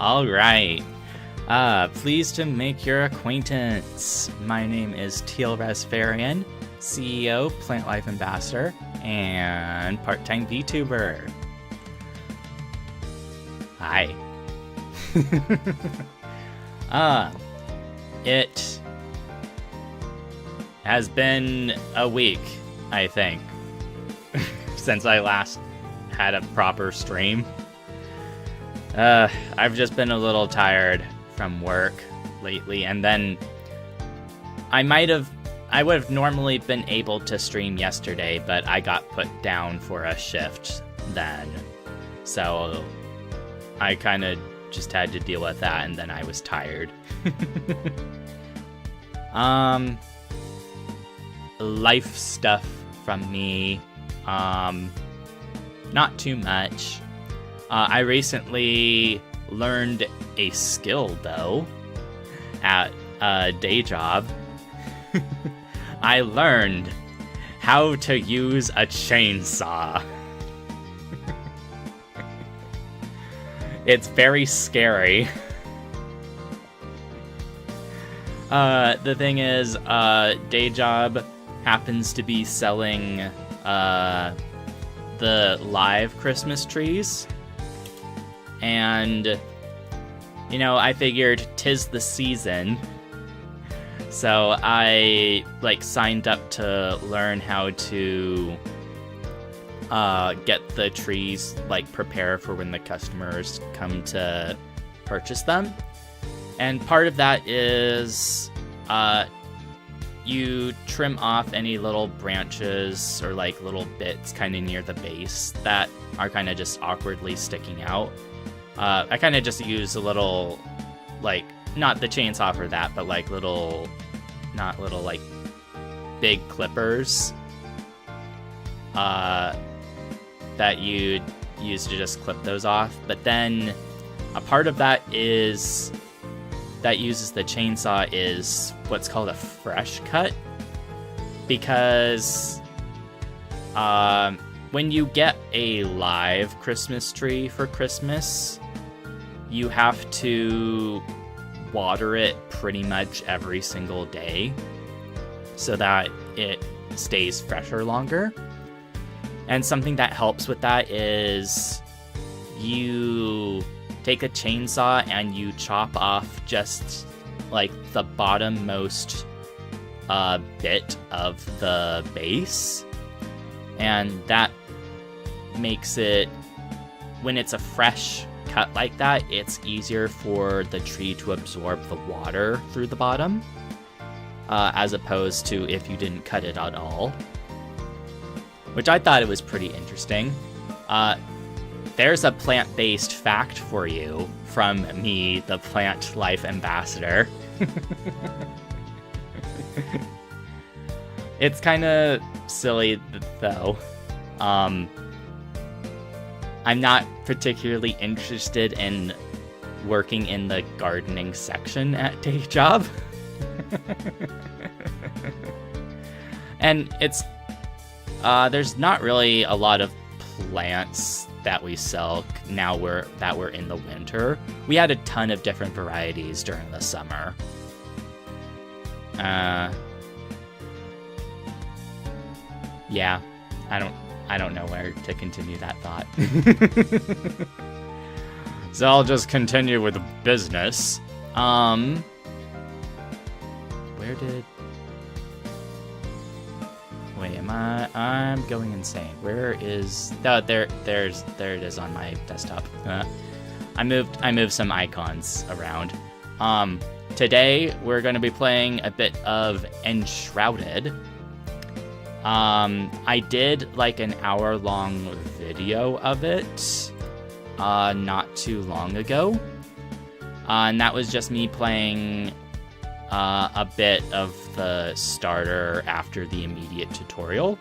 All right. Pleased to make your acquaintance. My name is Teal-Rasferian, CEO, Plant Life Ambassador, and part-time Vtuber. Hi. It has been a week, I think, since I last had a proper stream. I've just been a little tired from work lately, and then I would have normally been able to stream yesterday, but I got put down for a shift then. So I kind of just had to deal with that, and then I was tired. Life stuff from me. Not too much. I recently learned a skill, though, at a day job. I learned how to use a chainsaw. It's very scary. The thing is, day job happens to be selling the live Christmas trees. And, you know, I figured 'tis the season. So I, signed up to learn how to get the trees, prepared for when the customers come to purchase them. And part of that is, you trim off any little branches or, little bits kind of near the base that are kind of just awkwardly sticking out. I kind of just use a little, not the chainsaw for that, but, not little, big clippers, that you'd use to just clip those off. But then a part of that uses the chainsaw is what's called a fresh cut, because when you get a live Christmas tree for Christmas, you have to water it pretty much every single day so that it stays fresher longer. And something that helps with that is you take a chainsaw and you chop off just the bottommost bit of the base, and that makes it, when it's a fresh cut like that, it's easier for the tree to absorb the water through the bottom, as opposed to if you didn't cut it at all, which I thought it was pretty interesting. There's a plant-based fact for you from me, the Plant Life Ambassador. It's kind of silly, though. I'm not particularly interested in working in the gardening section at day job. And it's, there's not really a lot of plants that we sell now that we're in the winter. We had a ton of different varieties during the summer. Yeah, I don't know where to continue that thought. So I'll just continue with business. Where did... Wait, I'm going insane. Where is... Oh, there it is on my desktop. I moved some icons around. Today we're going to be playing a bit of Enshrouded. I did an hour-long video of it not too long ago, and that was just me playing a bit of the starter after the immediate tutorial.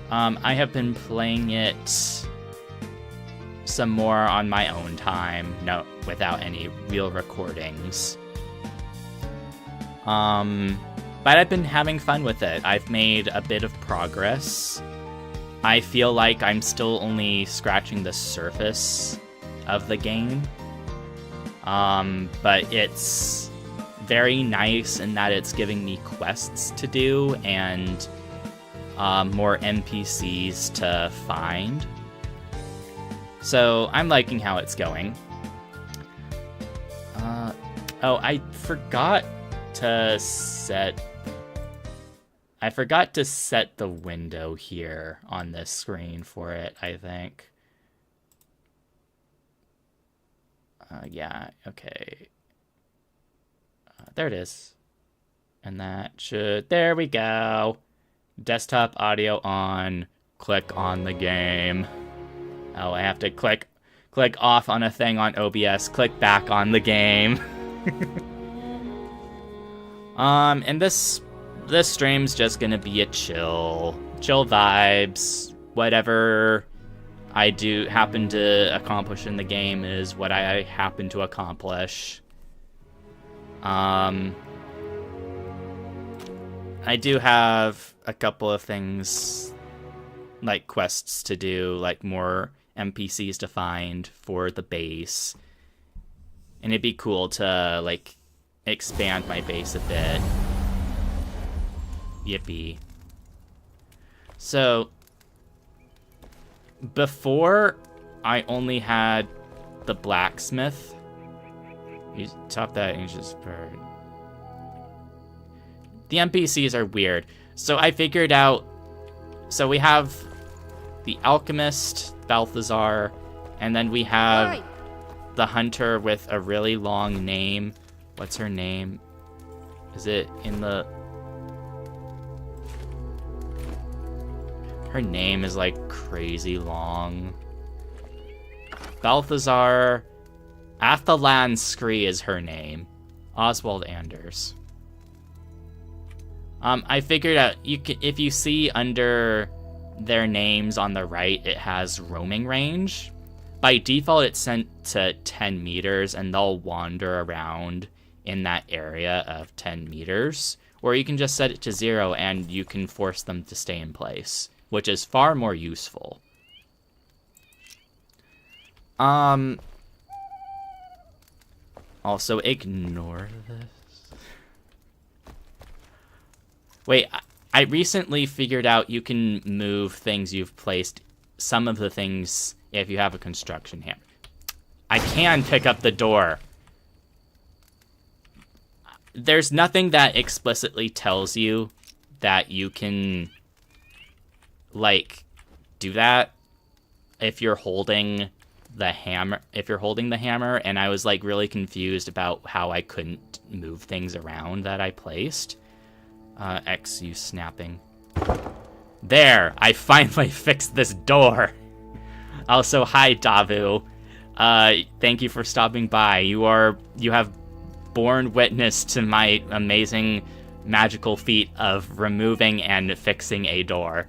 I have been playing it some more on my own time, without any real recordings. But I've been having fun with it. I've made a bit of progress. I feel like I'm still only scratching the surface of the game. But it's very nice in that it's giving me quests to do and more NPCs to find. So I'm liking how it's going. Oh, I forgot to set the window here on this screen for it, I think. Yeah, okay. There it is. And that should... There we go. Desktop audio on. Click on the game. Oh, I have to click off on a thing on OBS. Click back on the game. And this stream's just gonna be a chill vibes. Whatever I do happen to accomplish in the game is what I happen to accomplish. I do have a couple of things, like quests to do, like more NPCs to find for the base. And it'd be cool to, like, expand my base a bit. Yippee. So, before, I only had the blacksmith. You top that ancient bird. The NPCs are weird. So I figured out... So we have the alchemist, Balthazar, and then we have the hunter with a really long name. What's her name? Is it in the... Her name is like crazy long. Balthazar... Athalan Scree is her name. Oswald Anders. I figured out if you see under their names on the right, it has roaming range. By default, it's set to 10 meters, and they'll wander around in that area of 10 meters. Or you can just set it to 0, and you can force them to stay in place, which is far more useful. Also, ignore this. Wait, I recently figured out you can move things you've placed, some of the things, if you have a construction hammer. I can pick up the door. There's nothing that explicitly tells you that you can, like, do that if you're holding the hammer, and I was, like, really confused about how I couldn't move things around that I placed. X, you snapping. There! I finally fixed this door! Also, hi, Davu. Thank you for stopping by. You have borne witness to my amazing magical feat of removing and fixing a door.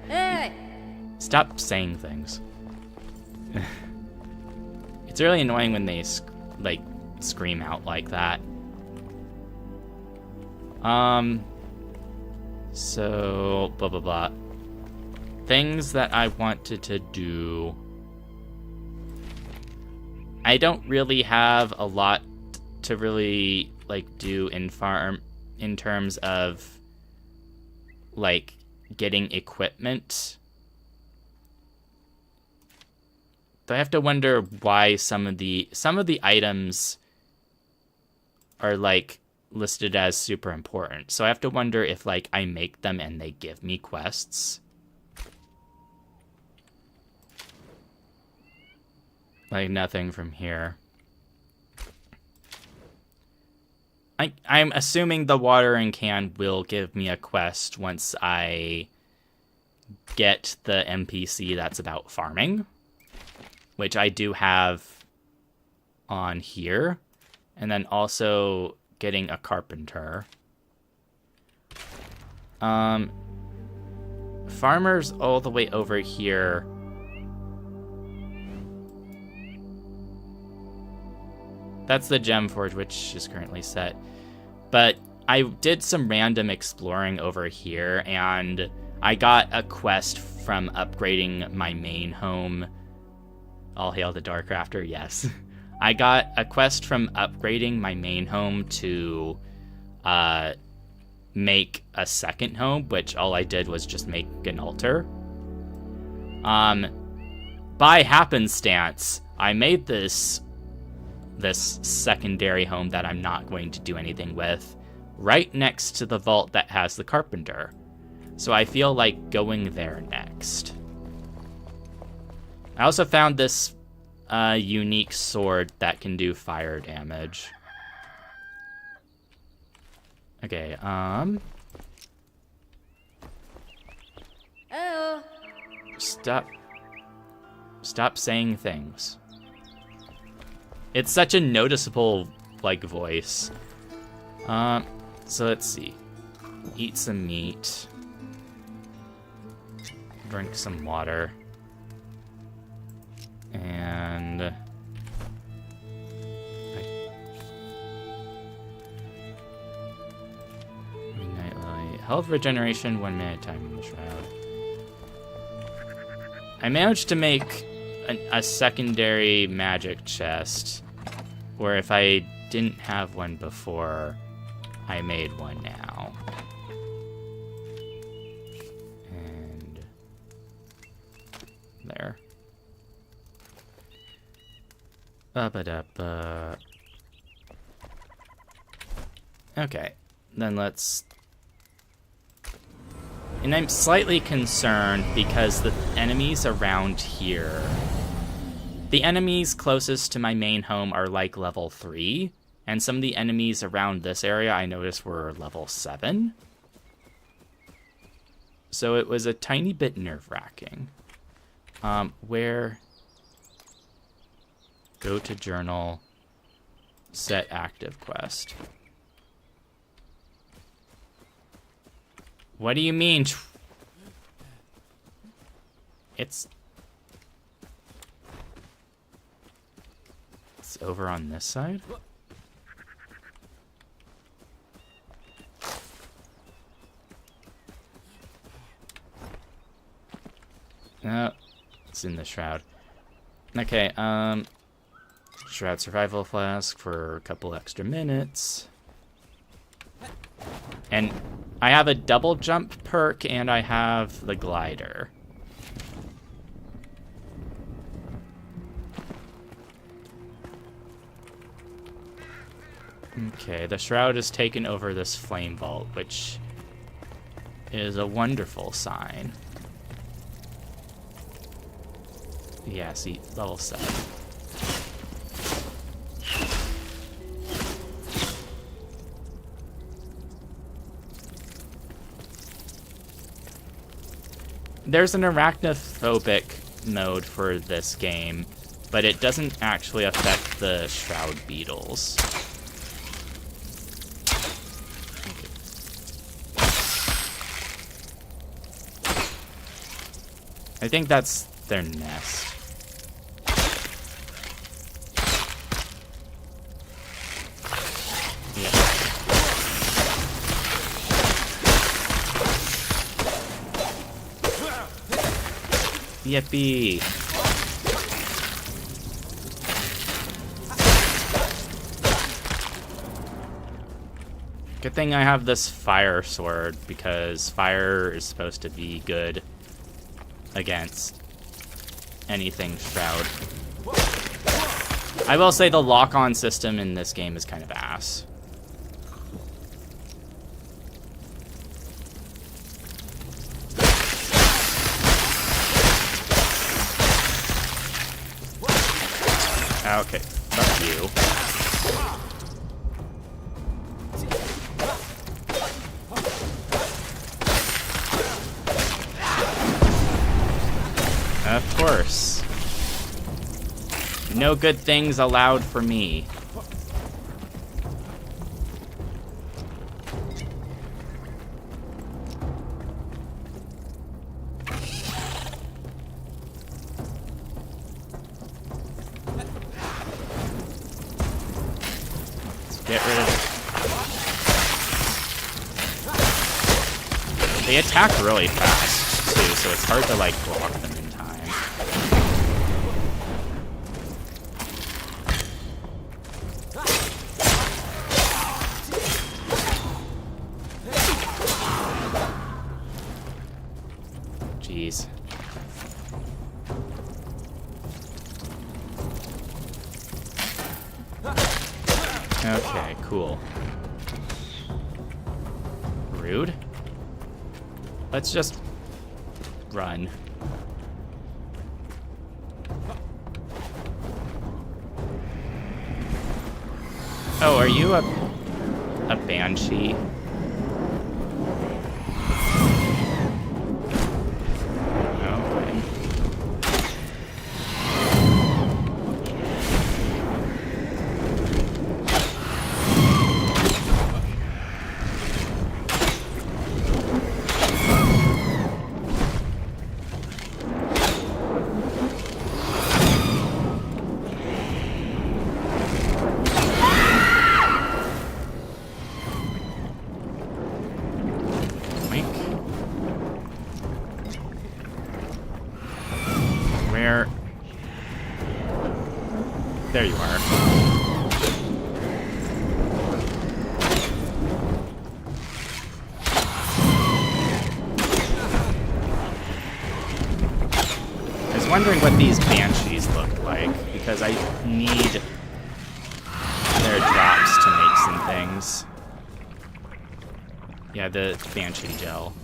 Hey! Stop saying things. It's really annoying when they, like, scream out like that. So, blah, blah, blah. Things that I wanted to do. I don't really have a lot to really, like, do in farm in terms of, like, getting equipment. So I have to wonder why some of the items are, like, listed as super important. So I have to wonder if, like, I make them and they give me quests. Like, nothing from here. I'm assuming the watering can will give me a quest once I get the NPC that's about farming, which I do have on here. And then also getting a carpenter. Farmers all the way over here. That's the gem forge, which is currently set. But I did some random exploring over here, and I got a quest from upgrading my main home. All hail the Darkrafter, yes. I got a quest from upgrading my main home to make a second home, which all I did was just make an altar. By happenstance, I made this secondary home that I'm not going to do anything with right next to the vault that has the carpenter. So I feel like going there next. I also found this unique sword that can do fire damage. Okay, Oh. Stop saying things. It's such a noticeable, like, voice. So let's see. Eat some meat. Drink some water. And... Midnight Light. Health regeneration, 1 minute time in the shroud. I managed to make a secondary magic chest, where if I didn't have one before, I made one now. And there. Okay, then let's... And I'm slightly concerned because the enemies around here... The enemies closest to my main home are like level 3, and some of the enemies around this area I noticed were level 7. So it was a tiny bit nerve-wracking. Where... Go to journal, set active quest. What do you mean? It's over on this side? No, it's in the shroud. Okay, Shroud survival flask for a couple extra minutes. And I have a double jump perk and I have the glider. Okay, the shroud has taken over this flame vault, which is a wonderful sign. Yeah, see, level 7. There's an arachnophobic mode for this game, but it doesn't actually affect the shroud beetles. I think that's their nest. Yeah. Yippee! Good thing I have this fire sword, because fire is supposed to be good against anything shroud. I will say the lock-on system in this game is kind of ass. Okay, fuck you. Of course. No good things allowed for me. Let's get rid of... They attack really fast, too, so it's hard to, like, block them in time. Jeez. Okay, cool. Rude. Let's just run. Oh, are you a banshee? Okay. There you are. I was wondering what these banshees looked like, because I need their drops to make some things. Yeah, the banshee gel.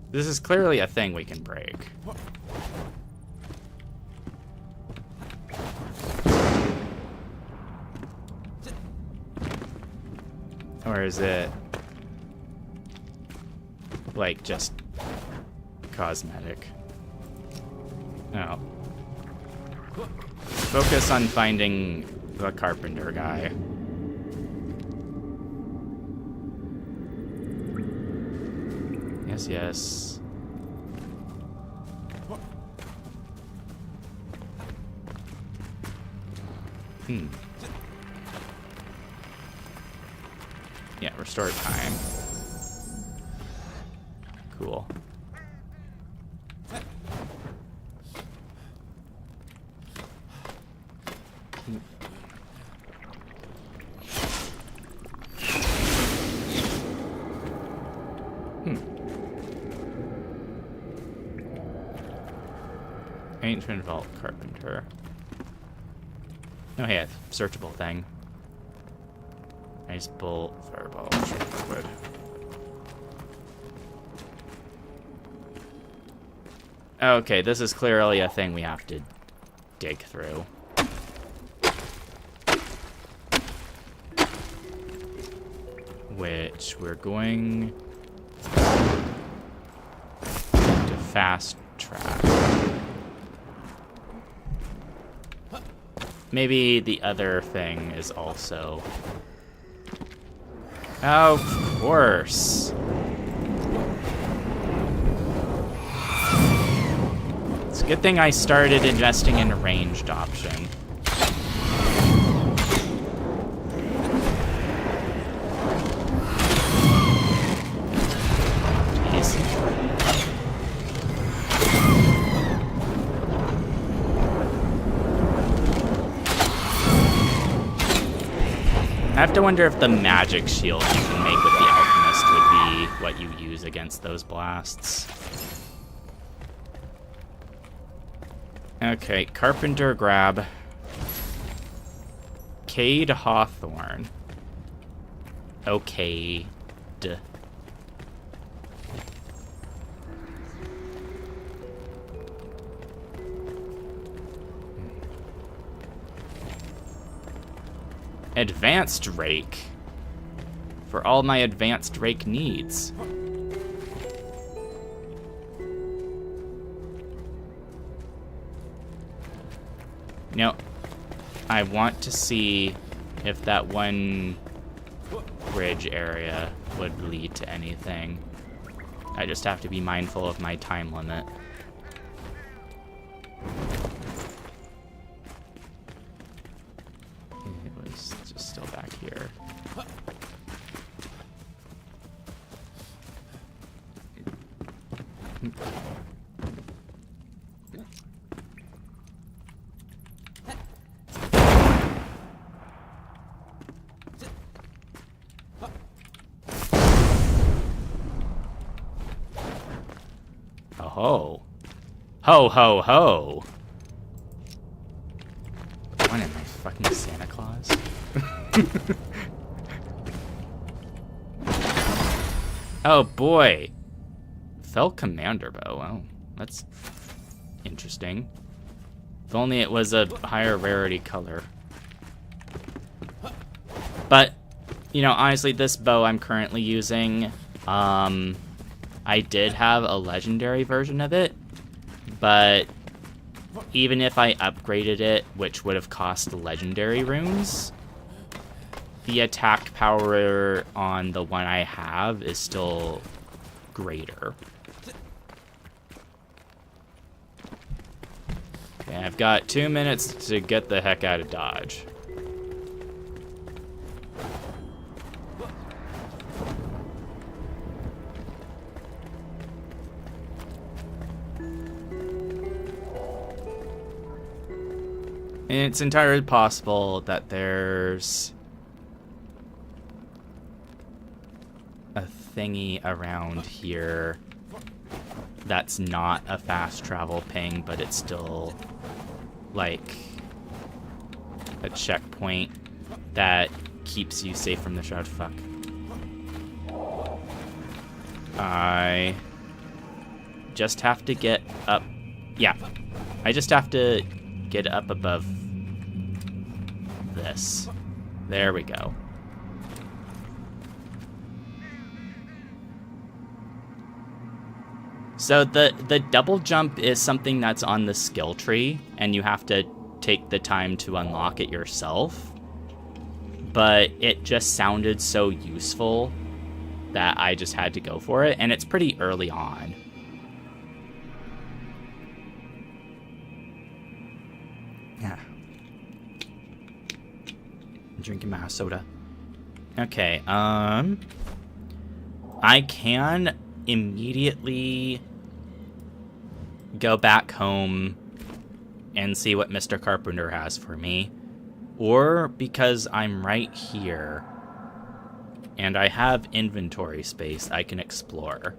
This is clearly a thing we can break. Or is it, like, just cosmetic? No. Focus on finding the carpenter guy. Yes, yes. Yeah, restore time. Cool. Ancient Vault Carpenter. Oh, hey, a searchable thing. Ice bolt, fireball, wood. Okay, this is clearly a thing we have to dig through. Which we're going to fast track. Maybe the other thing is also... Of course. It's a good thing I started investing in a ranged option. I have to wonder if the magic shield you can make with the alchemist would be what you use against those blasts. Okay, carpenter grab. Cade Hawthorne. Okay. Advanced rake. For all my advanced rake needs. You know, I want to see if that one bridge area would lead to anything. I just have to be mindful of my time limit. It was just still back here. Oh. Ho, ho, ho. What am I, fucking Santa Claus? Oh, boy. Fell Commander Bow. Oh, that's interesting. If only it was a higher rarity color. But, you know, honestly, this bow I'm currently using, I did have a legendary version of it, but even if I upgraded it, which would have cost legendary runes, the attack power on the one I have is still greater. Okay, I've got 2 minutes to get the heck out of Dodge. And it's entirely possible that there's a thingy around here that's not a fast travel ping, but it's still like a checkpoint that keeps you safe from the shroud. Fuck. I just have to get up. Yeah, I just have to get up above this. There we go. So the double jump is something that's on the skill tree, and you have to take the time to unlock it yourself. But it just sounded so useful that I just had to go for it, and it's pretty early on. Yeah. I'm drinking my soda. Okay, I can immediately go back home and see what Mr. Carpenter has for me, or because I'm right here and I have inventory space, I can explore.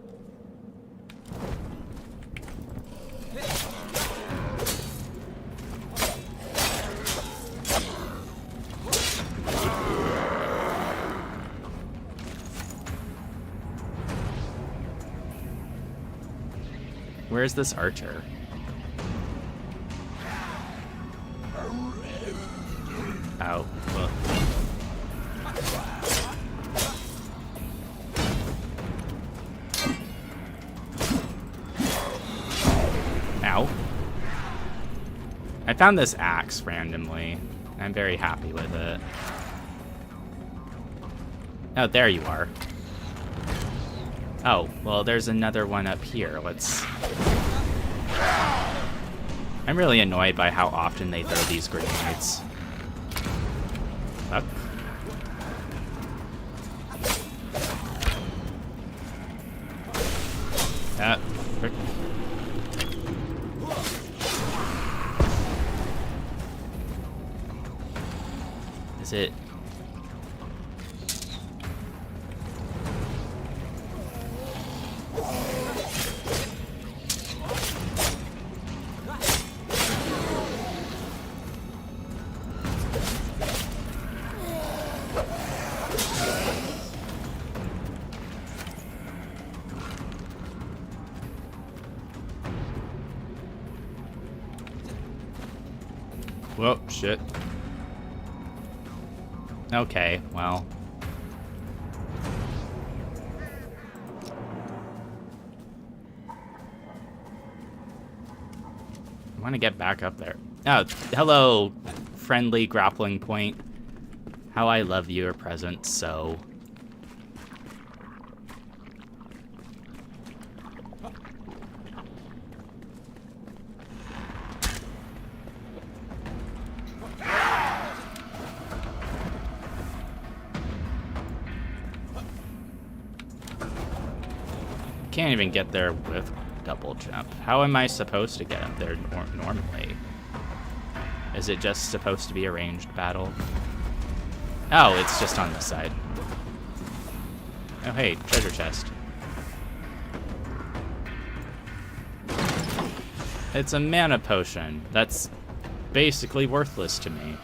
Where's this archer? Ow. Ugh. Ow. I found this axe randomly. I'm very happy with it. Oh, there you are. Oh, well, there's another one up here. Let's... I'm really annoyed by how often they throw these grenades. Fuck. Frick. Is it... Whoa, shit. Okay, well. I want to get back up there. Oh, hello, friendly grappling point. How I love your presence so. Can't even get there with double jump. How am I supposed to get up there normally? Is it just supposed to be a ranged battle? Oh, it's just on this side. Oh, hey, treasure chest. It's a mana potion. That's basically worthless to me.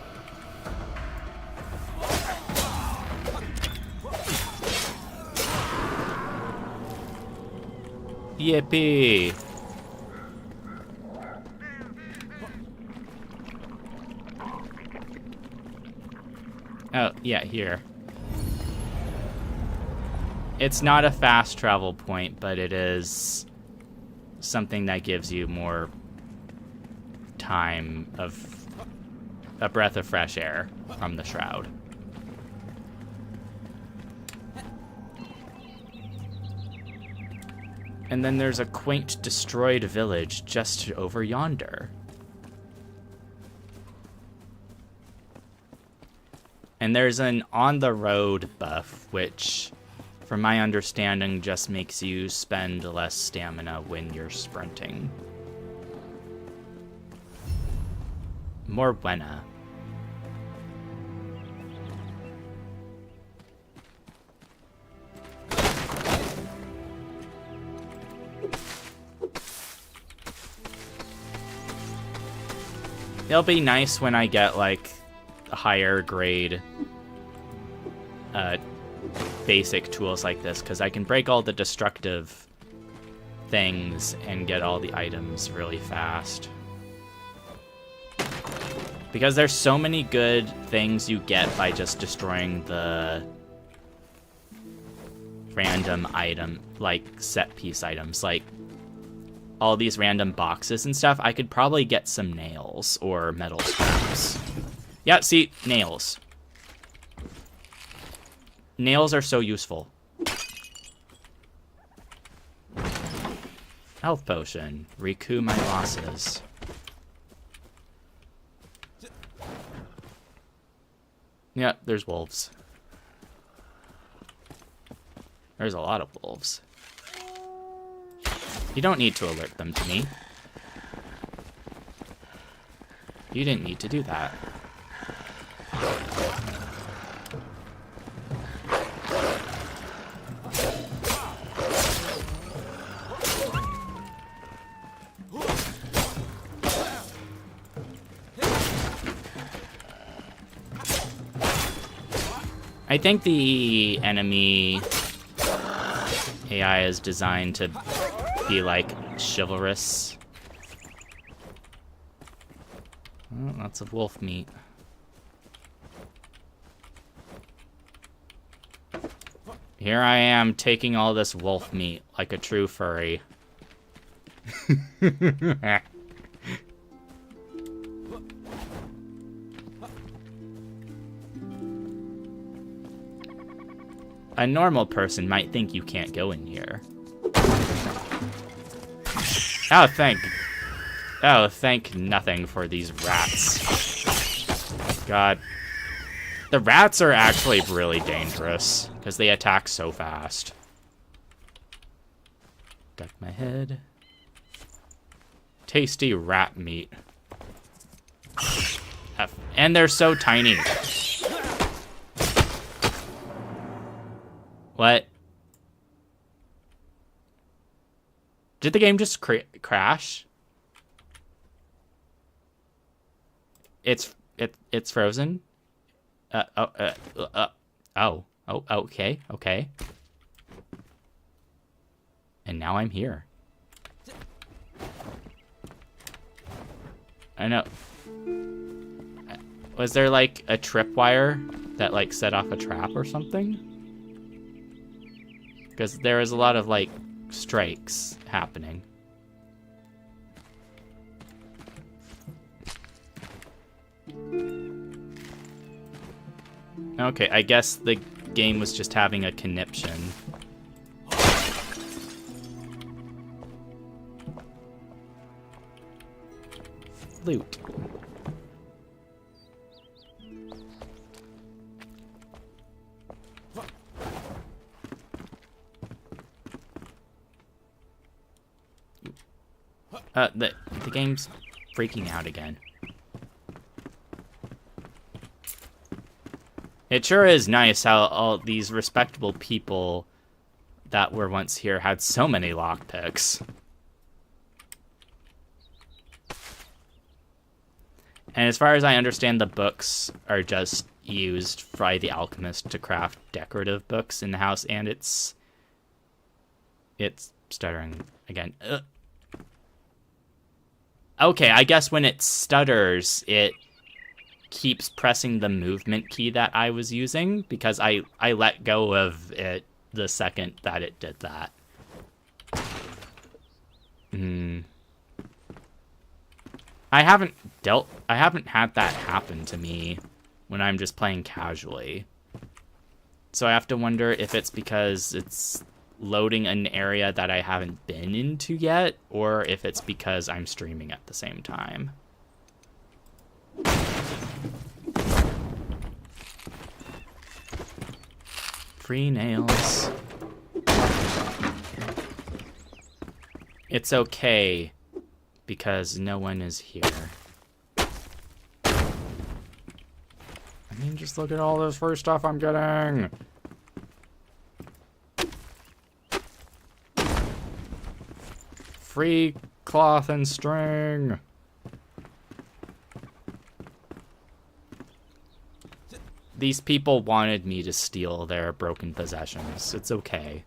Yippee! Oh, yeah, here. It's not a fast travel point, but it is something that gives you more time of a breath of fresh air from the shroud. And then there's a quaint destroyed village just over yonder. And there's an on-the-road buff, which, from my understanding, just makes you spend less stamina when you're sprinting. More buena. It'll be nice when I get, like, a higher grade basic tools like this, because I can break all the destructive things and get all the items really fast. Because there's so many good things you get by just destroying the random item, like set piece items, like all these random boxes and stuff. I could probably get some nails or metal scraps. Yeah, see, nails. Nails are so useful. Health potion. Recoup my losses. Yeah, there's wolves. There's a lot of wolves. You don't need to alert them to me. You didn't need to do that. I think the enemy AI is designed to be like chivalrous. Oh, lots of wolf meat. Here I am taking all this wolf meat like a true furry. A normal person might think you can't go in here. Oh, thank nothing for these rats. God. The rats are actually really dangerous, because they attack so fast. Duck my head. Tasty rat meat. And they're so tiny. What? Did the game just crash? It's frozen? Okay. And now I'm here. I know. Was there like a tripwire that like set off a trap or something? Because there is a lot of like strikes happening. Okay, I guess the game was just having a conniption. Loot. The game's freaking out again. It sure is nice how all these respectable people that were once here had so many lockpicks. And as far as I understand, the books are just used by the alchemist to craft decorative books in the house, and it's stuttering again. Ugh. Okay, I guess when it stutters, it keeps pressing the movement key that I was using, because I let go of it the second that it did that. I haven't had that happen to me when I'm just playing casually. So I have to wonder if it's because it's loading an area that I haven't been into yet, or if it's because I'm streaming at the same time. Free nails. It's okay, because no one is here. I mean, just look at all this free stuff I'm getting. Free cloth and string. These people wanted me to steal their broken possessions. It's okay.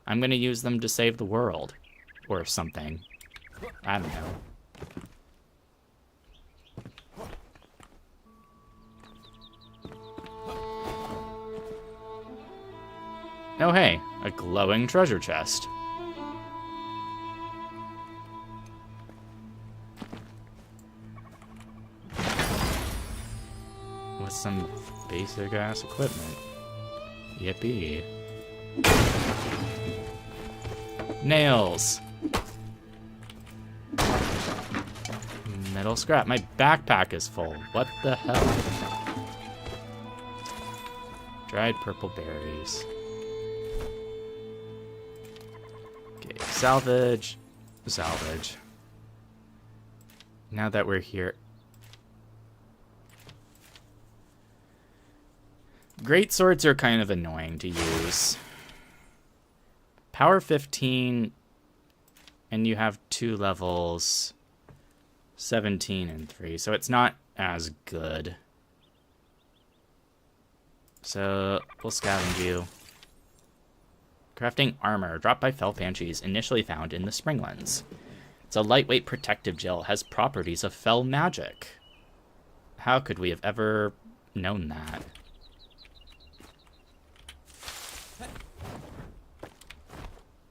I'm gonna use them to save the world. Or something. I don't know. Oh hey, a glowing treasure chest. With some basic ass equipment. Yippee. Nails. Metal scrap. My backpack is full. What the hell? Dried purple berries. Okay, salvage. Salvage. Now that we're here. Great swords are kind of annoying to use. Power 15, and you have 2 levels, 17 and 3, so it's not as good. So we'll scavenge you. Crafting armor, dropped by fell banshees, initially found in the Springlands. It's a lightweight protective gel, has properties of fell magic. How could we have ever known that?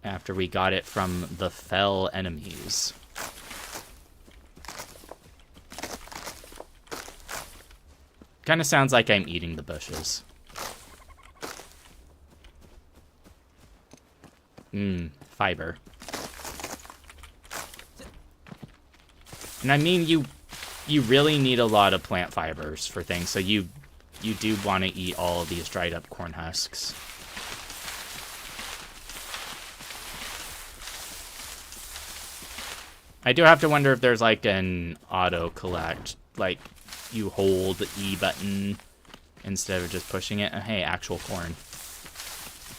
After we got it from the fell enemies. Kind of sounds like I'm eating the bushes. Fiber. And I mean, you really need a lot of plant fibers for things, so you do want to eat all of these dried up corn husks. I do have to wonder if there's like an auto collect, like you hold the E button instead of just pushing it. Oh, hey, actual corn.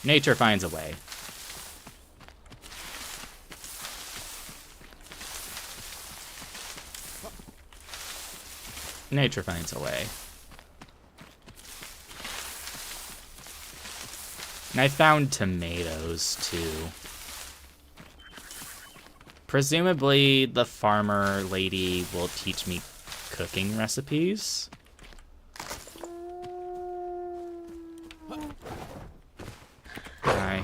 Nature finds a way. Nature finds a way. And I found tomatoes too. Presumably, the farmer lady will teach me cooking recipes. Hi.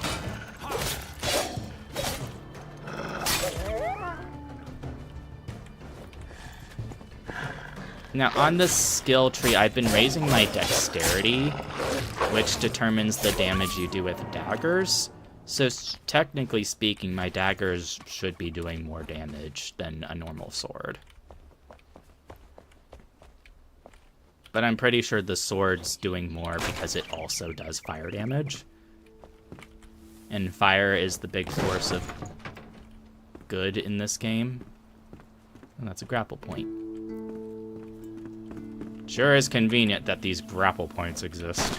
Now, on the skill tree, I've been raising my dexterity, which determines the damage you do with daggers. So, technically speaking, my daggers should be doing more damage than a normal sword. But I'm pretty sure the sword's doing more because it also does fire damage. And fire is the big force of good in this game. And that's a grapple point. Sure is convenient that these grapple points exist.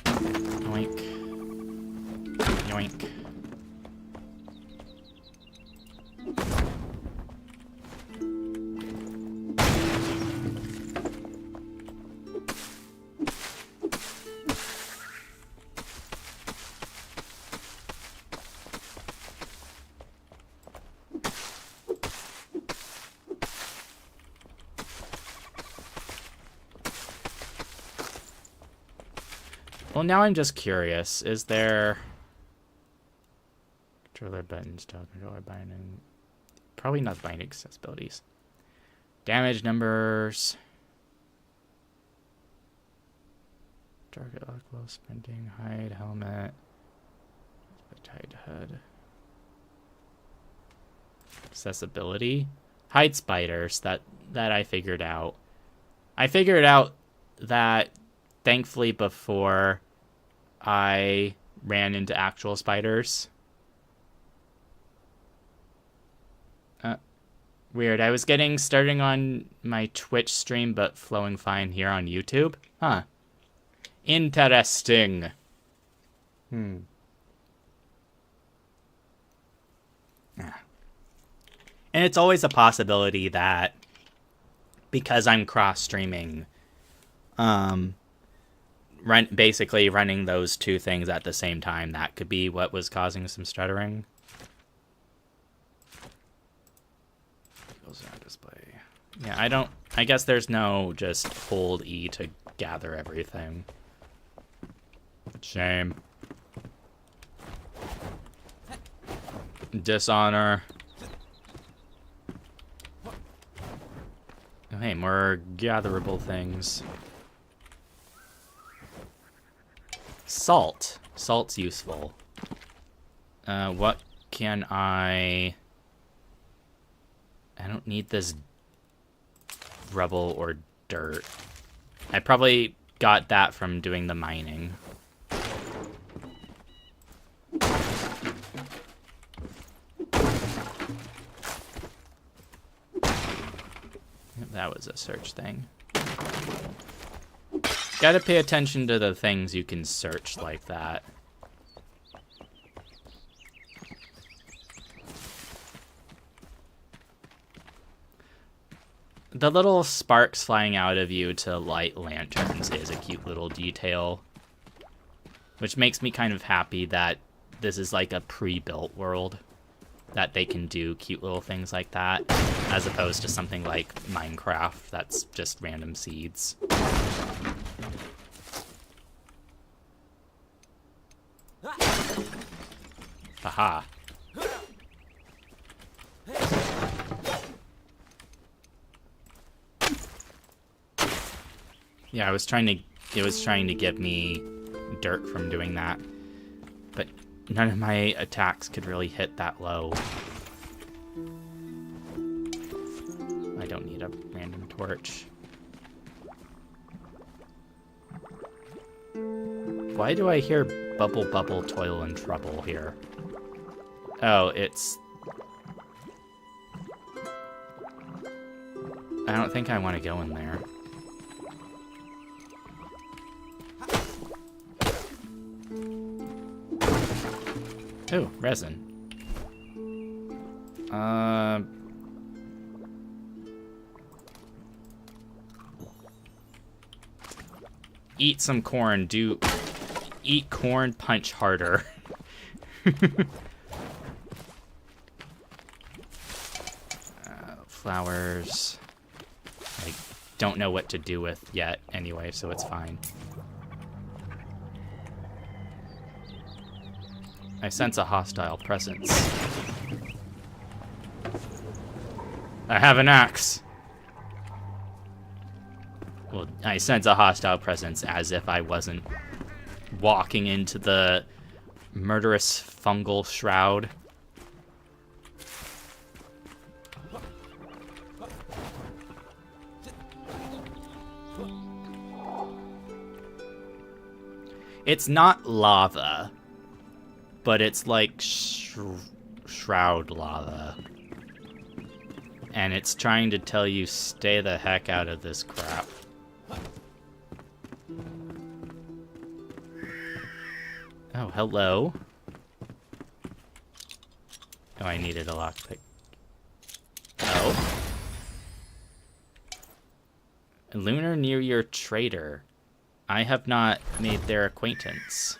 Yoink. Yoink. Well, now I'm just curious. Is there controller buttons, toggle controller binding? Probably not binding accessibilities. Damage numbers. Target lock, low sprinting, hide, helmet, tied head. Accessibility. Hide spiders. That I figured out. I figured out that thankfully before I ran into actual spiders. Weird. I was starting on my Twitch stream, but flowing fine here on YouTube. Huh. Interesting. And it's always a possibility that because I'm cross-streaming, basically running those two things at the same time, that could be what was causing some stuttering. Display. Yeah, I guess there's no just hold E to gather everything. Shame. Dishonor. Oh, hey, more gatherable things. Salt. Salt's useful. What can I don't need this rubble or dirt. I probably got that from doing the mining. That was a search thing. Gotta pay attention to the things you can search like that. The little sparks flying out of you to light lanterns is a cute little detail. Which makes me kind of happy that this is like a pre-built world. That they can do cute little things like that. As opposed to something like Minecraft that's just random seeds. Aha. Yeah, it was trying to give me dirt from doing that. But none of my attacks could really hit that low. I don't need a random torch. Why do I hear bubble bubble toil and trouble here? Oh, it's... I don't think I want to go in there. Ooh, resin. Eat some corn. Eat corn, punch harder. Flowers. I don't know what to do with yet anyway, so it's fine. I sense a hostile presence. I have an axe. I sense a hostile presence, as if I wasn't walking into the murderous fungal shroud. It's not lava, but it's like shroud lava. And it's trying to tell you, stay the heck out of this crap. Oh, hello. Oh, I needed a lockpick. Oh. Lunar near your trader. I have not made their acquaintance.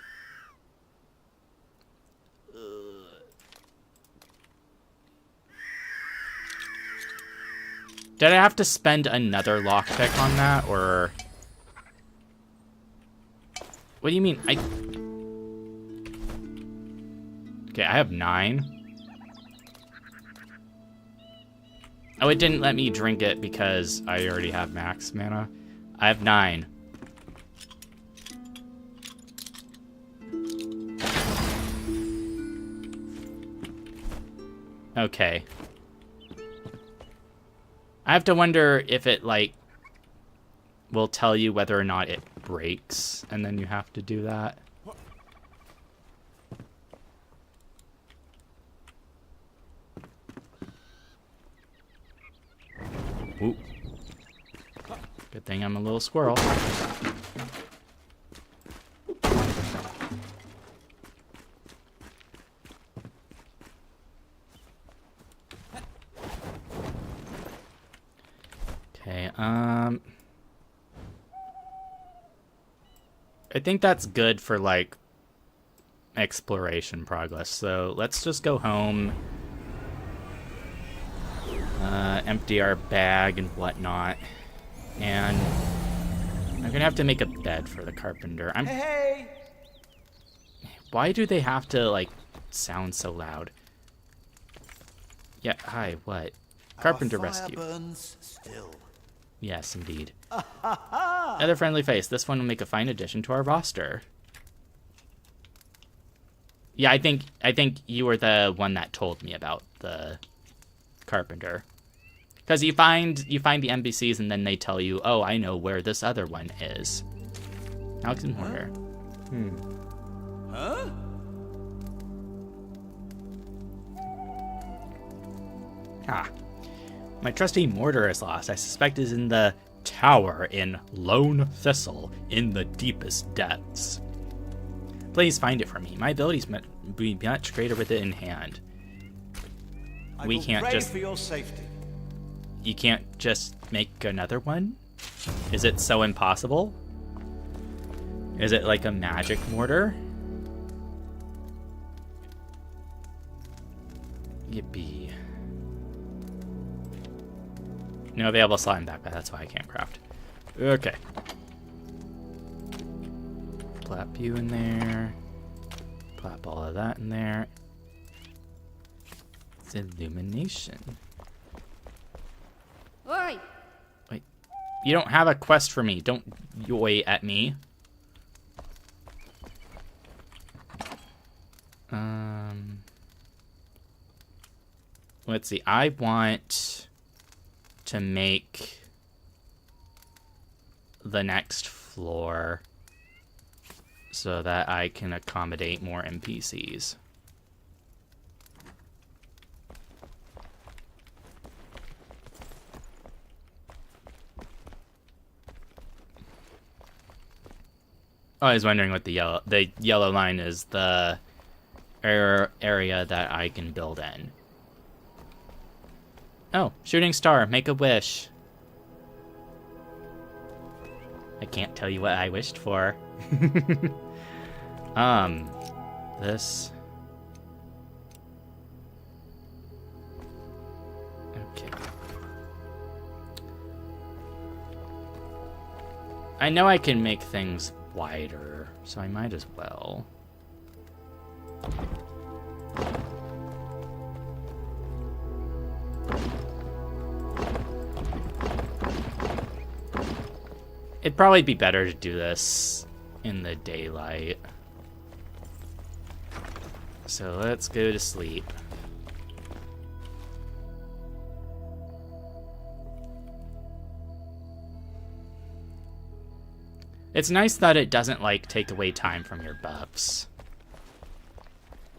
Did I have to spend another lockpick on that, or... What do you mean? Okay, I have 9. Oh, it didn't let me drink it because I already have max mana. I have 9. Okay. I have to wonder if it, like, will tell you whether or not it breaks, and then you have to do that. Ooh. Good thing I'm a little squirrel. Okay, I think that's good for, like, exploration progress. So let's just go home, empty our bag and whatnot, and I'm gonna have to make a bed for the carpenter. Hey! Why do they have to, like, sound so loud? Yeah, hi, what? Carpenter rescue. Burns still. Yes, indeed. Another friendly face. This one will make a fine addition to our roster. Yeah, I think you were the one that told me about the carpenter. Because you find the NPCs and then they tell you, oh, I know where this other one is. Alex and Horner. Huh? Ah. My trusty mortar is lost. I suspect it is in the tower in Lone Thistle in the deepest depths. Please find it for me. My abilities be much greater with it in hand. We can't just... for your safety. You can't just make another one? Is it so impossible? Is it like a magic mortar? Yippee. No available slot in backpack, that's why I can't craft. Okay. Plop you in there. Plop all of that in there. It's illumination. Oi! Wait. You don't have a quest for me. Don't yoy at me. Let's see. I want to make the next floor so that I can accommodate more NPCs. I was wondering what the yellow line is, the area that I can build in. Oh, shooting star, make a wish. I can't tell you what I wished for. This. Okay. I know I can make things wider, so I might as well. It'd probably be better to do this in the daylight. So let's go to sleep. It's nice that it doesn't, like, take away time from your buffs.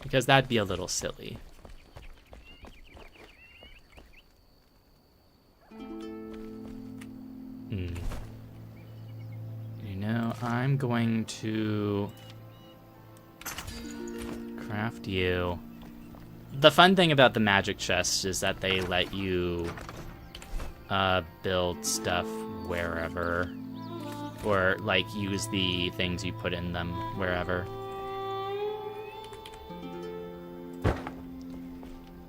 Because that'd be a little silly. You know, I'm going to craft you. The fun thing about the magic chests is that they let you build stuff wherever. Or, like, use the things you put in them wherever.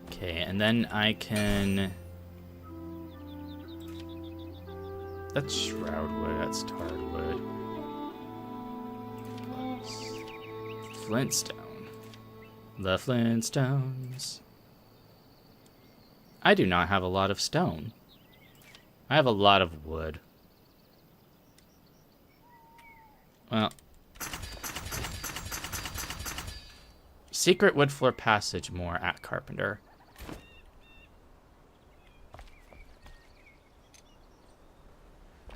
Okay, and then I can... That's shroud wood, that's tarred wood. Flintstone. The Flintstones. I do not have a lot of stone. I have a lot of wood. Well, secret wood floor passage more at Carpenter.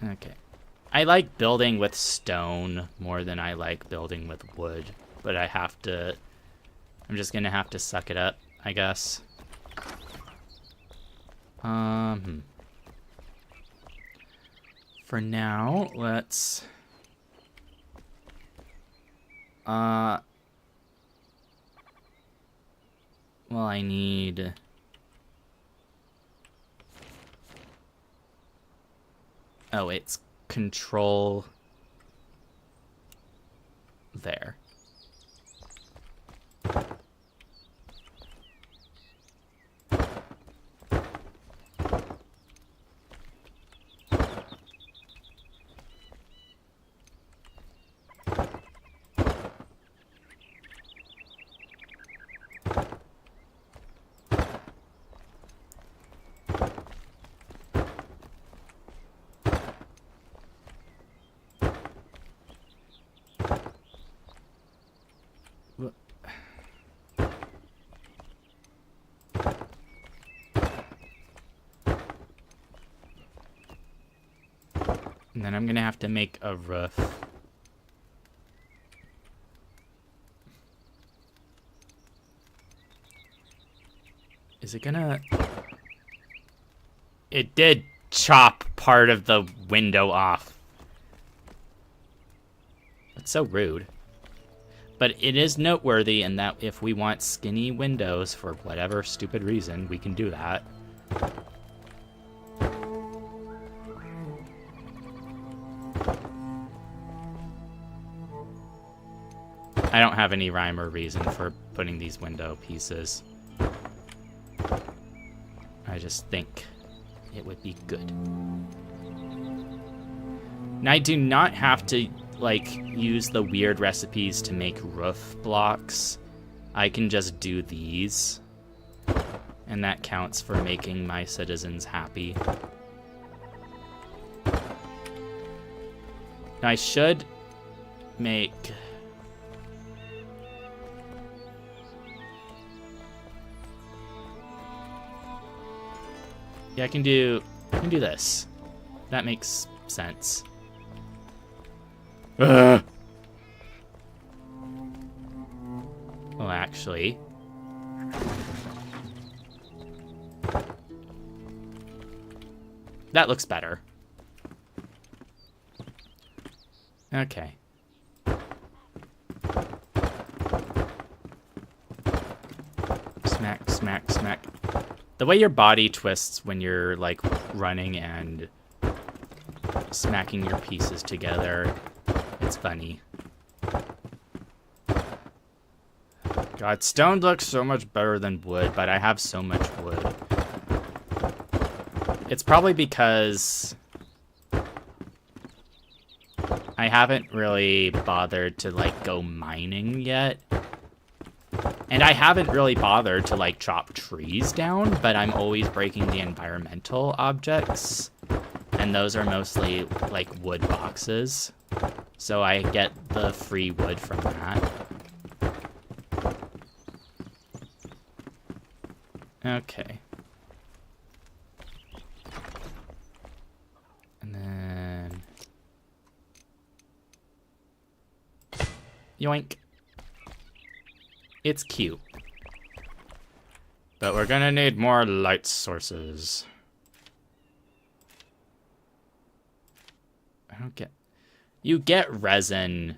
Okay. I like building with stone more than I like building with wood, but I'm just gonna have to suck it up, I guess. For now, let's... Well, I need... Oh, it's control... There. And then I'm gonna have to make a roof. Is it gonna... It did chop part of the window off. That's so rude. But it is noteworthy in that if we want skinny windows for whatever stupid reason, we can do that. I don't have any rhyme or reason for putting these window pieces. I just think it would be good. And I do not have to, like, use the weird recipes to make roof blocks. I can just do these. And that counts for making my citizens happy. Now, I should make... Yeah, I can do this. That makes sense. Well, actually... That looks better. Okay. Smack, smack, smack. The way your body twists when you're, like, running and smacking your pieces together, it's funny. God, stone looks so much better than wood, but I have so much wood. It's probably because I haven't really bothered to, like, go mining yet. And I haven't really bothered to, like, chop trees down, but I'm always breaking the environmental objects. And and those are mostly like wood boxes. So I get the free wood from that. Okay. And then... yoink. It's cute. But we're gonna need more light sources. I don't get... you get resin.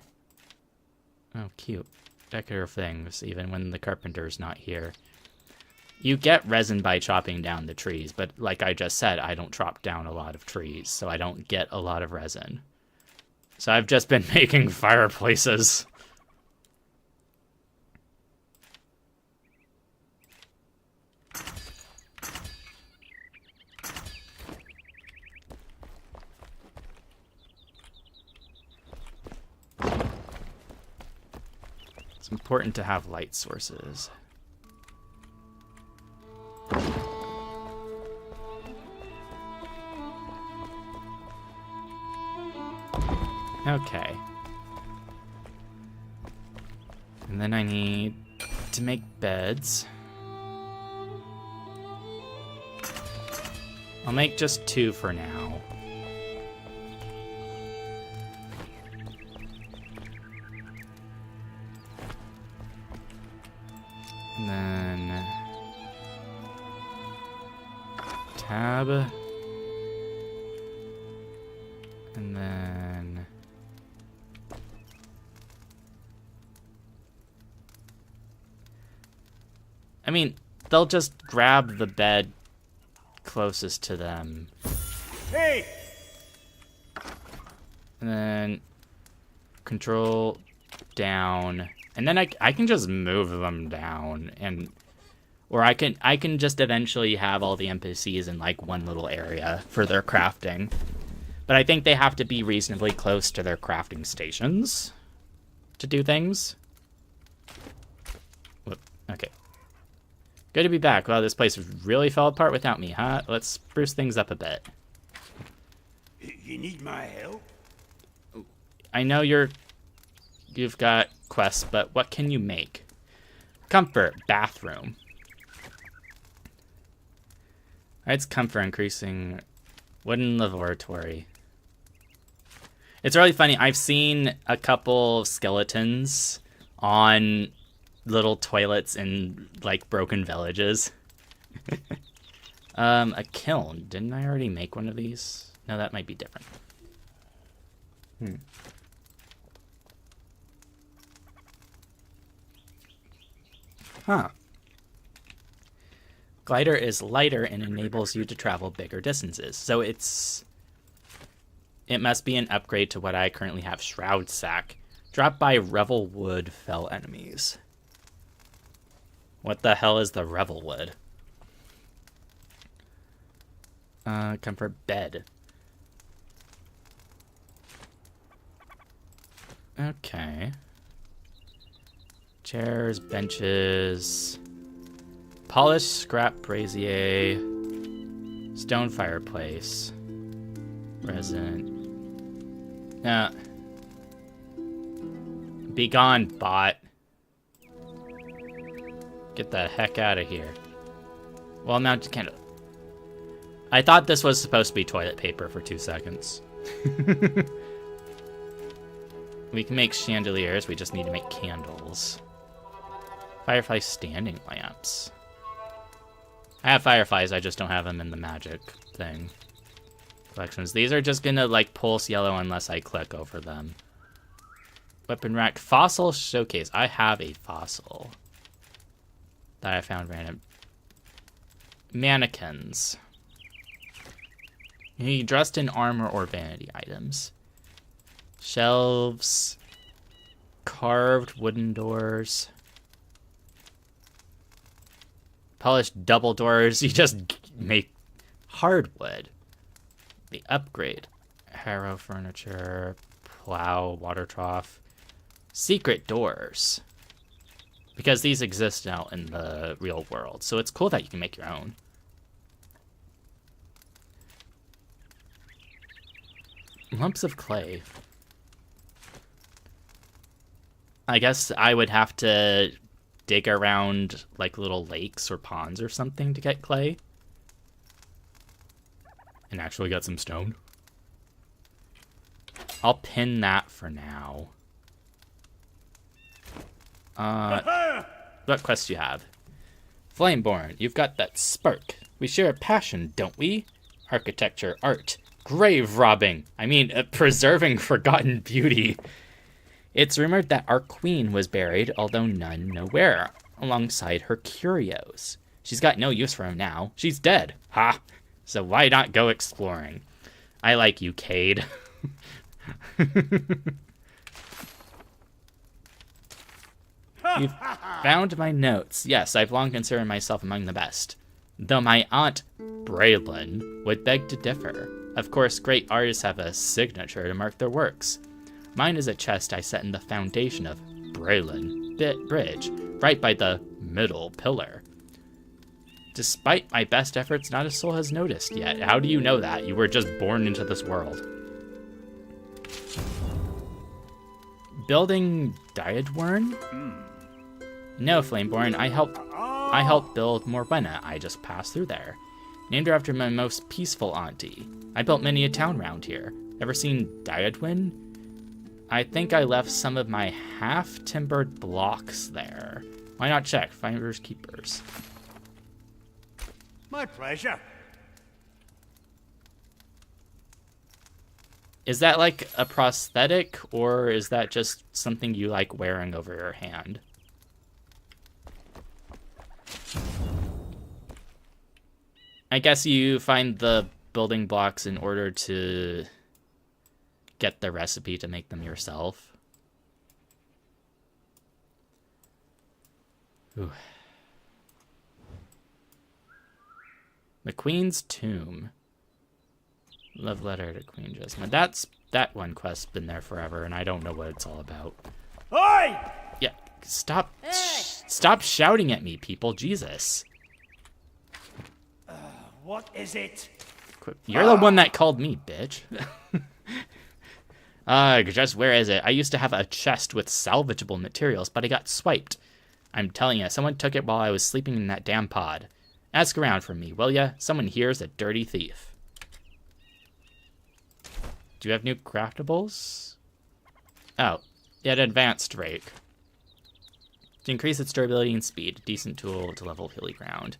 Oh, cute. Decorative things, even when the carpenter's not here. You get resin by chopping down the trees, but like I just said, I don't chop down a lot of trees, so I don't get a lot of resin. So I've just been making fireplaces. It's important to have light sources. Okay. And then I need to make beds. I'll make just 2 for now. And then... tab. And then... I mean, they'll just grab the bed closest to them. Hey! And then control down. And then I can just move them down, and or I can just eventually have all the NPCs in like one little area for their crafting. But I think they have to be reasonably close to their crafting stations to do things. Whoop. Okay. Good to be back. Wow, this place really fell apart without me, huh? Let's spruce things up a bit. You need my help? I know you've got quests, but what can you make? Comfort, bathroom. It's comfort increasing. Wooden laboratory. It's really funny. I've seen a couple skeletons on little toilets in like broken villages. A kiln. Didn't I already make one of these? No, that might be different. Huh. Glider is lighter and enables you to travel bigger distances. So it must be an upgrade to what I currently have. Shroud Sack. Dropped by Revelwood fell enemies. What the hell is the Revelwood? Comfort bed. Okay. Chairs, benches, polished scrap brazier, stone fireplace, resin. Be gone, bot. Get the heck out of here. Well, mounted candle. I thought this was supposed to be toilet paper for 2 seconds. We can make chandeliers, we just need to make candles. Firefly standing lamps. I have fireflies, I just don't have them in the magic thing. Collections. These are just gonna like pulse yellow unless I click over them. Weapon rack. Fossil showcase. I have a fossil that I found random. Mannequins. You dressed in armor or vanity items. Shelves. Carved wooden doors. Polished double doors. You just make hardwood. The upgrade. Harrow furniture. Plow. Water trough. Secret doors. Because these exist now in the real world. So it's cool that you can make your own. Lumps of clay. I guess I would have to dig around like little lakes or ponds or something to get clay. And actually get some stone. I'll pin that for now. What quest do you have? Flameborn, you've got that spark. We share a passion, don't we? Architecture, art, grave robbing. Preserving forgotten beauty. It's rumored that our queen was buried, although none know where, alongside her curios. She's got no use for him now. She's dead. Ha! So why not go exploring? I like you, Cade. You've found my notes. Yes, I've long considered myself among the best. Though my aunt, Braylon, would beg to differ. Of course, great artists have a signature to mark their works. Mine is a chest I set in the foundation of Braylon Bridge, right by the middle pillar. Despite my best efforts, not a soul has noticed yet. How do you know that? You were just born into this world. Building Diadwern? No, Flameborn, I helped build Morwenna. I just passed through there. Named her after my most peaceful auntie. I built many a town round here. Ever seen Diadwyn? I think I left some of my half-timbered blocks there. Why not check? Finders keepers. My pleasure. Is that like a prosthetic, or is that just something you like wearing over your hand? I guess you find the building blocks in order to get the recipe to make them yourself. Ooh. The Queen's Tomb. Love letter to Queen Jasmine. That one quest's been there forever, and I don't know what it's all about. Oi! Yeah, stop shouting at me, people. Jesus. What is it? You're the one that called me, bitch. Just where is it? I used to have a chest with salvageable materials, but I got swiped. I'm telling you, someone took it while I was sleeping in that damn pod. Ask around for me, will ya? Someone here's a dirty thief. Do you have new craftables? Oh, yet advanced rake. To increase its durability and speed, a decent tool to level hilly ground.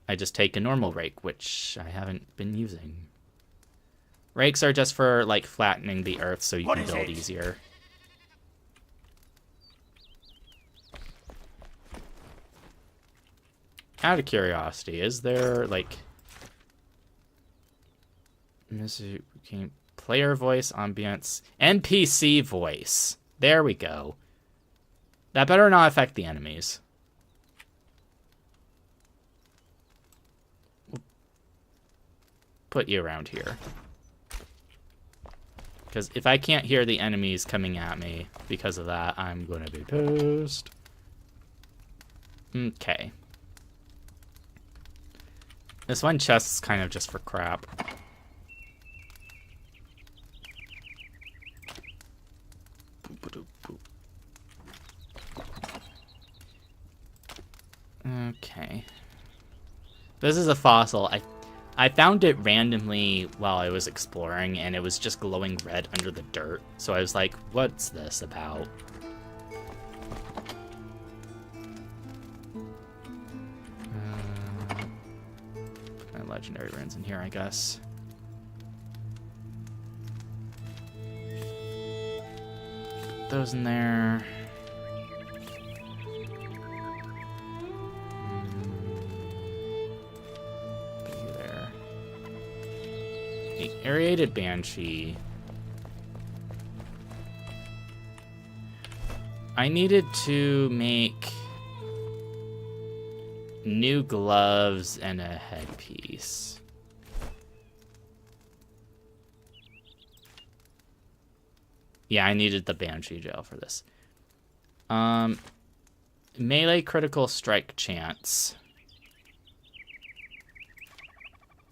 I just take a normal rake, which I haven't been using. Rakes are just for, like, flattening the earth so you can build easier. Out of curiosity, is there, like... Player voice, ambience, NPC voice. There we go. That better not affect the enemies. We'll put you around here. Because if I can't hear the enemies coming at me because of that, I'm going to be pissed. Okay. This one chest is kind of just for crap. Okay. This is a fossil. I found it randomly while I was exploring, and it was just glowing red under the dirt. So I was like, what's this about? Put my legendary runes in here, I guess. Put those in there. Aerated Banshee. I needed to make new gloves and a headpiece. Yeah, I needed the Banshee gel for this. Melee critical strike chance.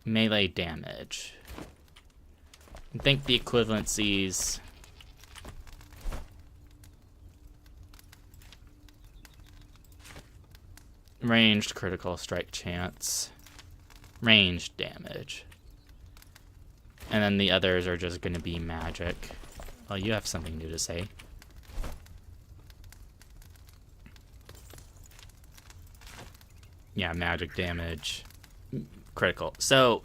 Melee damage. I think the equivalencies... Ranged critical strike chance. Ranged damage. And then the others are just going to be magic. Well, you have something new to say. Yeah, magic damage. Critical. So,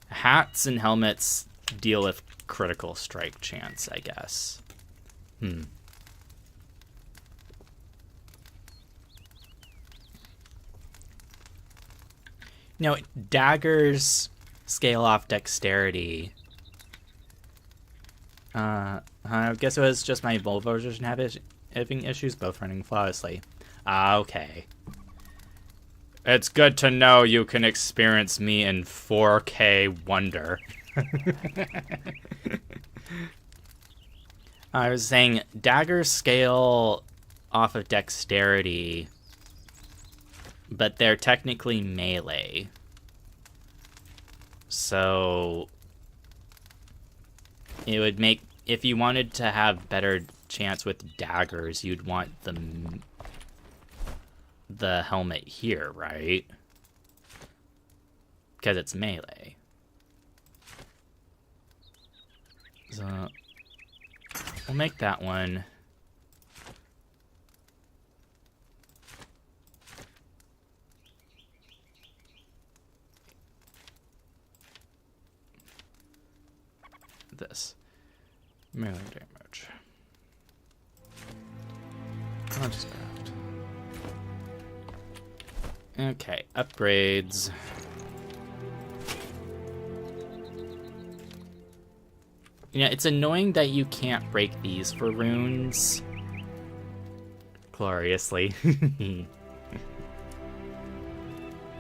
hats and helmets deal with critical strike chance, I guess. No, daggers scale off dexterity. I guess it was just my Volvo version having issues, both running flawlessly. Okay. It's good to know you can experience me in 4K wonder. I was saying daggers scale off of dexterity, but they're technically melee. So it would make, if you wanted to have better chance with daggers, you'd want the helmet here, right? Because it's melee. So we'll make that one. This melee damage. I'll just craft. Okay, upgrades. You know, it's annoying that you can't break these for runes. Gloriously.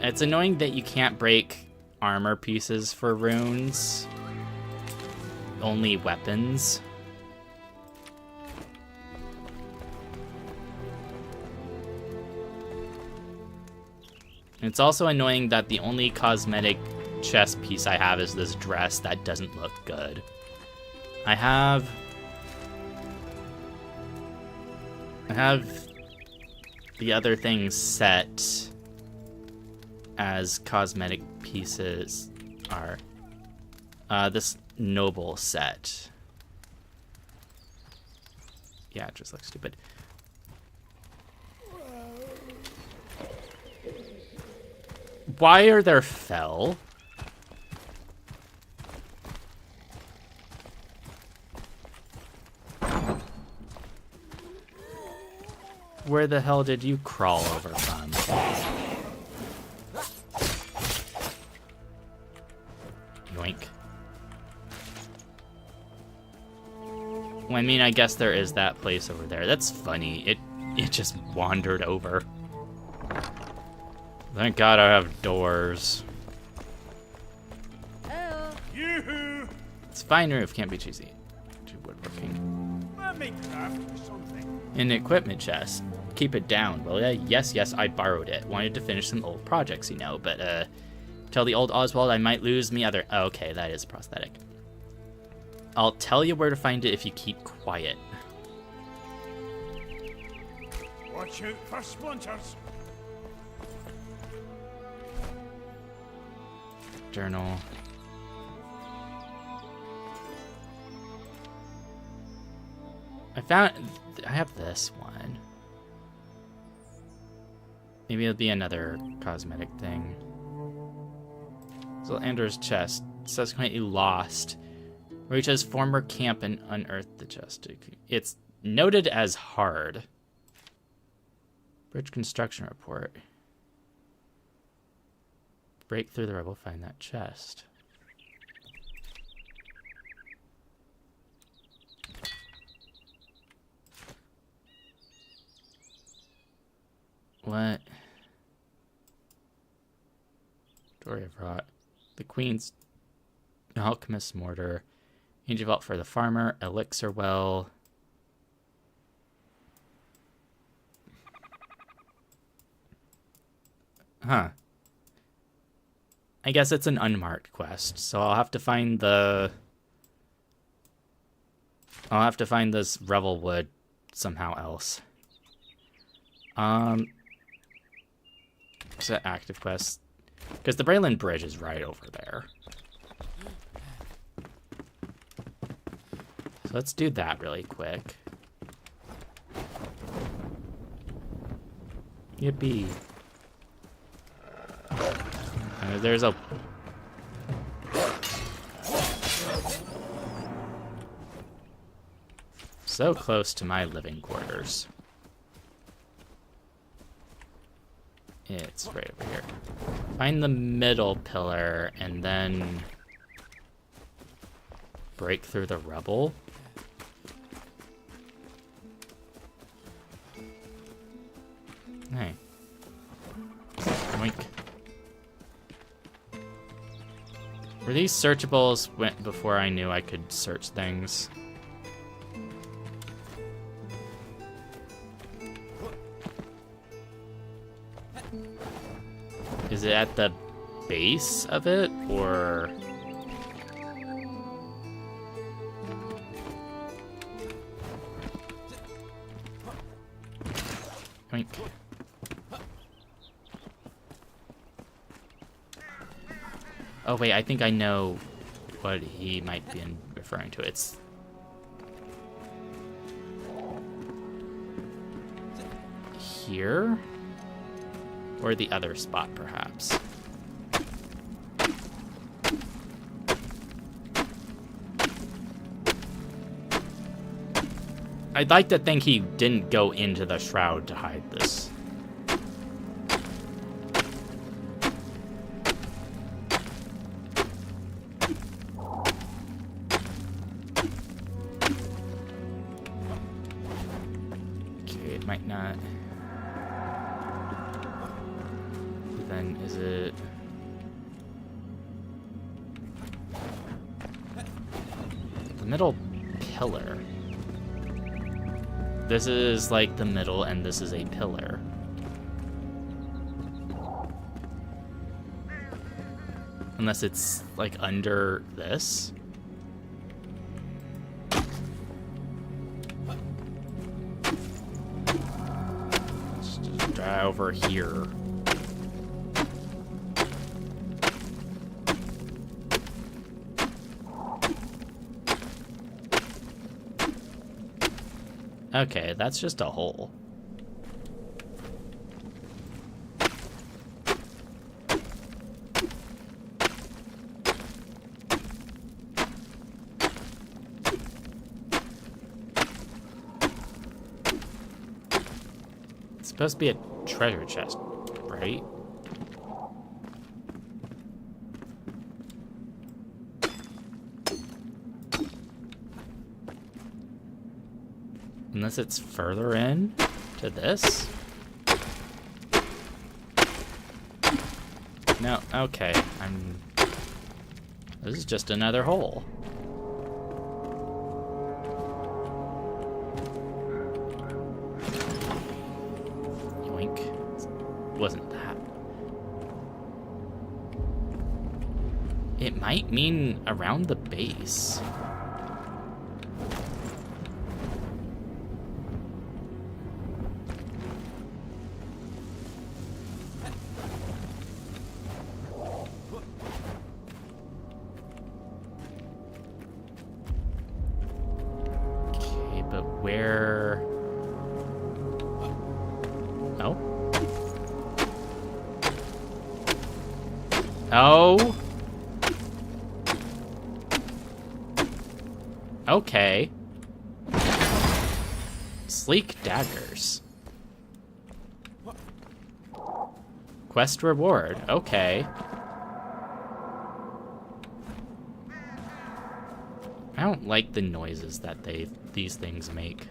It's annoying that you can't break armor pieces for runes. Only weapons. It's also annoying that the only cosmetic chest piece I have is this dress that doesn't look good. I have the other things set as cosmetic pieces are this noble set. Yeah, it just looks stupid. Why are there fell? Where the hell did you crawl over from? Yoink. Well, I mean, I guess there is that place over there. That's funny. It just wandered over. Thank God I have doors. Oh. Yoo-hoo! It's fine roof, can't be cheesy. Too woodworking. Let me craft something. An equipment chest. Keep it down, will ya? Yes, I borrowed it. Wanted to finish some old projects, you know, but tell the old Oswald I might lose me other... Oh, okay, that is prosthetic. I'll tell you where to find it if you keep quiet. Watch out for splinters. Journal. I have this one. Maybe it'll be another cosmetic thing. So Andrew's chest, subsequently lost. Reaches former camp and unearthed the chest. It's noted as hard. Bridge construction report. Break through the rubble, find that chest. What? Story of Rot. The Queen's Alchemist Mortar. Angel Vault for the Farmer. Elixir Well. Huh. I guess it's an unmarked quest, so I'll have to find the I'll have to find this revel wood somehow else. Is that active quest? Because the Braylon Bridge is right over there. So let's do that really quick. Yippee. There's a... So close to my living quarters. It's right over here. Find the middle pillar and then break through the rubble. Hey. Oink. Were these searchables went before I knew I could search things? Is it at the base of it, or... Oink. Oh wait, I think I know what he might be referring to. It's... here? Or the other spot, perhaps. I'd like to think he didn't go into the shroud to hide this. Okay, it might not... Then is it... the middle pillar? This is like the middle, and this is a pillar. Unless it's like under this. Let's just try over here. Okay, that's just a hole. It's supposed to be a treasure chest, right? Unless it's further in to this. No, okay, this is just another hole. Yoink. Wasn't that. It might mean around the base. Where... Oh? Oh? Okay. Sleek daggers. Quest reward. Okay. I don't like the noises that these things make.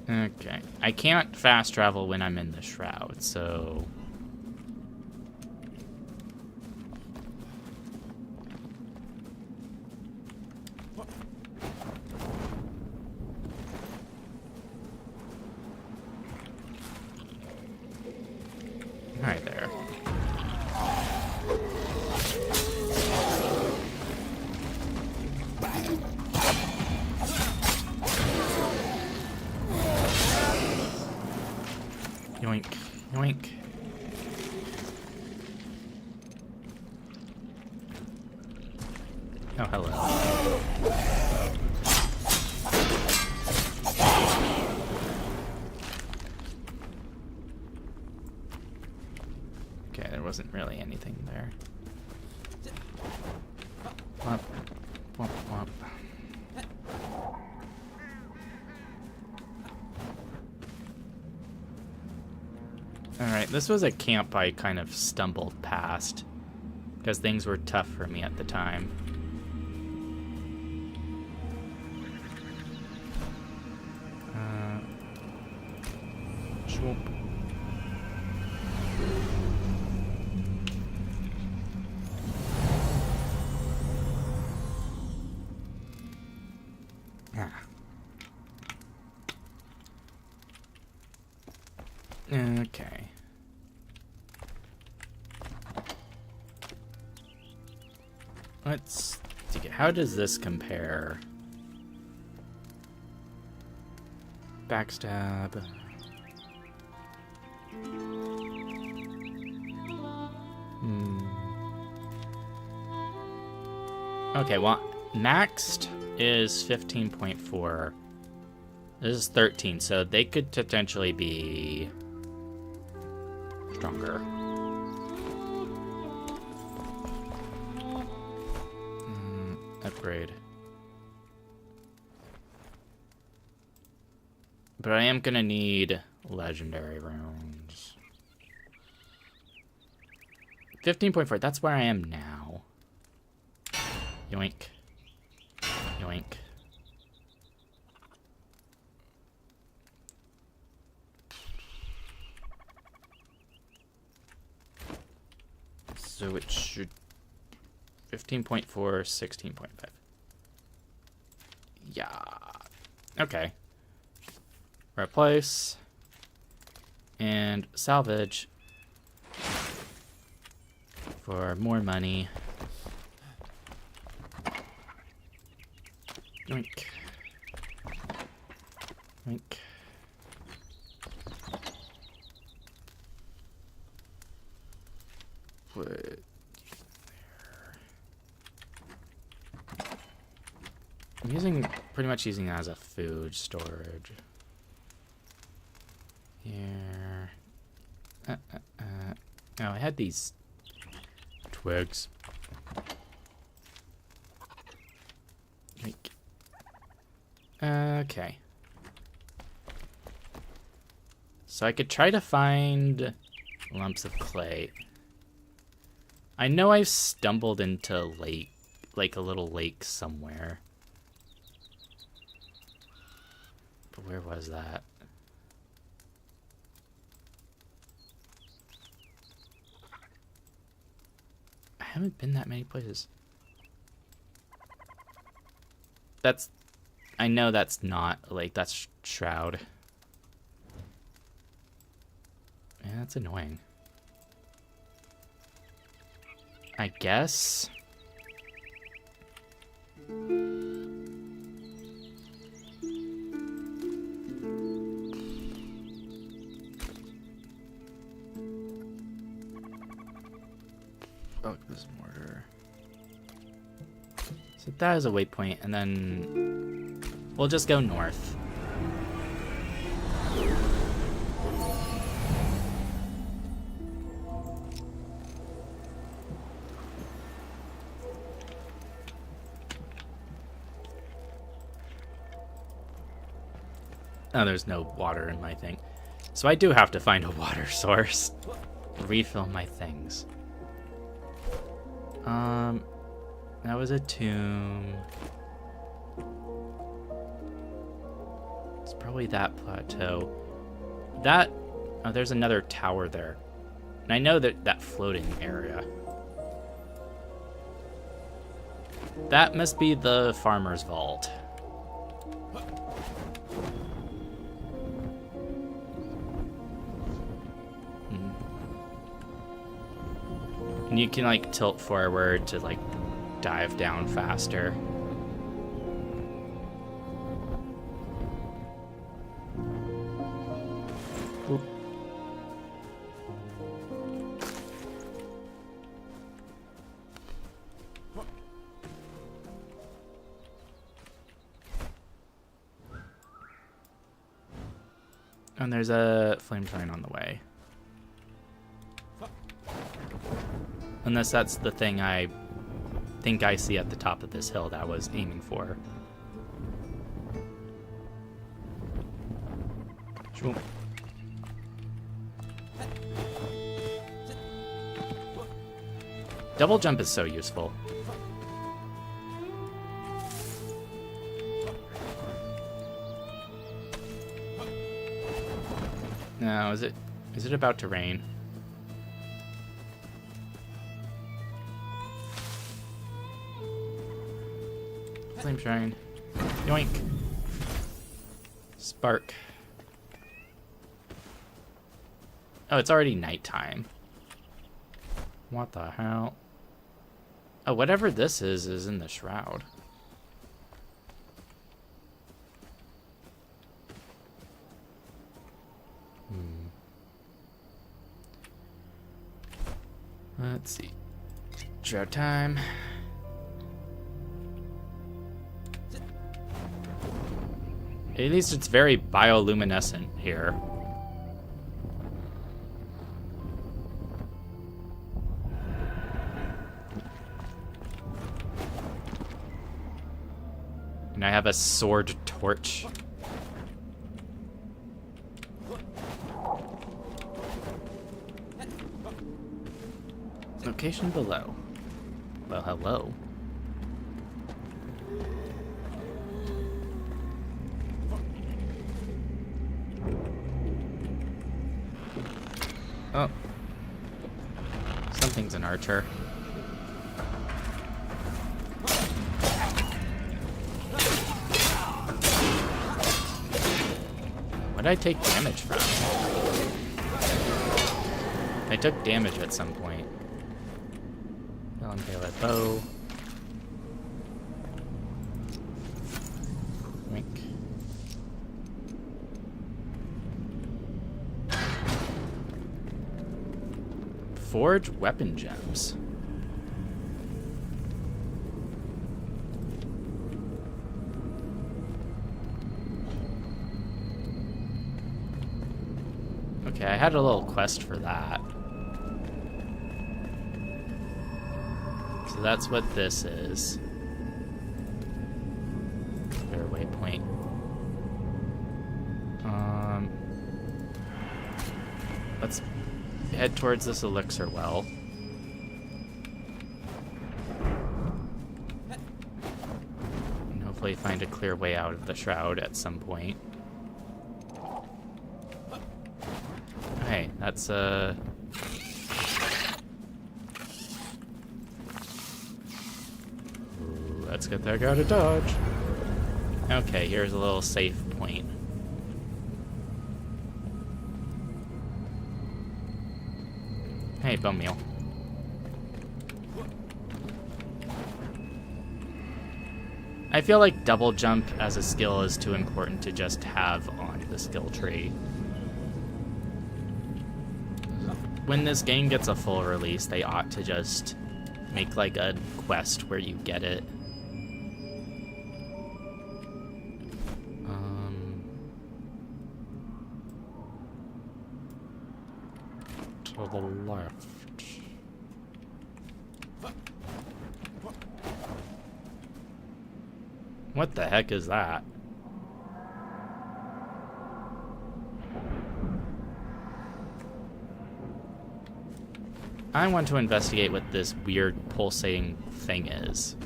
Okay. I can't fast travel when I'm in the shroud, so... Hi there. Yoink. Yoink. Oh, hello. Okay, there wasn't really anything there. Womp, womp, womp. Alright, this was a camp I kind of stumbled past because things were tough for me at the time. Swoop. Okay. Let's see. How does this compare? Backstab. Okay, well, maxed is 15.4. This is 13, so they could potentially be stronger. Upgrade. But I am gonna need legendary runes. 15.4, that's where I am now. Yoink. Yoink. So it should 15.4, 16.5. Yeah. Okay. Replace. And salvage. For more money. Yoink. Yoink. Put there. I'm pretty much using that as a food storage. Here. Oh, I had these twigs. Okay. So I could try to find lumps of clay. I know I've stumbled into a lake, like a little lake somewhere. But where was that? I haven't been that many places. I know that's not a lake, that's Shroud. Yeah, that's annoying. I guess. Oh, this mortar. So that is a waypoint, and then we'll just go north. Oh, there's no water in my thing. So I do have to find a water source. Refill my things. That was a tomb. It's probably that plateau. Oh, there's another tower there. And I know that floating area. That must be the farmer's vault. And you can like tilt forward to like dive down faster. Boop. And there's a flame shrine on the way. Unless that's the thing I think I see at the top of this hill that I was aiming for. Sure. Double jump is so useful. Now, is it about to rain? Flame shrine. Yoink. Spark. Oh, it's already nighttime. What the hell? Oh, whatever this is in the shroud. Let's see. Shroud time. At least it's very bioluminescent here. And I have a sword torch. Location below. Well, hello. Oh. Something's an archer. What did I take damage from? I took damage at some point. Okay, let bow. Wink. Forge weapon gems. Okay, I had a little quest for that. So that's what this is. Clear waypoint. Let's head towards this elixir well. And hopefully find a clear way out of the shroud at some point. Hey, that's let's get that guy to dodge. Okay, here's a little safe point. Hey, bone meal. I feel like double jump as a skill is too important to just have on the skill tree. When this game gets a full release, they ought to just make like a quest where you get it. To the left. What the heck is that? I want to investigate what this weird pulsating thing is.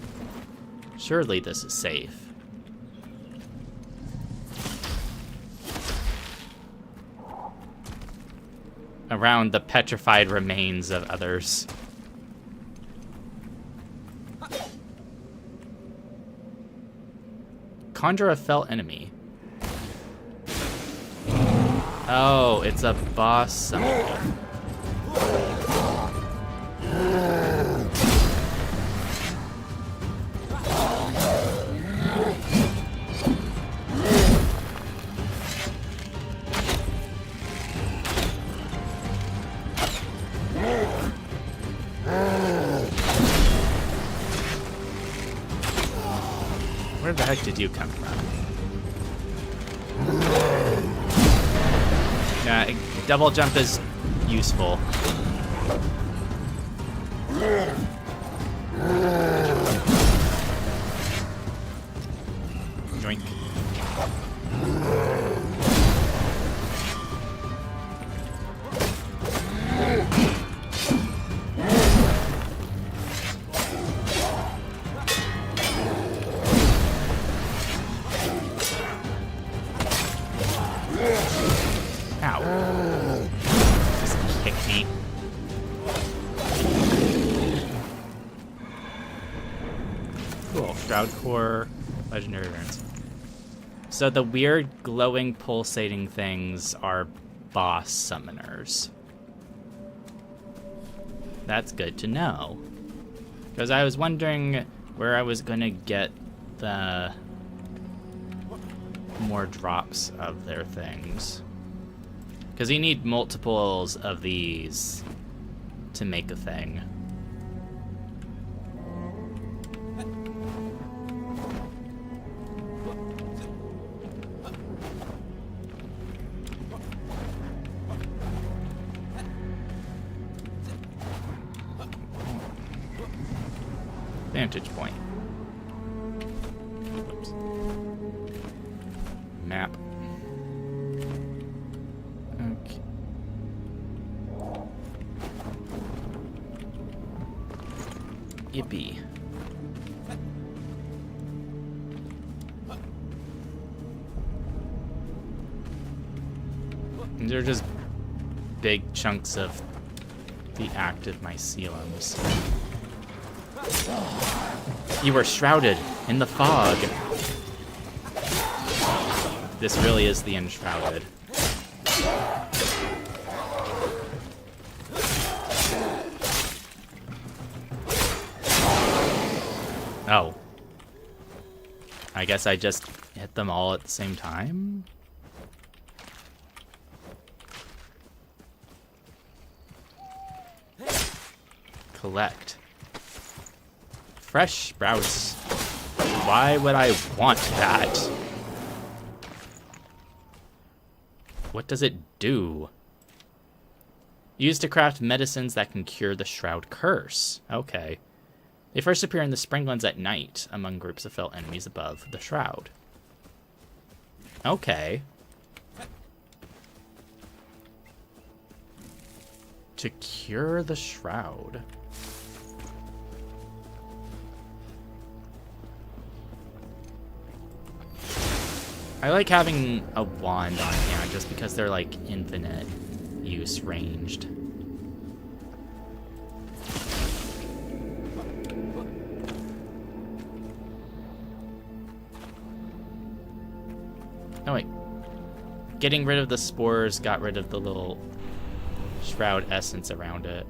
Surely this is safe. Around the petrified remains of others. Conjure a fell enemy. Oh, it's a boss summon. Where the heck did you come from? Double jump is useful. Joink. Ow. Just kick me. Cool. Shroud Core, Legendary Runes. So the weird glowing pulsating things are boss summoners. That's good to know. Because I was wondering where I was gonna get the more drops of their things. Because you need multiples of these to make a thing. Vantage point. Whoops. Map. Okay. Yippee. These are just big chunks of the active myceliums. You were shrouded in the fog. This really is the Enshrouded. Oh. I guess I just hit them all at the same time? Collect. Fresh sprouts. Why would I want that? What does it do? Used to craft medicines that can cure the Shroud Curse. Okay. They first appear in the Springlands at night, among groups of fell enemies above the Shroud. Okay. To cure the Shroud. I like having a wand on hand just because they're like infinite use ranged. Oh wait. Getting rid of the spores got rid of the little shroud essence around it.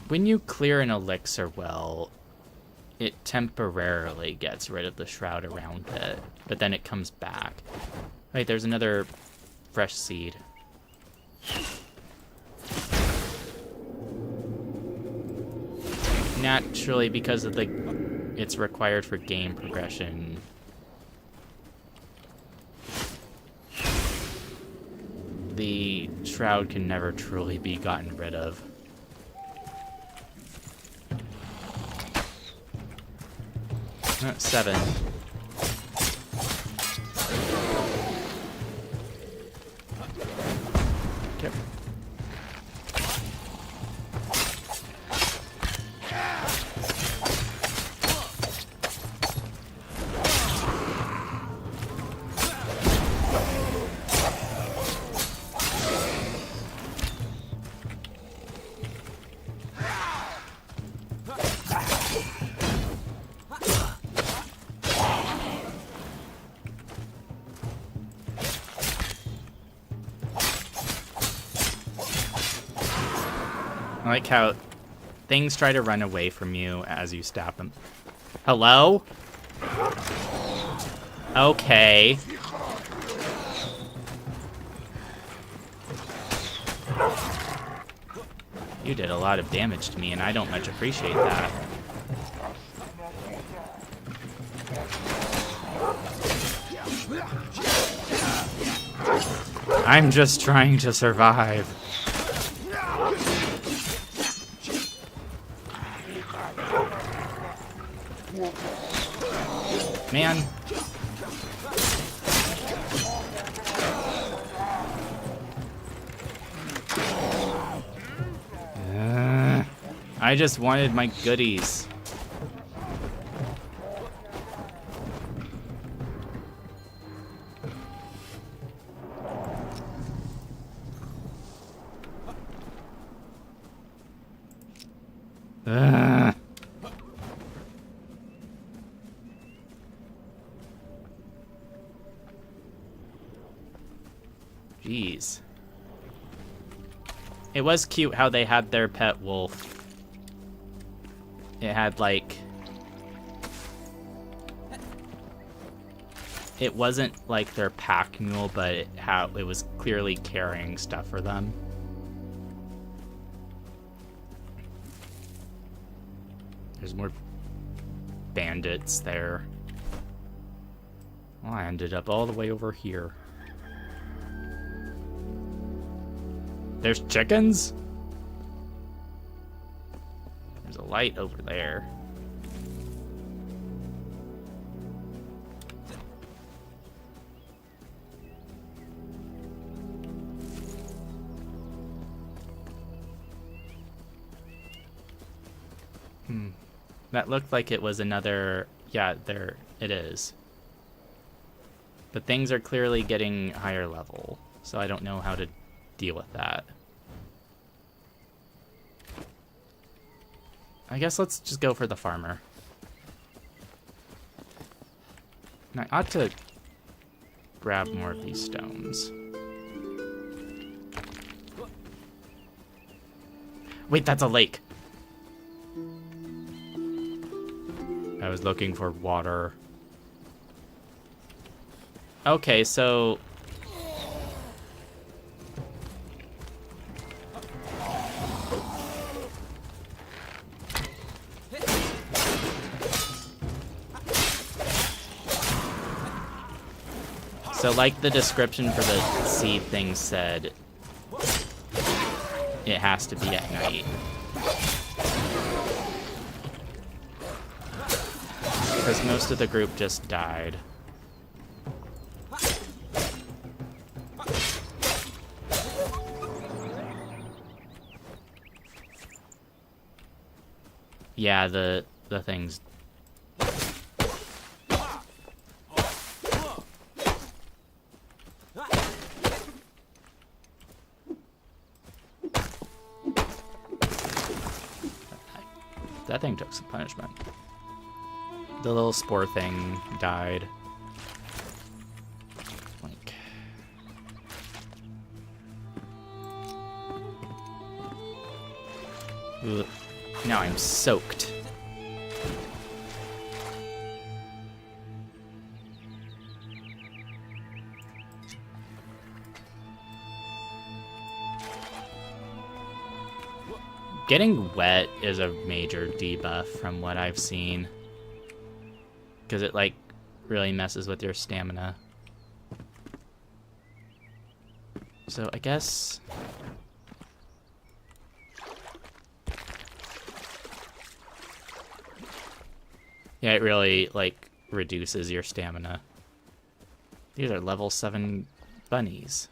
When you clear an elixir well, it temporarily gets rid of the shroud around it, but then it comes back. Wait, there's another fresh seed. Naturally, because of it's required for game progression. The shroud can never truly be gotten rid of. That's 7. Okay. I like how things try to run away from you as you stab them. Hello? Okay. You did a lot of damage to me, and I don't much appreciate that. I'm just trying to survive. Man. I just wanted my goodies. Jeez. It was cute how they had their pet wolf. It had, like... It wasn't like their pack mule, but it was clearly carrying stuff for them. There's more bandits there. Well, I ended up all the way over here. There's chickens? There's a light over there. That looked like it was another... Yeah, there it is. But things are clearly getting higher level, so I don't know how to deal with that. I guess let's just go for the farmer. And I ought to grab more of these stones. Wait, that's a lake. I was looking for water. Okay, so... So like the description for the seed thing said, it has to be at night. Because most of the group just died. Yeah, the things. That thing took some punishment. The little spore thing died. Like. Ugh. Now I'm soaked. Getting wet is a major debuff from what I've seen. Because it, like, really messes with your stamina. So, I guess... Yeah, it really, like, reduces your stamina. These are level 7 bunnies.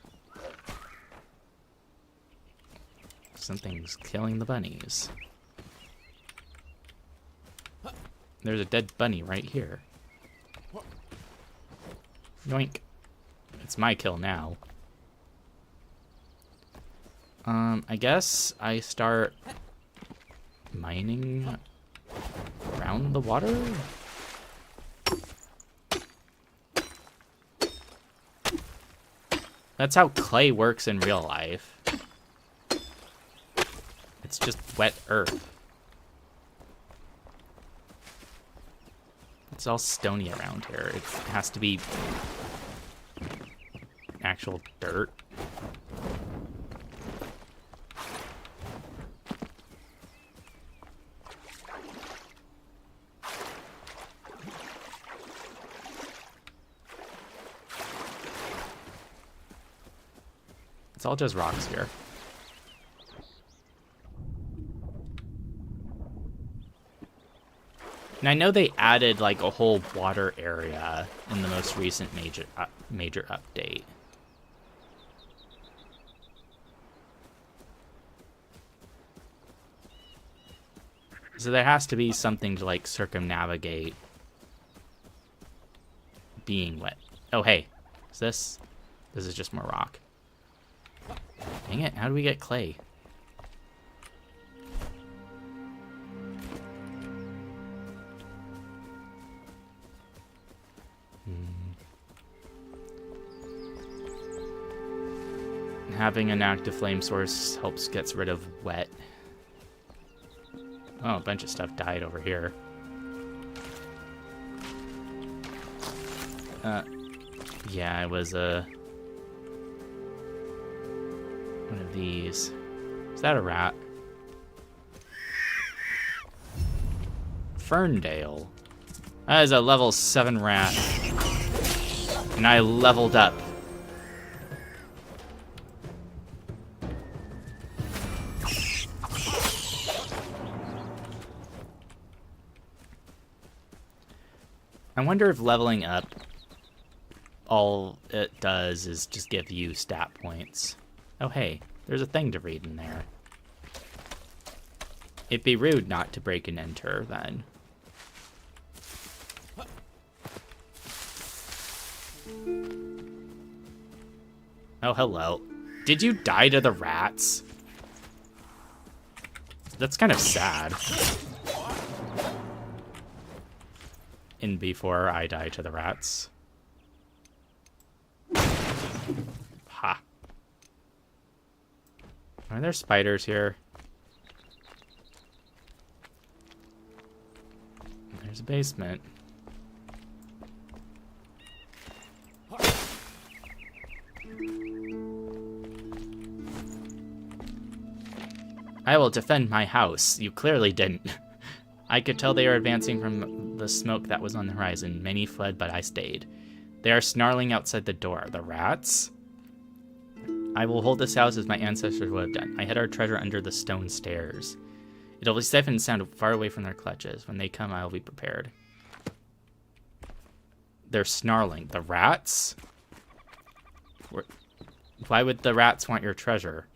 Something's killing the bunnies. There's a dead bunny right here. Yoink. It's my kill now. I guess I start mining around the water? That's how clay works in real life. It's just wet earth. It's all stony around here. It has to be actual dirt. all just rocks here. And I know they added like a whole water area in the most recent major update. So there has to be something to like circumnavigate being wet. Oh hey, is this? This is just more rock. Dang it! How do we get clay? Having an active flame source helps gets rid of wet. Oh, a bunch of stuff died over here. Yeah, it was one of these. Is that a rat? Ferndale. That is a level 7 rat. And I leveled up. I wonder if leveling up, all it does is just give you stat points. Oh hey, there's a thing to read in there. It'd be rude not to break and enter, then. Oh, hello. Did you die to the rats? That's kind of sad. And before I die to the rats. Ha. Are there spiders here? There's a basement. I will defend my house. You clearly didn't. I could tell they were advancing from the smoke that was on the horizon. Many fled, but I stayed. They are snarling outside the door. The rats? I will hold this house as my ancestors would have done. I hid our treasure under the stone stairs. It'll be safe and sound far away from their clutches. When they come, I will be prepared. They're snarling. The rats? Why would the rats want your treasure?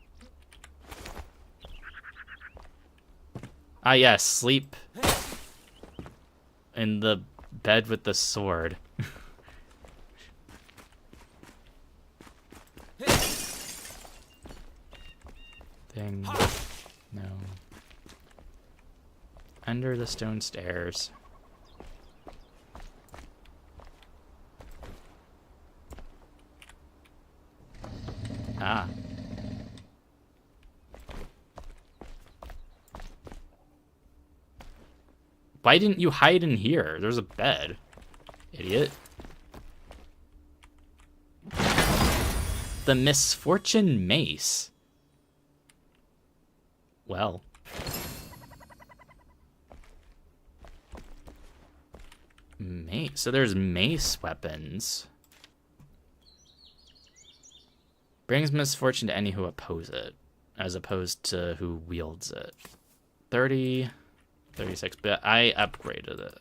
Ah, yes, sleep in the bed with the sword. Thing. No. Under the stone stairs. Ah. Why didn't you hide in here? There's a bed. Idiot. The Misfortune Mace. Well. Mace. So there's mace weapons. Brings misfortune to any who oppose it, as opposed to who wields it. 30... 36, but I upgraded it.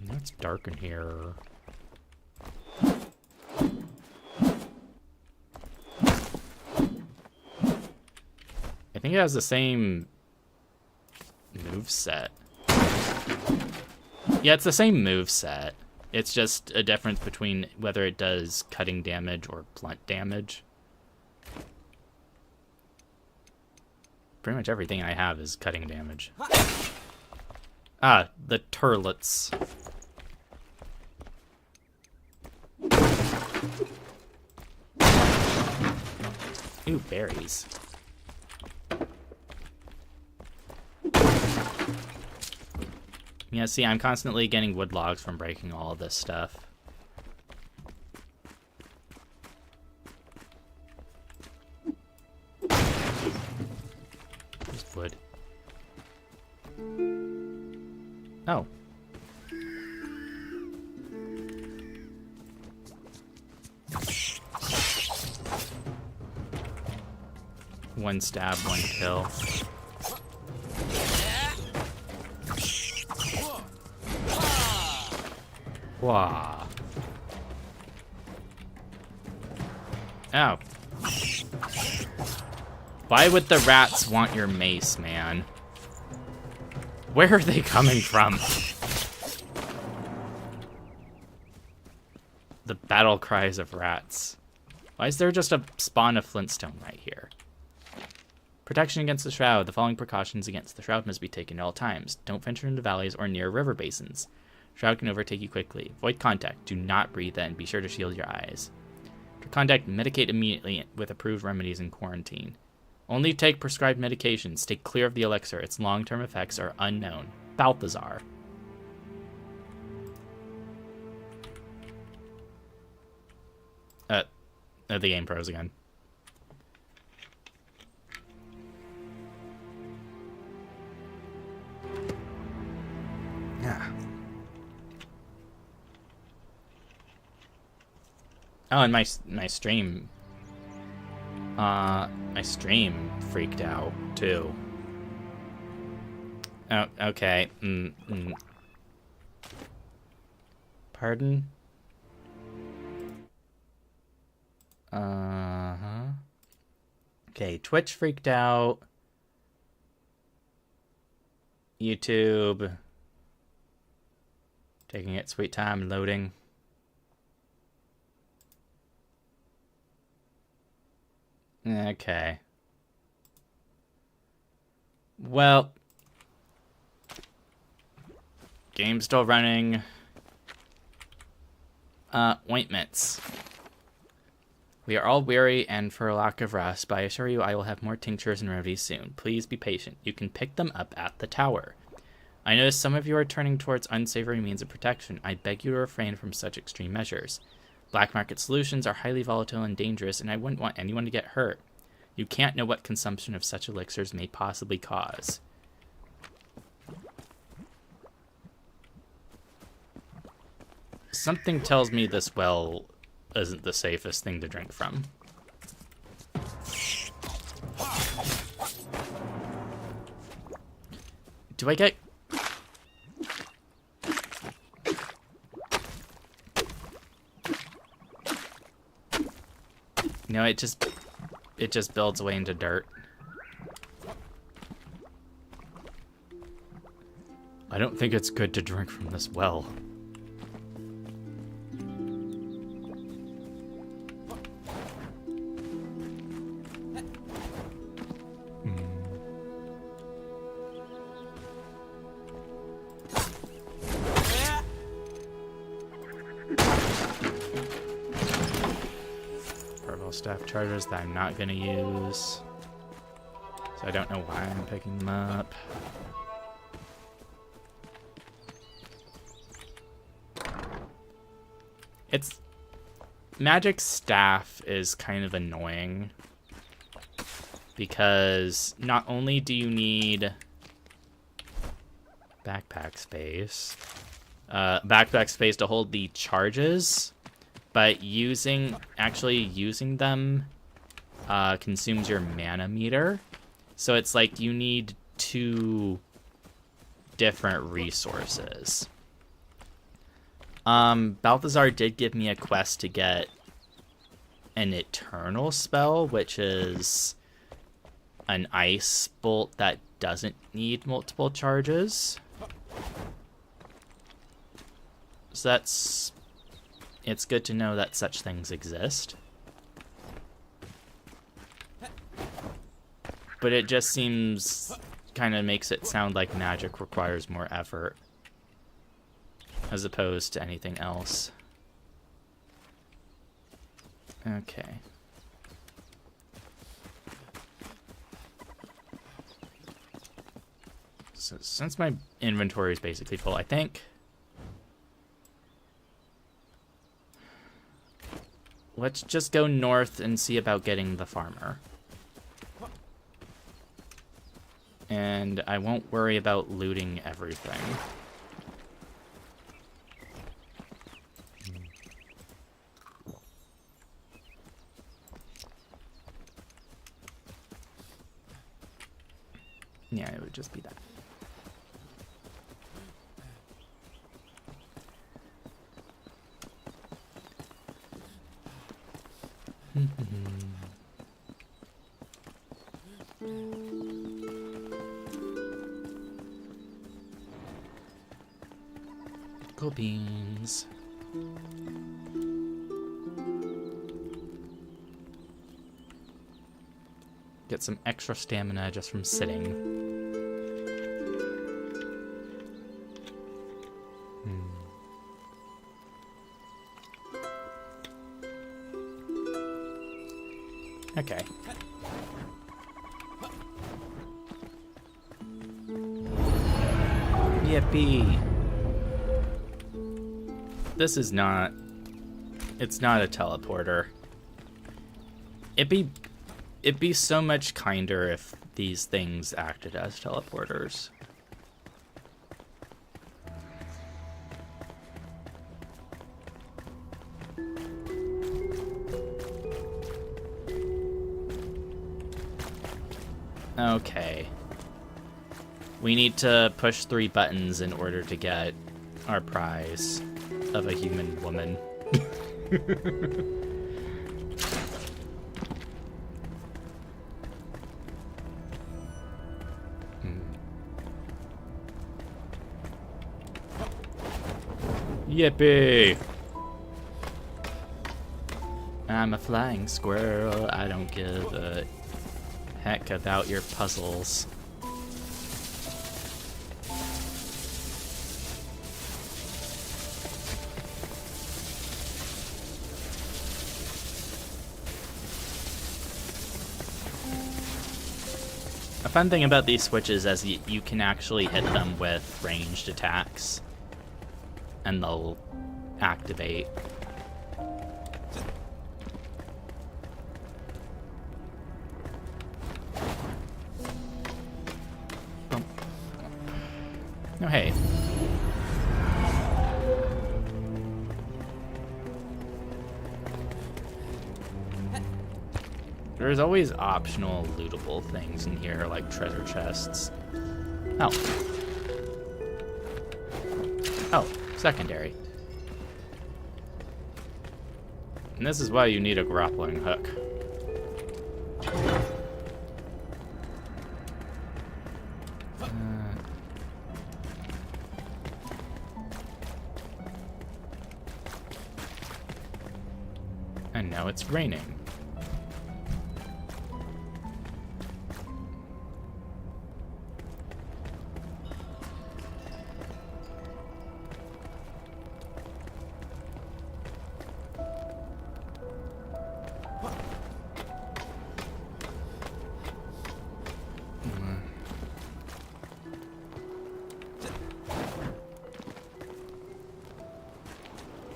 Now it's dark in here. I think it has the same moveset. Yeah, it's the same moveset. It's just a difference between whether it does cutting damage or blunt damage. Pretty much everything I have is cutting damage. Ah, the turlets. Ooh, berries. Yeah, see, I'm constantly getting wood logs from breaking all of this stuff. Wood. Oh. One stab, one kill. Wah. Ow. Why would the rats want your mace, man? Where are they coming from? The battle cries of rats. Why is there just a spawn of Flintstone right here? Protection against the Shroud. The following precautions against the Shroud must be taken at all times. Don't venture into valleys or near river basins. Shroud can overtake you quickly. Avoid contact. Do not breathe in. Be sure to shield your eyes. For contact, medicate immediately with approved remedies in quarantine. Only take prescribed medications. Stay clear of the elixir. Its long-term effects are unknown. Balthazar. The game pros again. Yeah. Oh, and my stream. My stream freaked out too. Oh, okay. Pardon? Okay, Twitch freaked out. YouTube. Taking its sweet time loading. Okay. Well. Game's still running. Ointments. We are all weary and for lack of rest, but I assure you I will have more tinctures and remedies soon. Please be patient. You can pick them up at the tower. I notice some of you are turning towards unsavory means of protection. I beg you to refrain from such extreme measures. Black market solutions are highly volatile and dangerous, and I wouldn't want anyone to get hurt. You can't know what consumption of such elixirs may possibly cause. Something tells me this well isn't the safest thing to drink from. Do I get... No, it just builds away into dirt. I don't think it's good to drink from this well. Staff chargers that I'm not gonna use, so I don't know why I'm picking them up. It's magic staff is kind of annoying because not only do you need backpack space to hold the charges, but actually using them consumes your mana meter. So it's like you need 2 different resources. Balthazar did give me a quest to get an eternal spell, which is an ice bolt that doesn't need multiple charges. So it's good to know that such things exist. But it just seems, kind of makes it sound like magic requires more effort as opposed to anything else. Okay. So since my inventory is basically full, I think let's just go north and see about getting the farmer. And I won't worry about looting everything. Yeah, it would just be that. Cool beans. Get some extra stamina just from sitting. Okay. Yippee! This is not... It's not a teleporter. It'd be so much kinder if these things acted as teleporters. Okay. We need to push 3 buttons in order to get our prize of a human woman. Yippee! I'm a flying squirrel. I don't give a heck about your puzzles. A fun thing about these switches is you can actually hit them with ranged attacks, and they'll activate. Oh, hey. There's always optional lootable things in here, like treasure chests. Oh. Oh, secondary. And this is why you need a grappling hook. And now it's raining.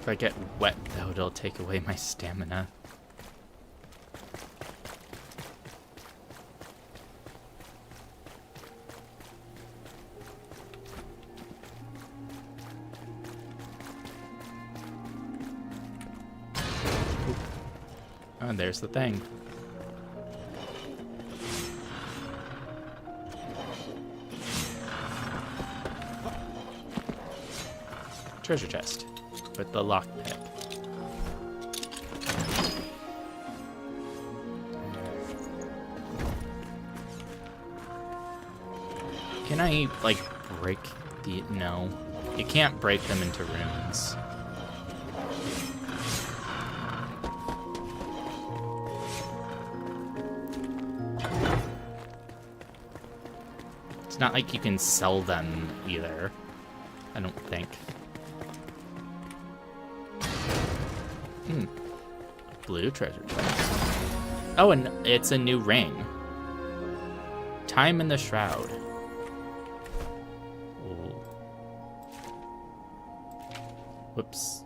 If I get wet, though, it'll take away my stamina. Oh, and there's the thing. Treasure chest with the lockpick. Can I, like, break the... No. You can't break them into runes. It's not like you can sell them either. I don't think. Blue treasure chest. Oh, and it's a new ring. Time in the Shroud. Ooh. Whoops.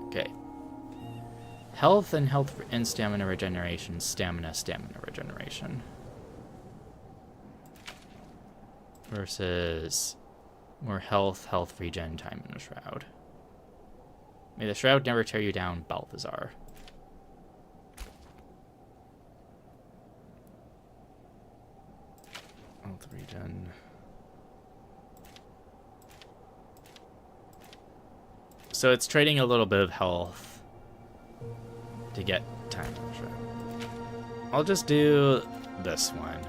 Okay. Health and stamina regeneration. Stamina regeneration. Versus more health regen, time in the Shroud. May the Shroud never tear you down, Balthazar. regen. So it's trading a little bit of health to get time. Sure. I'll just do this one.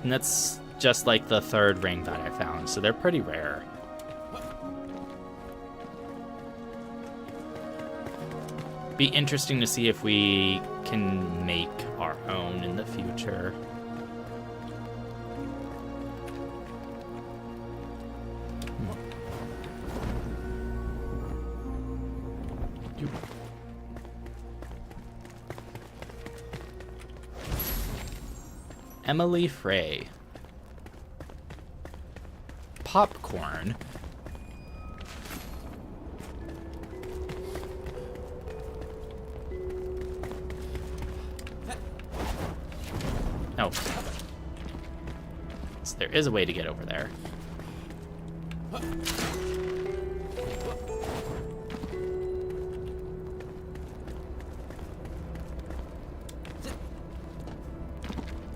And that's just like the third ring that I found, so they're pretty rare. Be interesting to see if we can make our own in the future. Emily Frey. Popcorn. Oh. So there is a way to get over there.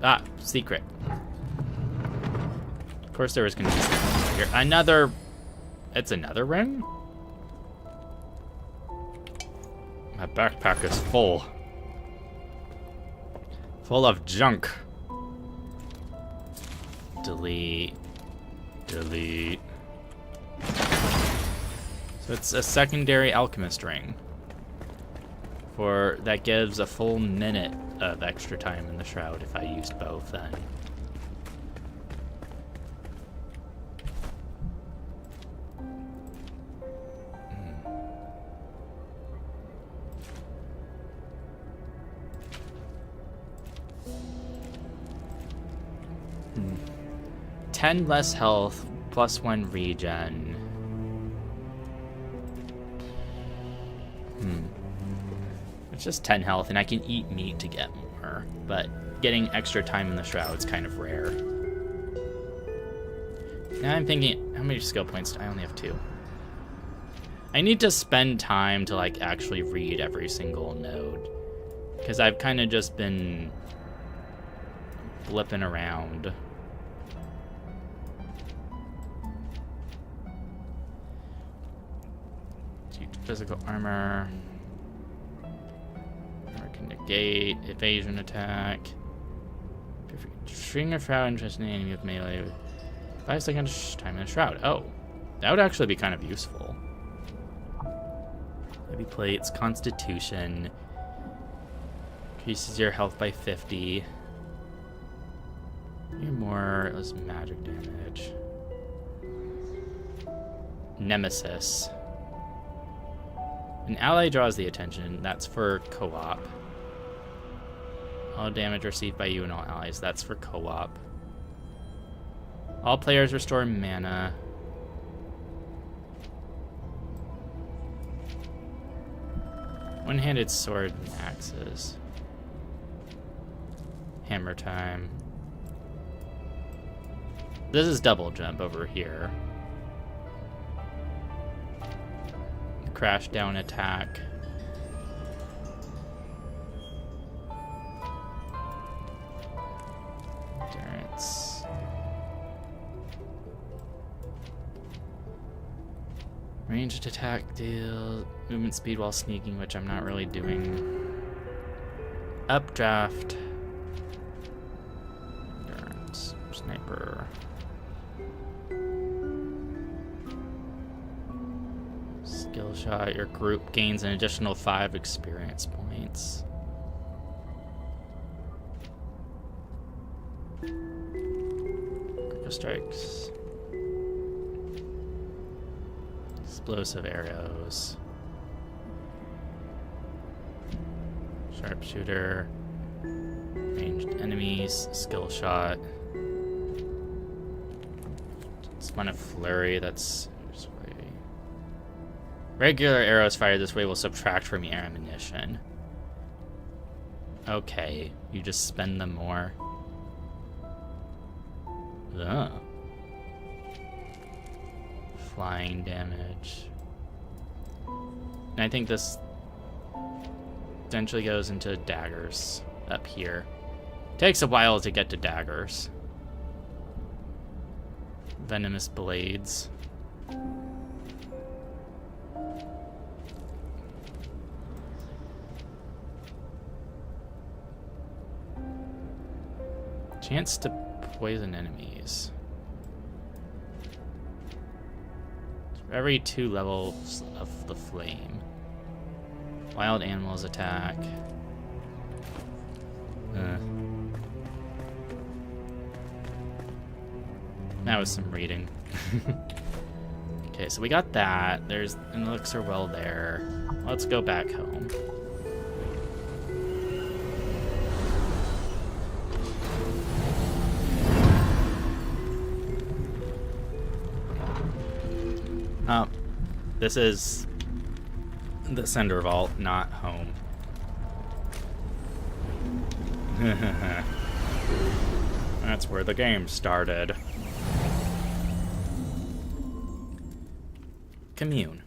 Ah, secret. Of course there was gonna be something here. Another... It's another ring? My backpack is full. Full of junk. Delete. Delete. So it's a secondary alchemist ring. That gives a full minute of extra time in the shroud if I used both then. Hmm. 10 less health, +1 regen. It's just 10 health, and I can eat meat to get more, but getting extra time in the shroud is kind of rare. Now I'm thinking, how many skill points do I only have 2? I need to spend time to like actually read every single node, because I've kind of just been flipping around. Physical armor. Negate, evasion attack. String of shroud interest in the enemy with melee. 5 seconds time in a shroud. Oh, that would actually be kind of useful. Heavy plates, constitution. Increases your health by 50. You're more, less magic damage. Nemesis. An ally draws the attention. That's for co-op. All damage received by you and all allies. That's for co-op. All players restore mana. One-handed sword and axes. Hammer time. This is double jump over here. Crash down attack. Endurance. Ranged attack deal movement speed while sneaking, which I'm not really doing. Updraft. Endurance. Sniper. Skill shot. Your group gains an additional 5 experience points. Quick strikes. Explosive arrows. Sharpshooter. Ranged enemies. Skill shot. It's one of flurry. That's regular arrows fired this way will subtract from your ammunition. Okay, you just spend them more. Ugh. Flying damage. And I think this eventually goes into daggers up here. Takes a while to get to daggers. Venomous blades. Chance to poison enemies. For every 2 levels of the flame. Wild animals attack. That was some reading. Okay, so we got that. There's an elixir well there. Let's go back home. This is the Cinder Vault, not home. That's where the game started. Commune.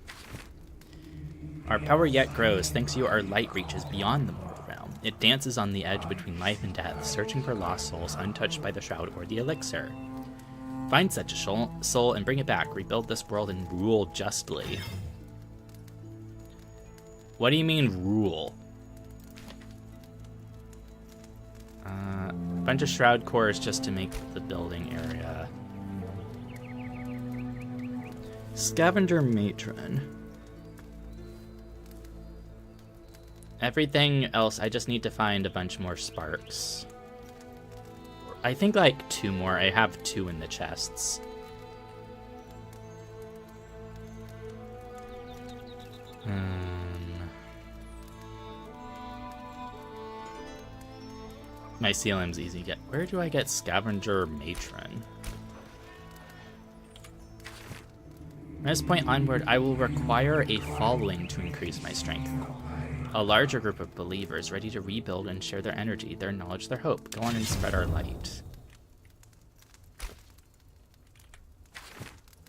Our power yet grows, thanks to you our light reaches beyond the mortal realm. It dances on the edge between life and death, searching for lost souls untouched by the shroud or the elixir. Find such a soul and bring it back. Rebuild this world and rule justly. What do you mean, rule? Bunch of shroud cores just to make the building area. Scavenger matron. Everything else, I just need to find a bunch more sparks. I think like 2 more. I have 2 in the chests. Mycelium's easy to get. Where do I get Scavenger Matron? From this point onward, I will require a following to increase my strength. A larger group of believers ready to rebuild and share their energy, their knowledge, their hope. Go on and spread our light.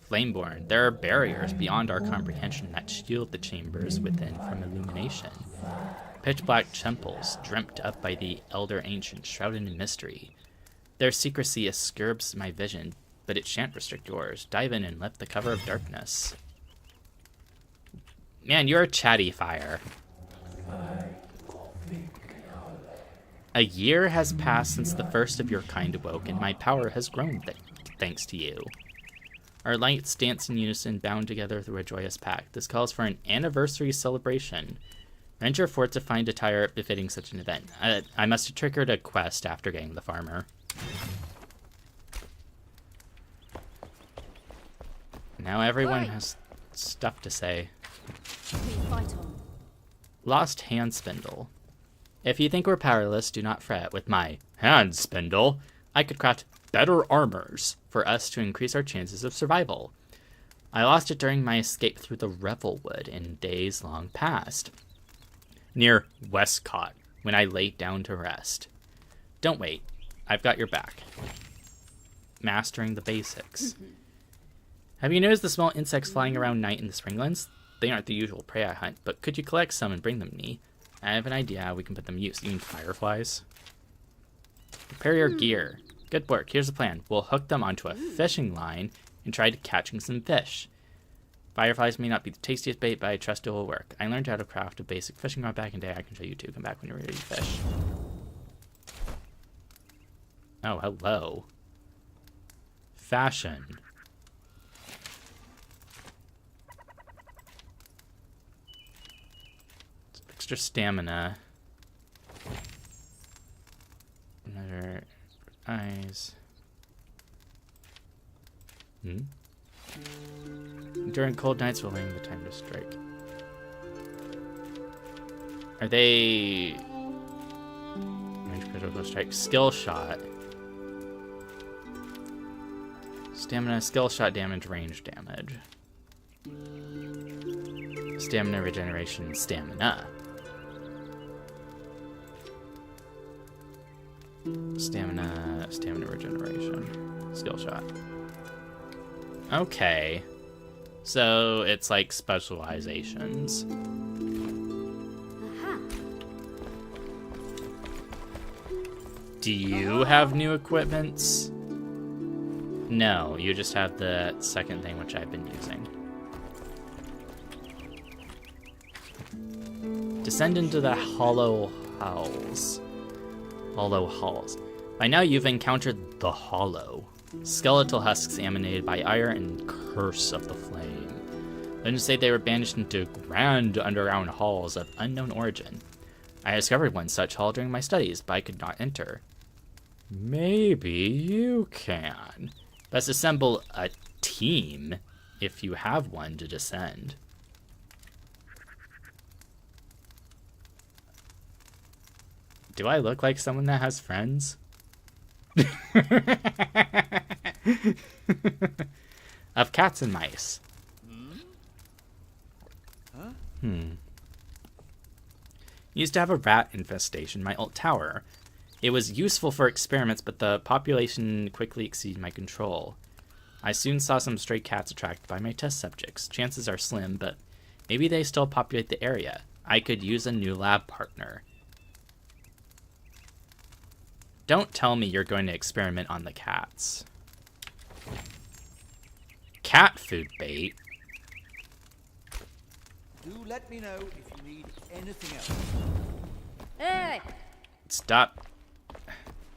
Flameborn. There are barriers beyond our comprehension that shield the chambers within from illumination. Pitch-black temples, dreamt up by the elder ancients, shrouded in mystery. Their secrecy escurbs my vision, but it shan't restrict yours. Dive in and lift the cover of darkness. Man, you're a chatty fire. A year has passed since the first of your kind awoke, and my power has grown thanks to you. Our lights dance in unison, bound together through a joyous pact. This calls for an anniversary celebration. Venture forth to find attire befitting such an event. I must have triggered a quest after getting the farmer. Now everyone has stuff to say. Lost hand spindle. If you think we're powerless, do not fret. With my hand spindle, I could craft better armors for us to increase our chances of survival. I lost it during my escape through the Revelwood in days long past, near Westcott, when I laid down to rest. Don't wait. I've got your back. Mastering the basics. Have you noticed the small insects flying around night in the Springlands? They aren't the usual prey I hunt, but could you collect some and bring them to me? I have an idea how we can put them to use. You mean fireflies? Prepare your gear. Good work. Here's the plan. We'll hook them onto a fishing line and try catching some fish. Fireflies may not be the tastiest bait, but I trust it will work. I learned how to craft a basic fishing rod back in the day. I can show you too. Come back when you're ready to fish. Oh, hello. Fashion. Extra stamina. Another eyes. During cold nights, we'll learn the time to strike. Are they range critical strike? Skill shot. Stamina, skill shot damage, range damage. Stamina regeneration, stamina. Stamina regeneration. Skill shot. Okay. So it's like specializations. Do you have new equipments? No, you just have the second thing, which I've been using. Descend into the hollow halls. Hollow halls. By now you've encountered the hollow. Skeletal husks animated by ire and curse of the flame. Legends say they were banished into grand underground halls of unknown origin. I discovered one such hall during my studies, but I could not enter. Maybe you can. Let's assemble a team if you have one to descend. Do I look like someone that has friends? Of cats and mice. Used to have a rat infestation in my old tower. It was useful for experiments, but the population quickly exceeded my control. I soon saw some stray cats attracted by my test subjects. Chances are slim, but maybe they still populate the area. I could use a new lab partner. Don't tell me you're going to experiment on the cats. Cat food bait? Do let me know if you need anything else. Hey! Stop.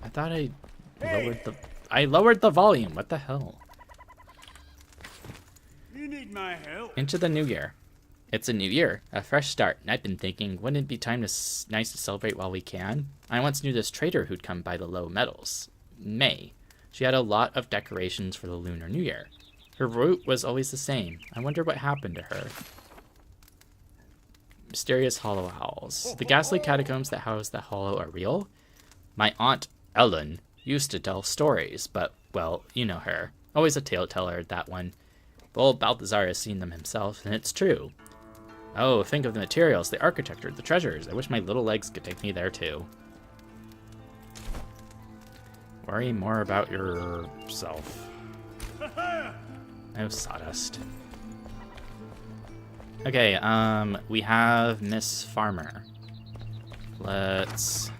I thought I lowered the volume. What the hell? You need my help. Into the new year. It's a new year, a fresh start, and I've been thinking, wouldn't it be nice to celebrate while we can? I once knew this trader who'd come by the low metals. May. She had a lot of decorations for the Lunar New Year. Her route was always the same. I wonder what happened to her. Mysterious hollow halls. The ghastly catacombs that house the hollow are real? My aunt, Ellen, used to tell stories, but, well, you know her. Always a tale teller, that one. But old Balthazar has seen them himself, and it's true. Oh, think of the materials, the architecture, the treasures. I wish my little legs could take me there, too. Worry more about yourself. Oh, sawdust. Okay, we have Miss Farmer. Let's...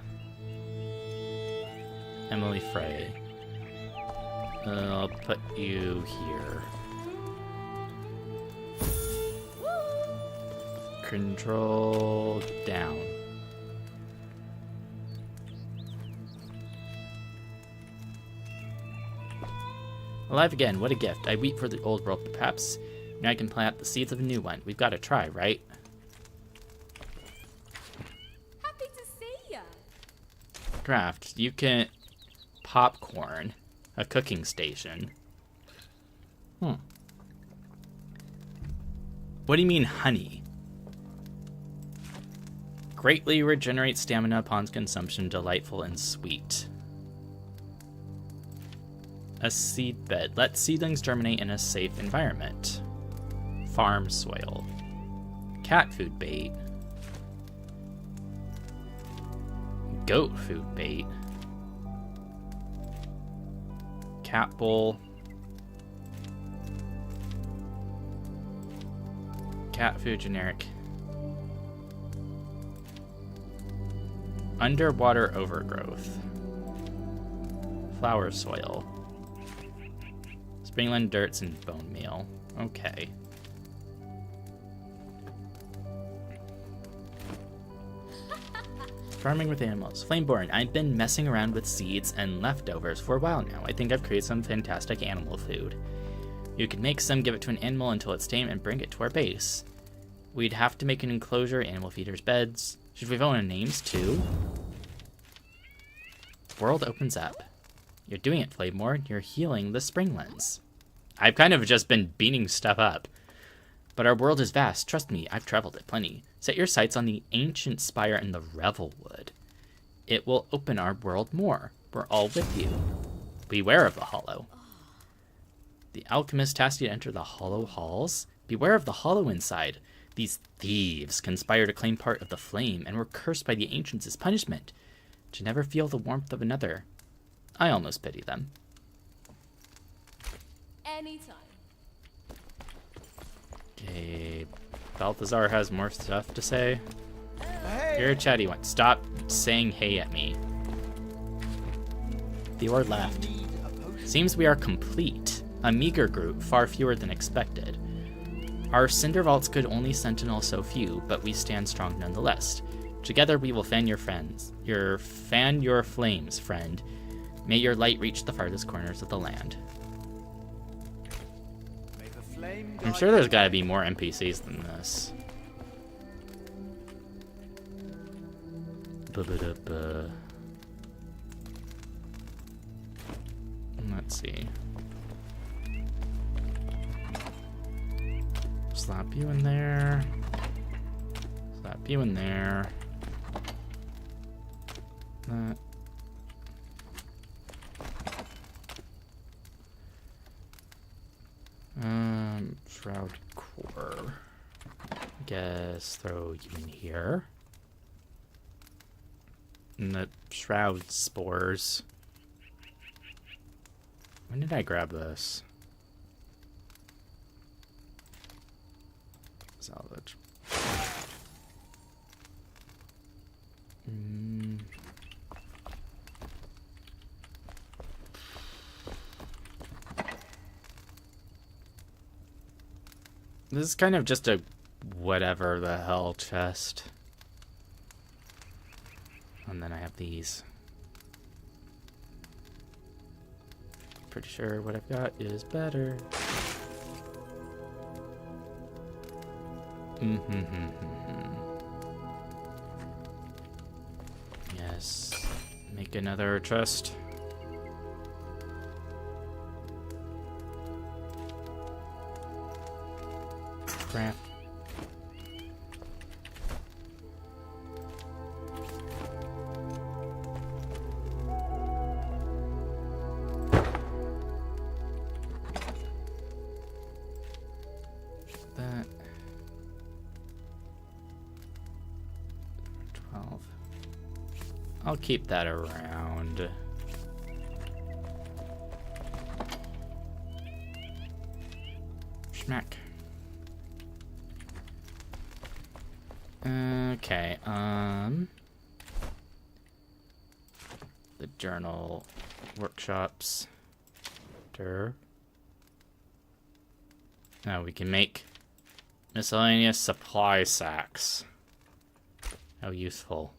Emily Frey. I'll put you here. Control down. Alive again, what a gift. I weep for the old world, but perhaps now I can plant the seeds of a new one. We've got to try, right? Happy to see ya. Craft. You can... Popcorn. A cooking station. What do you mean, honey? Greatly regenerates stamina upon consumption, delightful and sweet. A seed bed. Let seedlings germinate in a safe environment. Farm soil. Cat food bait. Goat food bait. Cat bowl. Cat food generic. Underwater overgrowth. Flower soil. Springland dirts and bone meal. Okay. Farming with animals. Flameborn, I've been messing around with seeds and leftovers for a while now. I think I've created some fantastic animal food. You can make some, give it to an animal until it's tame, and bring it to our base. We'd have to make an enclosure, animal feeders, beds. Should we vote on names too? World opens up. You're doing it, Flamemore. You're healing the Springlands. I've kind of just been beating stuff up. But our world is vast. Trust me, I've traveled it plenty. Set your sights on the ancient spire in the Revelwood. It will open our world more. We're all with you. Beware of the Hollow. The alchemist tasked you to enter the Hollow halls. Beware of the Hollow inside. These thieves conspire to claim part of the flame and were cursed by the ancients as punishment. To never feel the warmth of another. I almost pity them. Anytime. Okay, Balthazar has more stuff to say. Hey! You're a chatty one. Stop saying hey at me. fewer left. Seems we are complete. A meager group, far fewer than expected. Our cinder vaults could only sentinel so few, but we stand strong nonetheless. Together we will fan your flames, friend. May your light reach the farthest corners of the land. I'm sure there's gotta be more NPCs than this. Let's see. Slap you in there. Slap you in there. That. Shroud core. Guess throw you in here. And the shroud spores. When did I grab this? Salvage. This is kind of just a whatever the hell chest. And then I have these. Pretty sure what I've got is better. Yes. Make another chest. Crap. That 12. I'll keep that around. Schmack. Okay, the journal workshops. Now we can make miscellaneous supply sacks. How useful.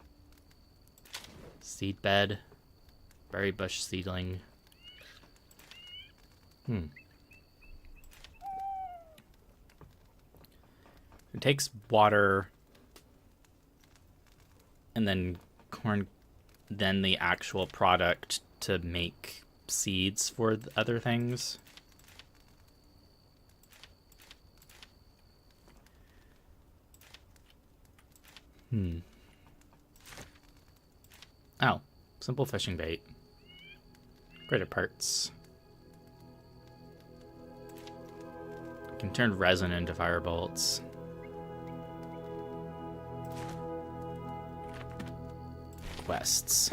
Seed bed, berry bush seedling. It takes water and then corn, then the actual product to make seeds for the other things. Oh, simple fishing bait. Greater parts. I can turn resin into fire bolts. Quests.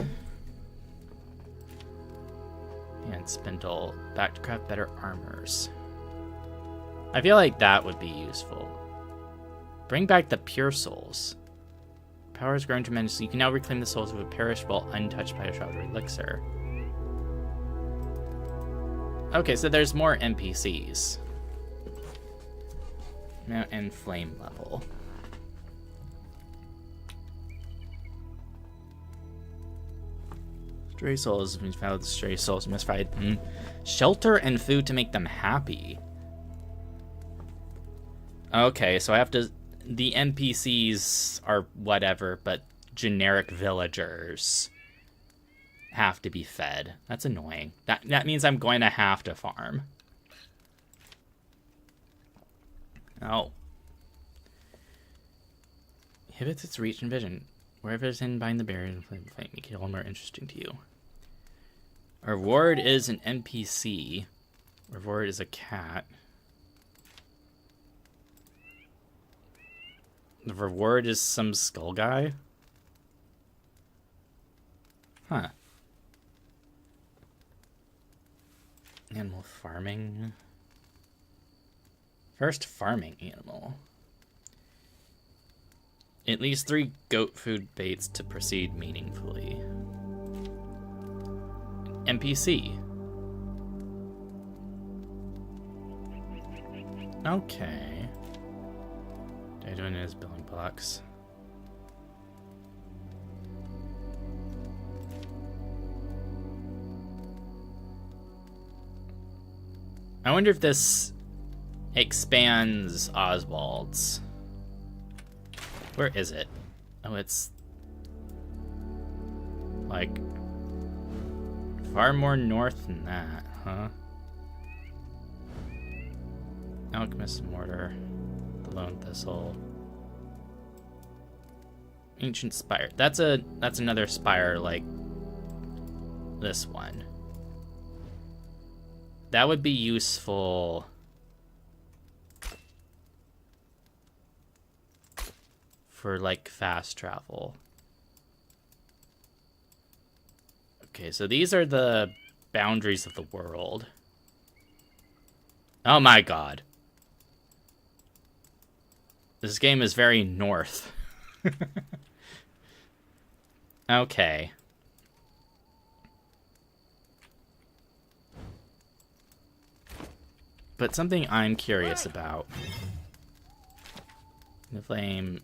And spindle. Back to craft better armors. I feel like that would be useful. Bring back the pure souls. Power has grown tremendously. You can now reclaim the souls of a perishable untouched by a shroud or elixir. Okay, so there's more NPCs. Now and flame level. Stray souls, we found the stray souls must find shelter and food to make them happy. Okay, so I have to. The NPCs are whatever, but generic villagers have to be fed. That's annoying. That means I'm going to have to farm. Oh. Inhibits its reach and vision. Wherever it's in behind the barrier and flame, make it all more interesting to you. Our ward is an NPC. Our ward is a cat. The reward is some skull guy? Huh. Animal farming. First farming animal. At least 3 goat food baits to proceed meaningfully. NPC. Okay. They're doing it as building blocks. I wonder if this expands Oswald's. Where is it? Oh, it's like far more north than that, huh? Alchemist Mortar, the Lone Thistle, Ancient Spire. That's another spire like this one. That would be useful for like fast travel. Okay, so these are the boundaries of the world. Oh my god. This game is very north. Okay. But something I'm curious about. The Flame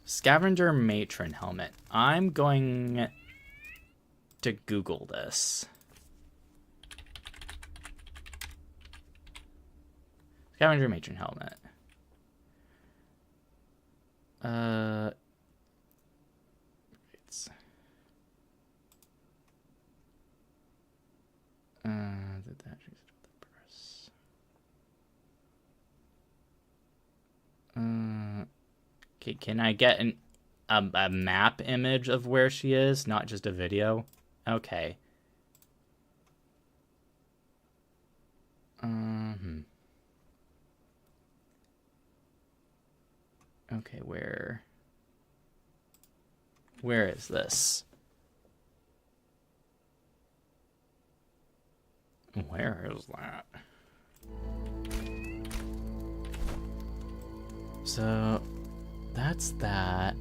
Scavenger Matron Helmet. I'm going to Google this. Scavenger Matron Helmet. Okay, can I get a map image of where she is, not just a video? Okay. Okay, where is this? Where is that? So, that's that.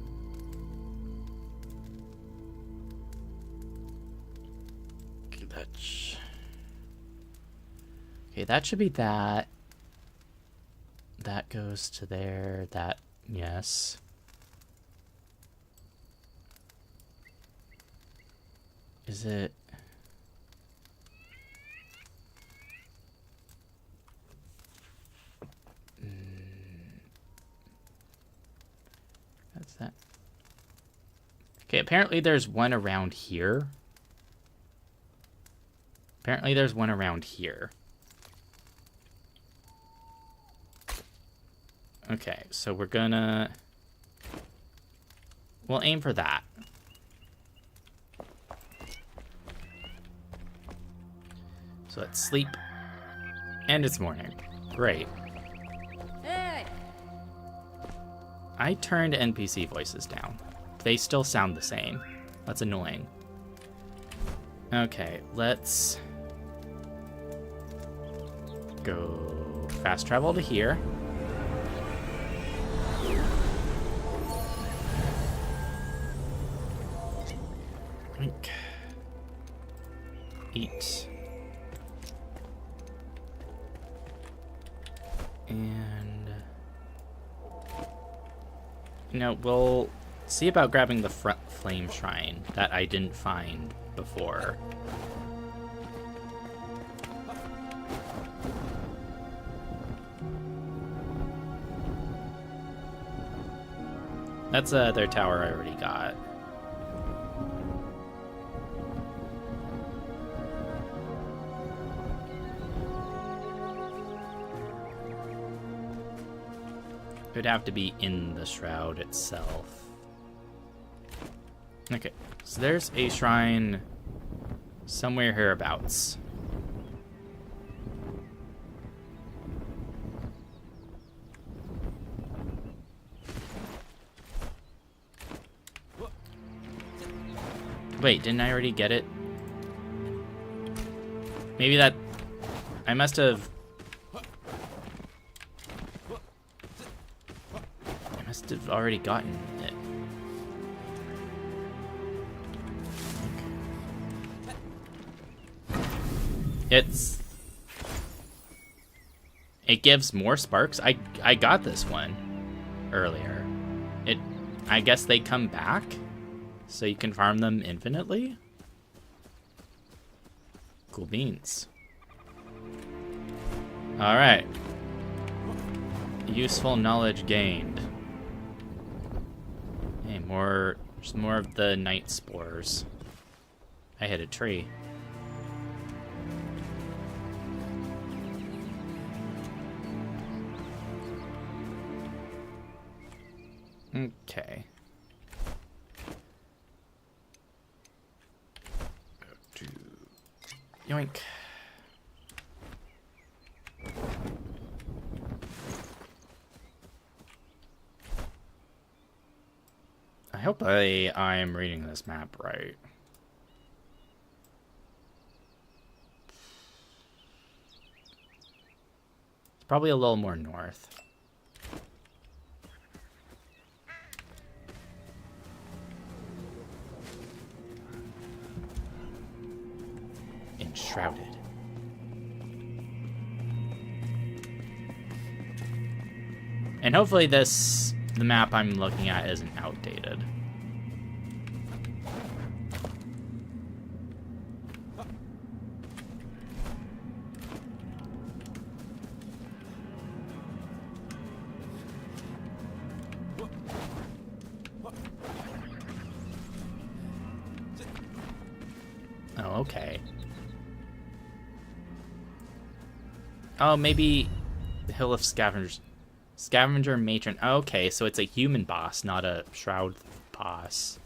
Okay, that should be that. That goes to there. That, yes. Is it? That's that. Okay, apparently there's one around here. Apparently there's one around here. Okay, so we're gonna... we'll aim for that. So it's sleep. And it's morning. Great. Hey! I turned NPC voices down. They still sound the same. That's annoying. Okay, let's go fast travel to here. Eat. And you know, we'll see about grabbing the front flame shrine that I didn't find before. That's their tower I already got. It would have to be in the shroud itself. Okay, so there's a shrine somewhere hereabouts. Wait, didn't I already get it? Maybe that... I must have... have already gotten it. It gives more sparks. I got this one earlier. I guess they come back, so you can farm them infinitely. Cool beans. All right. Useful knowledge gained. Hey, there's more of the night spores. I hit a tree. Okay. Yoink. I hope I'm reading this map right. It's probably a little more north. Enshrouded. And hopefully the map I'm looking at isn't outdated. Oh, okay. Oh, maybe the Hill of Scavengers. Scavenger Matron. Okay, so it's a human boss, not a Shroud boss.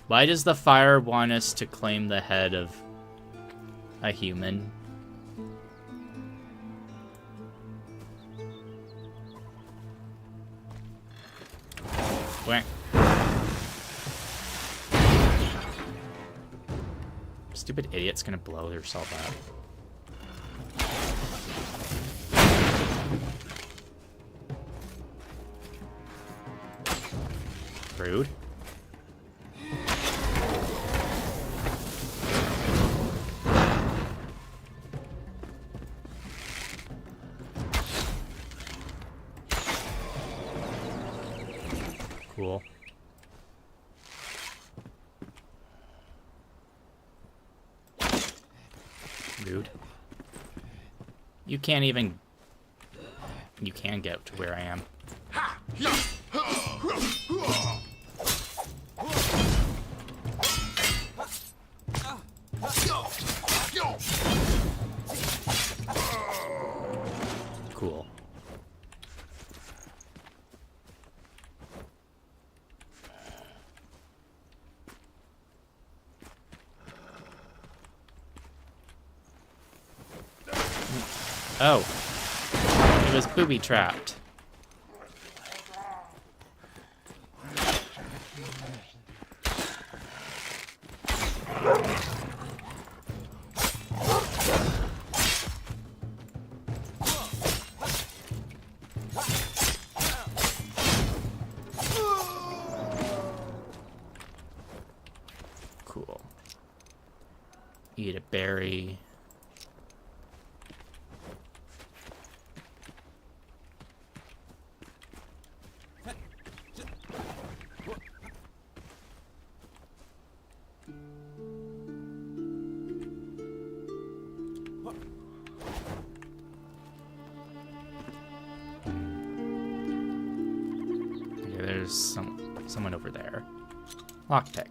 Why does the fire want us to claim the head of a human? Whack. Stupid idiot's gonna blow herself up. Rude. Cool. Rude. You can't even... You can get to where I am. Cool. Oh. It was booby trapped. Cool. Eat a berry. There's someone over there. Lockpick.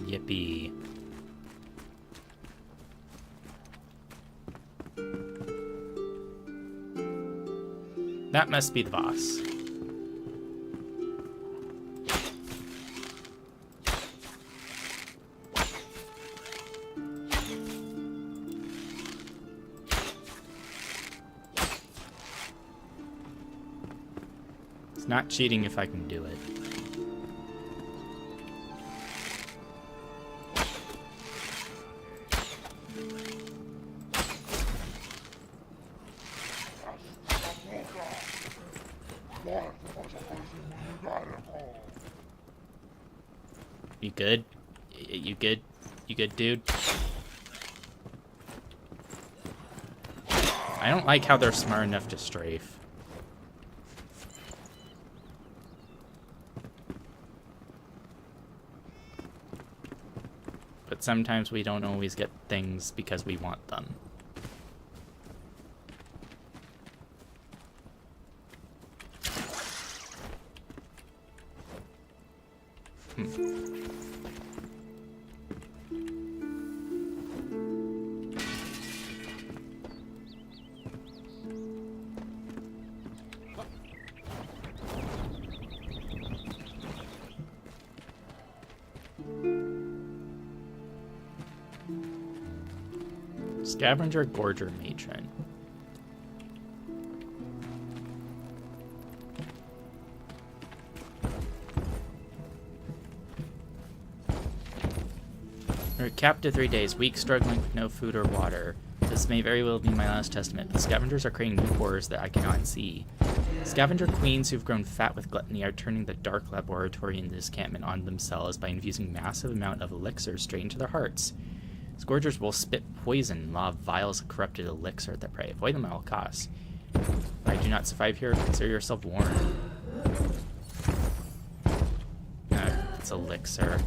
Yippee. That must be the boss. It's not cheating if I can do it. You good? You good? You good, dude? I don't like how they're smart enough to strafe. But sometimes we don't always get things because we want them. Scavenger, Gorger, Matron. We're capped to 3 days, weak, struggling with no food or water. This may very well be my last testament. The scavengers are creating new horrors that I cannot see. Scavenger queens who've grown fat with gluttony are turning the dark laboratory in this encampment on themselves by infusing massive amount of elixir straight into their hearts. Scourgers will spit poison in law of vials of corrupted elixir at their prey. Avoid them at all costs. If I do not survive here, consider yourself warned. It's elixir.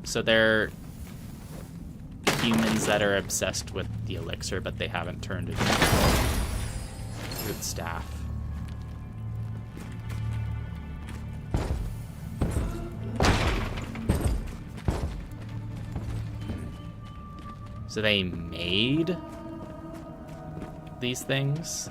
So they're humans that are obsessed with the elixir, but they haven't turned it into root staff. So they made these things?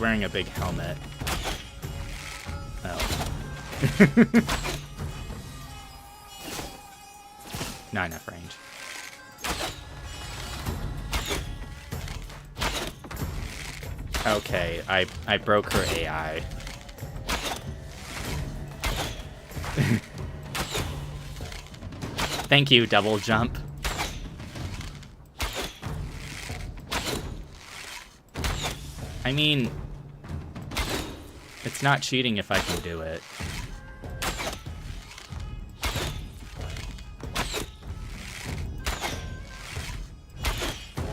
Wearing a big helmet. Oh. Not enough range. Okay, I broke her AI. Thank you, double jump. I mean, it's not cheating if I can do it.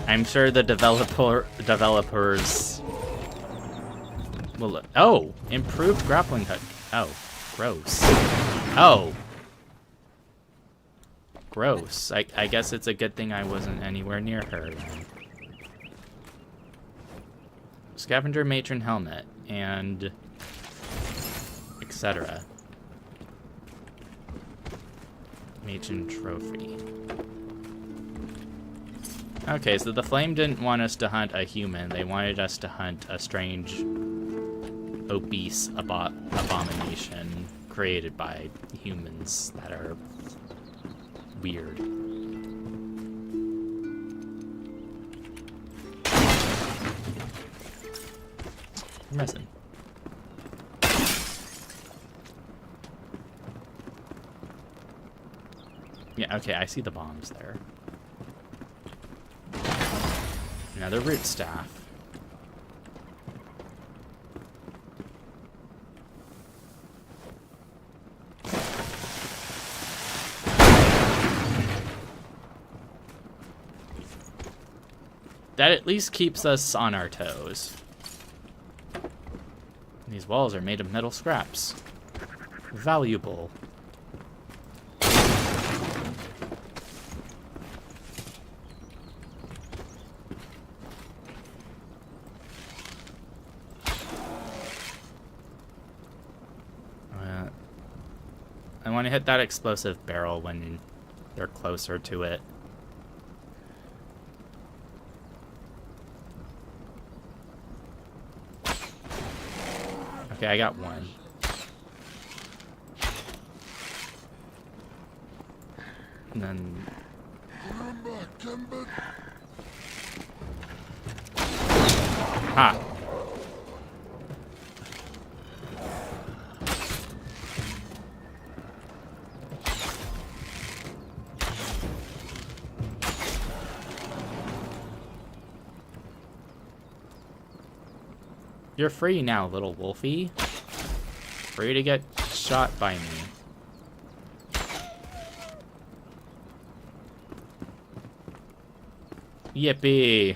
I'm sure the developers will. Oh, improved grappling hook. Oh, gross. Oh, gross. I guess it's a good thing I wasn't anywhere near her then. Scavenger matron helmet and etc. Matron trophy. Okay, so the Flame didn't want us to hunt a human. They wanted us to hunt a strange, obese abomination created by humans that are weird. I'm missing. Yeah, okay, I see the bombs there. Another root staff. That at least keeps us on our toes. These walls are made of metal scraps. Valuable. I want to hit that explosive barrel when they're closer to it. Okay, I got one. And then... Ha! You're free now, little wolfie. Free to get shot by me. Yippee!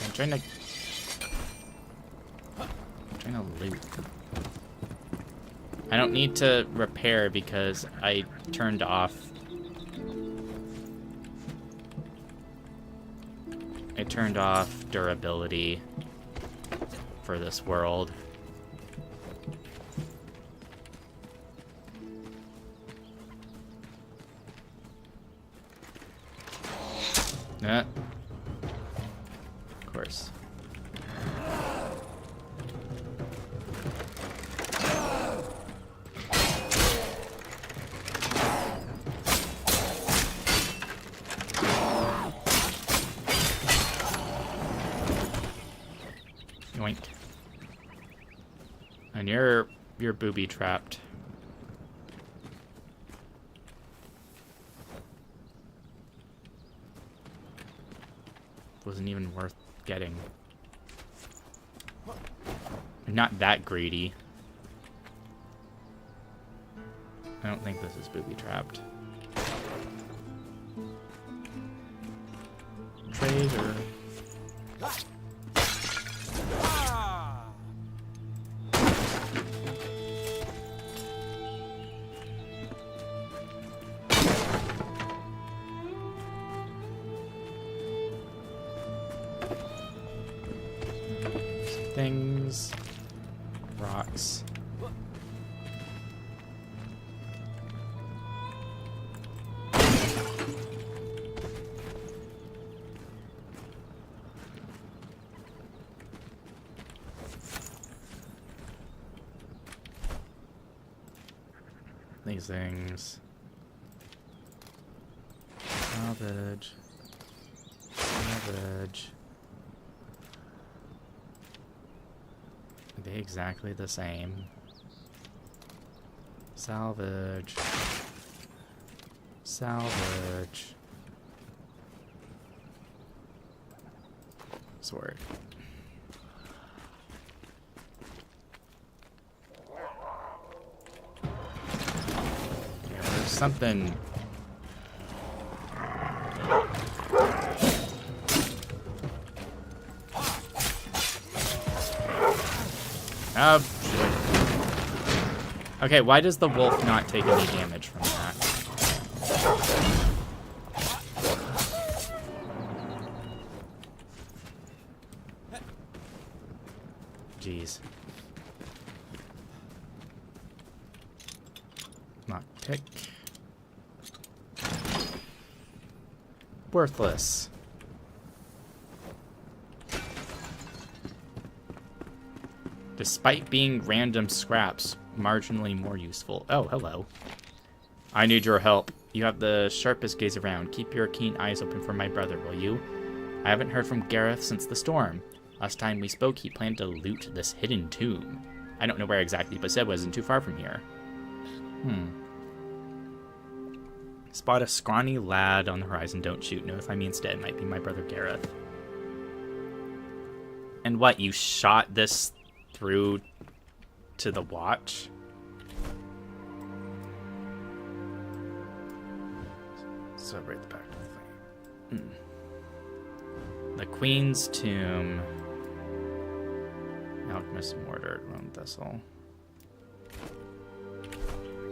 I'm trying to loot. I don't need to repair because I turned off. I turned off durability for this world. Of course. Yoink. And you're booby trapped. Wasn't even worth getting. I'm not that greedy. I don't think this is booby trapped. Traitor. Things, rocks. These things. Salvage. Salvage. Are they exactly the same? Salvage. Salvage. Sword. Yeah, there's something. Oh, shit. Okay, why does the wolf not take any damage from that? Jeez. Not tick. Worthless. Despite being random scraps, marginally more useful. Oh, hello. I need your help. You have the sharpest gaze around. Keep your keen eyes open for my brother, will you? I haven't heard from Gareth since the storm. Last time we spoke, he planned to loot this hidden tomb. I don't know where exactly, but said it wasn't too far from here. Spot a scrawny lad on the horizon. Don't shoot. Notify me instead. Might be my brother Gareth. And what, you shot this through to the watch? So right at the back of the thing. The Queen's Tomb. Alchemist Mortar, Lone Thistle.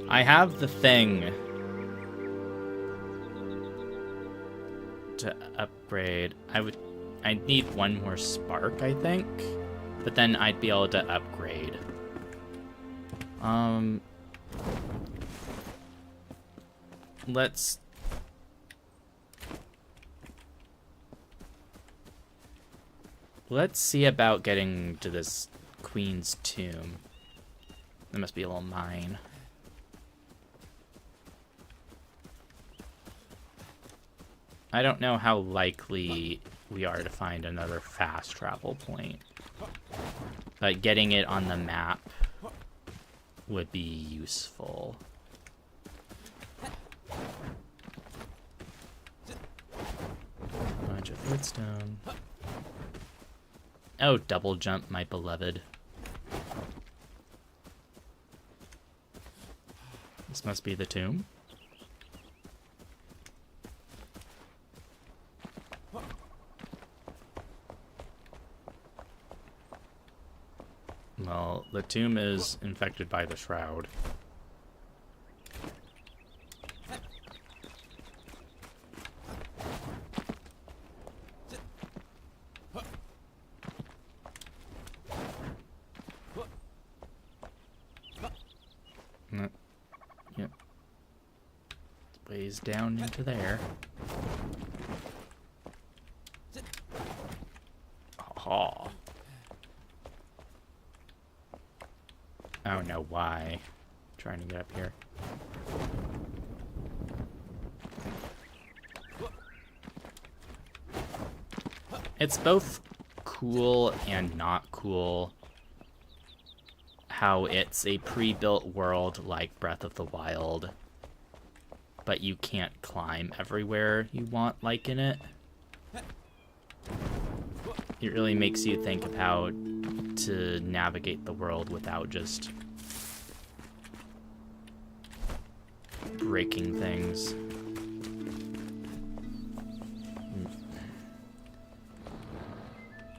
I have the thing to upgrade. I'd need one more spark, I think. But then I'd be able to upgrade. Let's... Let's see about getting to this queen's tomb. There must be a little mine. I don't know how likely we are to find another fast travel point, but getting it on the map would be useful. Bunch of footstone. Oh, double jump, my beloved. This must be the tomb. Well, the tomb is infected by the shroud. Yep. Ways down into there. Oh. I don't know why. Trying to get up here. It's both cool and not cool how it's a pre-built world like Breath of the Wild, but you can't climb everywhere you want like in it. It really makes you think of how to navigate the world without just breaking things.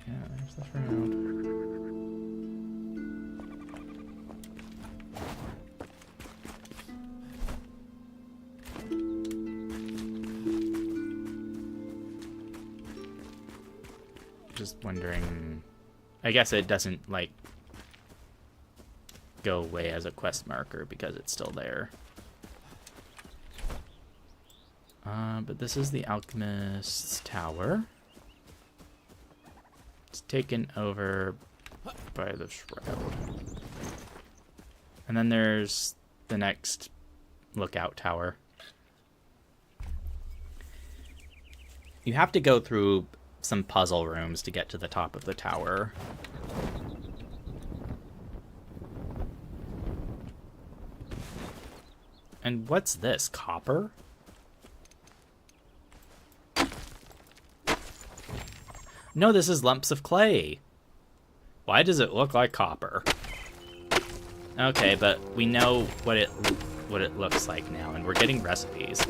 Yeah, there's the shroud. Just wondering, I guess it doesn't like go away as a quest marker because it's still there. But this is the alchemist's tower. It's taken over by the shroud. And then there's the next lookout tower. You have to go through some puzzle rooms to get to the top of the tower. And what's this? Copper? No, this is lumps of clay. Why does it look like copper? Okay, but we know what it looks like now, and we're getting recipes.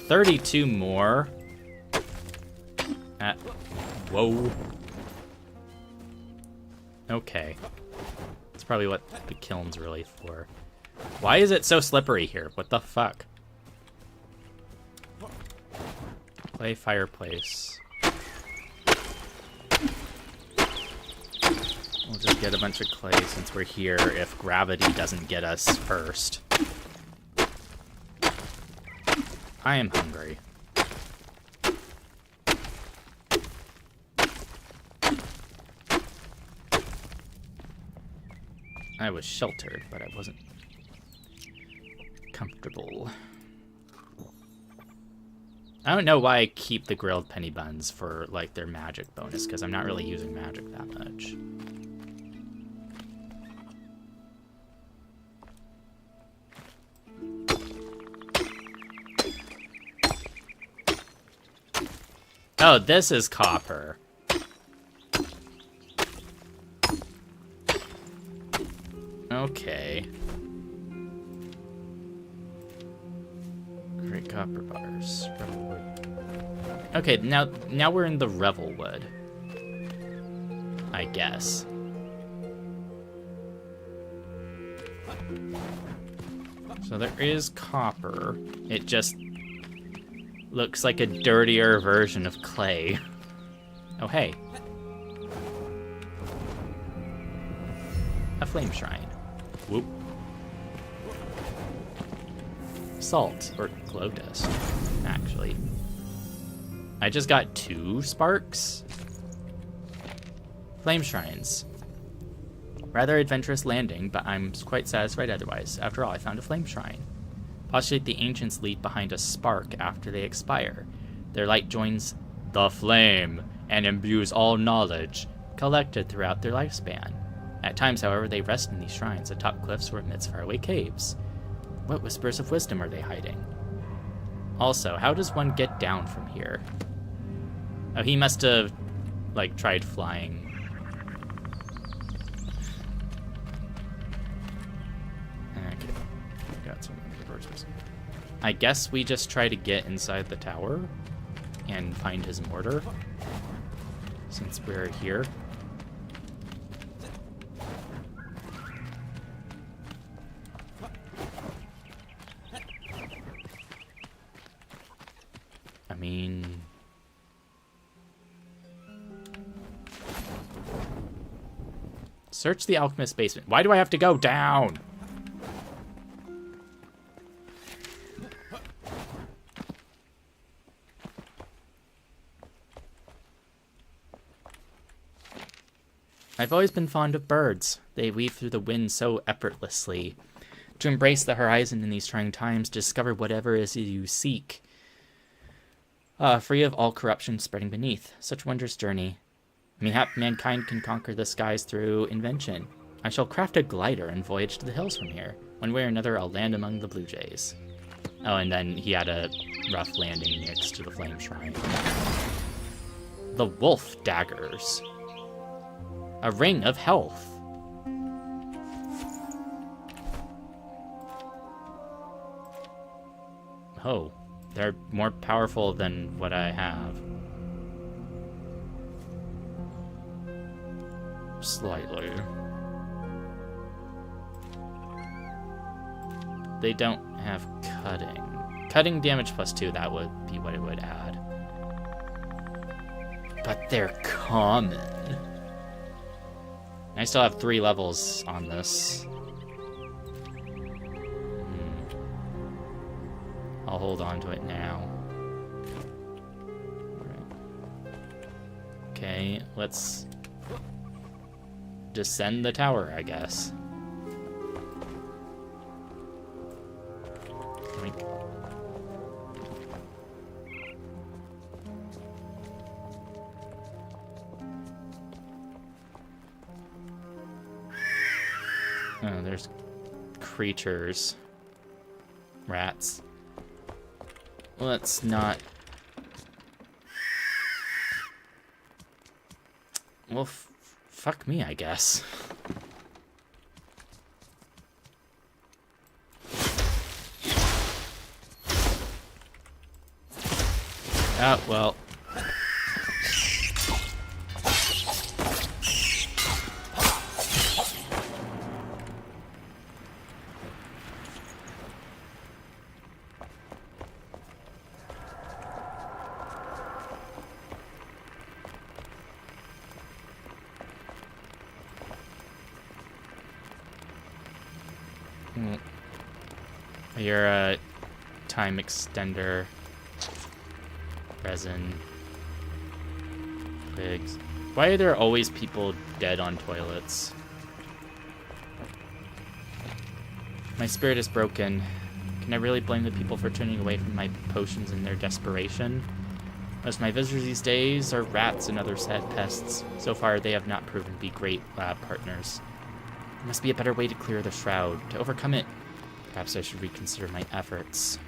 32 more. Whoa. Okay. That's probably what the kiln's really for. Why is it so slippery here? What the fuck? Clay fireplace. We'll just get a bunch of clay since we're here if gravity doesn't get us first. I am hungry. I was sheltered, but I wasn't comfortable. I don't know why I keep the grilled penny buns for like their magic bonus, because I'm not really using magic that much. Oh, this is copper. Okay. Great copper bars. Revelwood. Okay, now we're in the Revelwood. I guess. So there is copper. It just looks like a dirtier version of clay. Oh, hey. A flame shrine. Whoop. Salt, or glow dust, actually. I just got 2 sparks? Flame shrines. Rather adventurous landing, but I'm quite satisfied otherwise. After all, I found a flame shrine. Postulate the ancients leave behind a spark after they expire. Their light joins the flame and imbues all knowledge collected throughout their lifespan. At times, however, they rest in these shrines atop cliffs or amidst faraway caves. What whispers of wisdom are they hiding? Also, how does one get down from here? Oh, he must have, like, tried flying. Okay, got some reverses. I guess we just try to get inside the tower and find his mortar, since we're here. I mean... Search the alchemist's basement. Why do I have to go down? I've always been fond of birds. They weave through the wind so effortlessly. To embrace the horizon in these trying times, discover whatever it is you seek. Free of all corruption spreading beneath. Such wondrous journey. Mayhap mankind can conquer the skies through invention. I shall craft a glider and voyage to the hills from here. One way or another, I'll land among the blue jays. Oh, and then he had a rough landing next to the flame shrine. The wolf daggers. A ring of health. Oh, they're more powerful than what I have. Slightly. They don't have cutting. Cutting damage +2, that would be what it would add. But they're common. I still have 3 levels on this. I'll hold on to it now. Okay, let's descend the tower, I guess. Oink. Oh, there's creatures. Rats. Let's not... Well, fuck me, I guess. Oh, well. You're a time extender, resin, twigs. Why are there always people dead on toilets? My spirit is broken. Can I really blame the people for turning away from my potions in their desperation? Most of my visitors these days are rats and other sad pests. So far, they have not proven to be great lab partners. There must be a better way to clear the shroud. To overcome it, perhaps I should reconsider my efforts.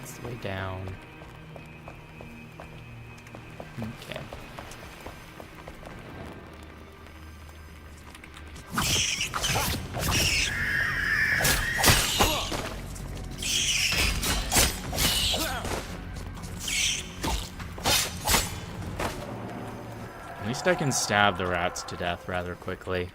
That's the way down. Okay. At least I can stab the rats to death rather quickly.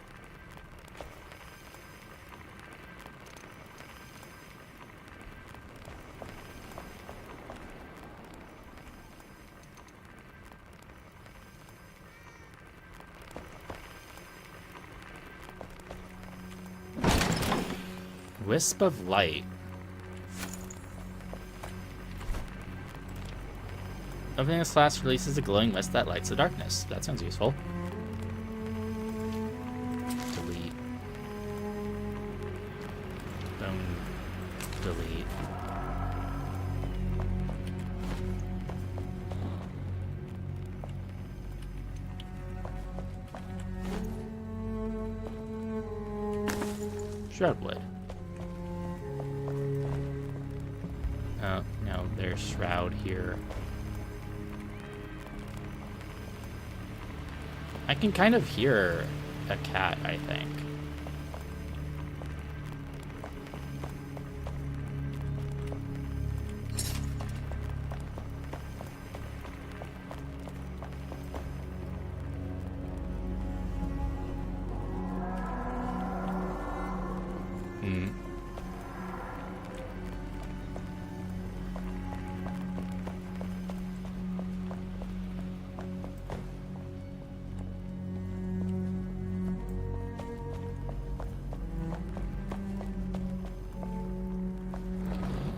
Wisp of light. Opening this flask releases a glowing mist that lights the darkness. That sounds useful. Delete. Boom. Delete. Shroudwood. Oh, no, there's Shroud here. I can kind of hear a cat, I think.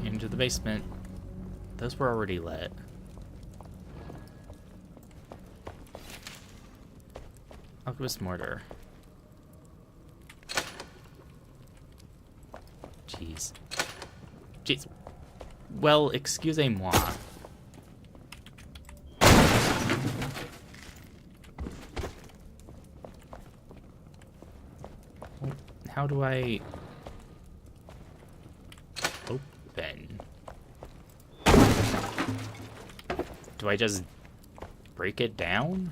Into the basement. Those were already lit. Alchemist mortar. Jeez. Jeez. Well, excusez-moi. How do I open? Do I just break it down?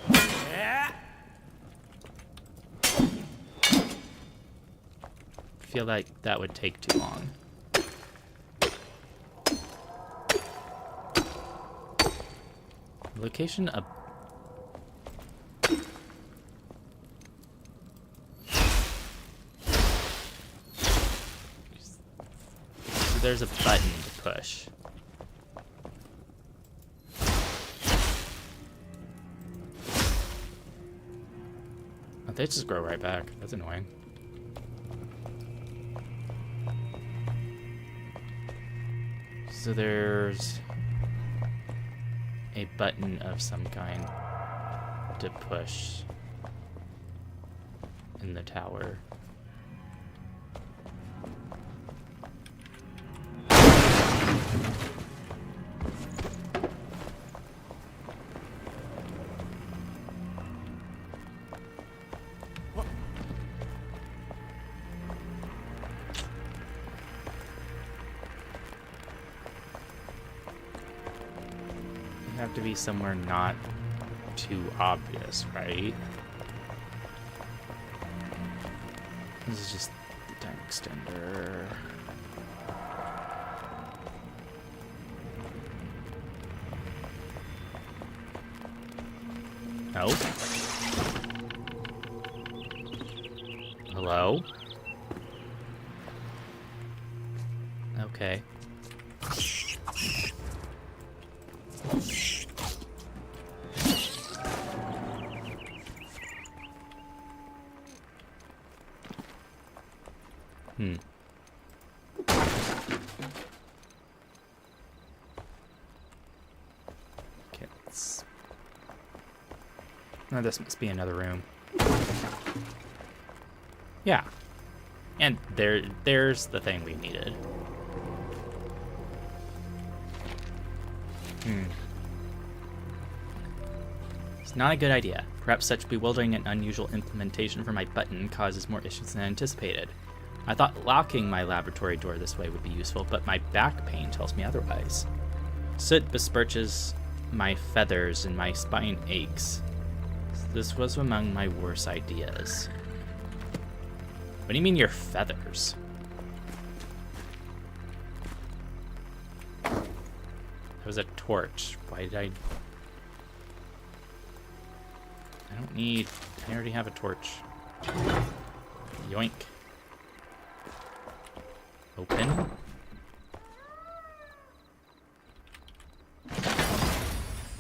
I feel like that would take too long. Location up. So there's a button to push. Oh, they just grow right back. That's annoying. So there's a button of some kind to push in the tower. Have to be somewhere not too obvious, right? This is just the time extender. No. Hello? Okay. Okay, let's... No, this must be another room. Yeah. And there's the thing we needed. It's not a good idea. Perhaps such bewildering and unusual implementation for my button causes more issues than anticipated. I thought locking my laboratory door this way would be useful, but my back pain tells me otherwise. Soot besmirches my feathers and my spine aches. This was among my worst ideas. What do you mean your feathers? That was a torch. Why did I don't need... I already have a torch. Yoink. Open.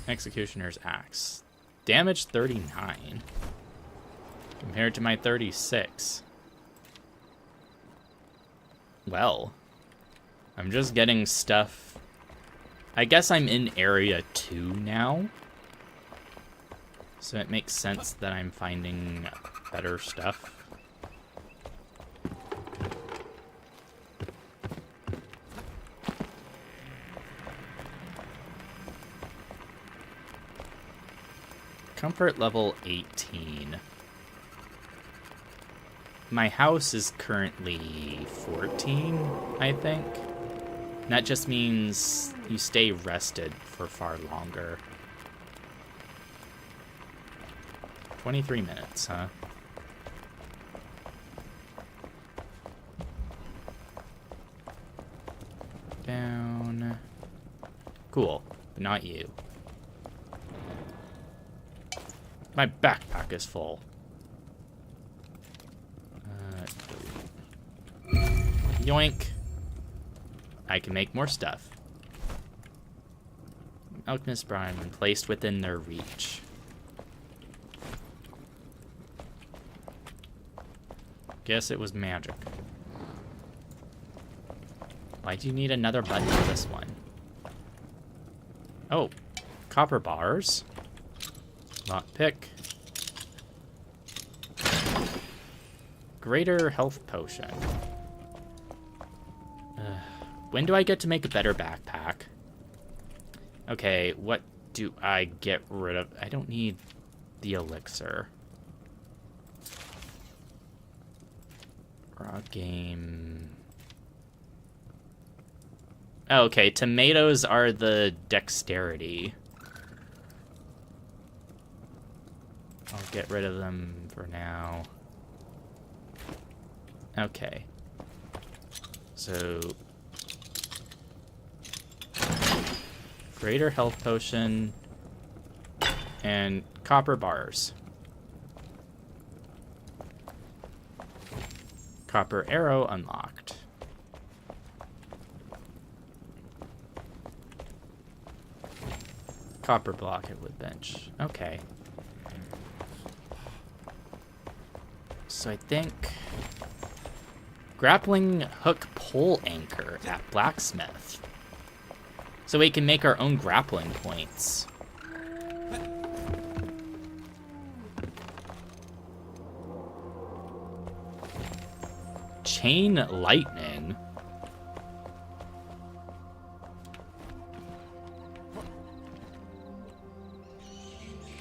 Executioner's Axe. Damage 39. compared to my 36. Well, I'm just getting stuff. I guess I'm in area 2 now. So it makes sense that I'm finding better stuff. Comfort level 18. My house is currently 14, I think. That just means you stay rested for far longer. 23 minutes, huh? Down. Cool, but not you. My backpack is full. Yoink. I can make more stuff. Alchemist brine when placed within their reach. Guess it was magic. Why do you need another button for this one? Oh, copper bars. Lockpick. Greater health potion. When do I get to make a better backpack? Okay, what do I get rid of? I don't need the elixir. Raw game. Oh, okay, tomatoes are the dexterity. I'll get rid of them for now. Okay. So... greater health potion and copper bars. Copper arrow unlocked. Copper block at wood bench. Okay. So I think grappling hook pole anchor at blacksmith. So we can make our own grappling points. Chain lightning.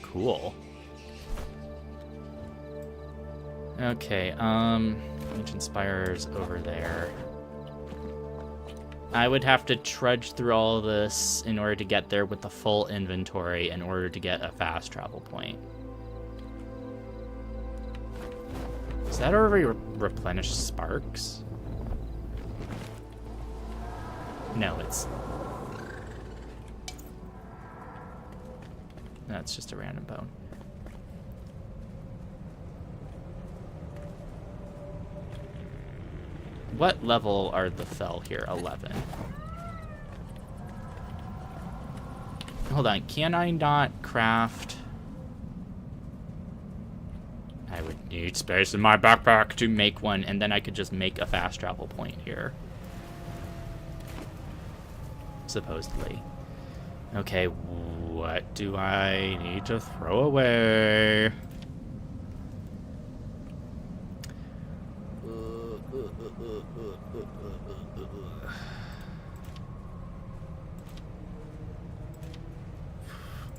Cool. Okay, Ancient Spire's over there. I would have to trudge through all of this in order to get there with the full inventory in order to get a fast travel point. Is that already replenish sparks? No, it's... That's just a random bone. What level are the fell here? 11. Hold on, can I not craft? I would need space in my backpack to make one, and then I could just make a fast travel point here. Supposedly. Okay, what do I need to throw away?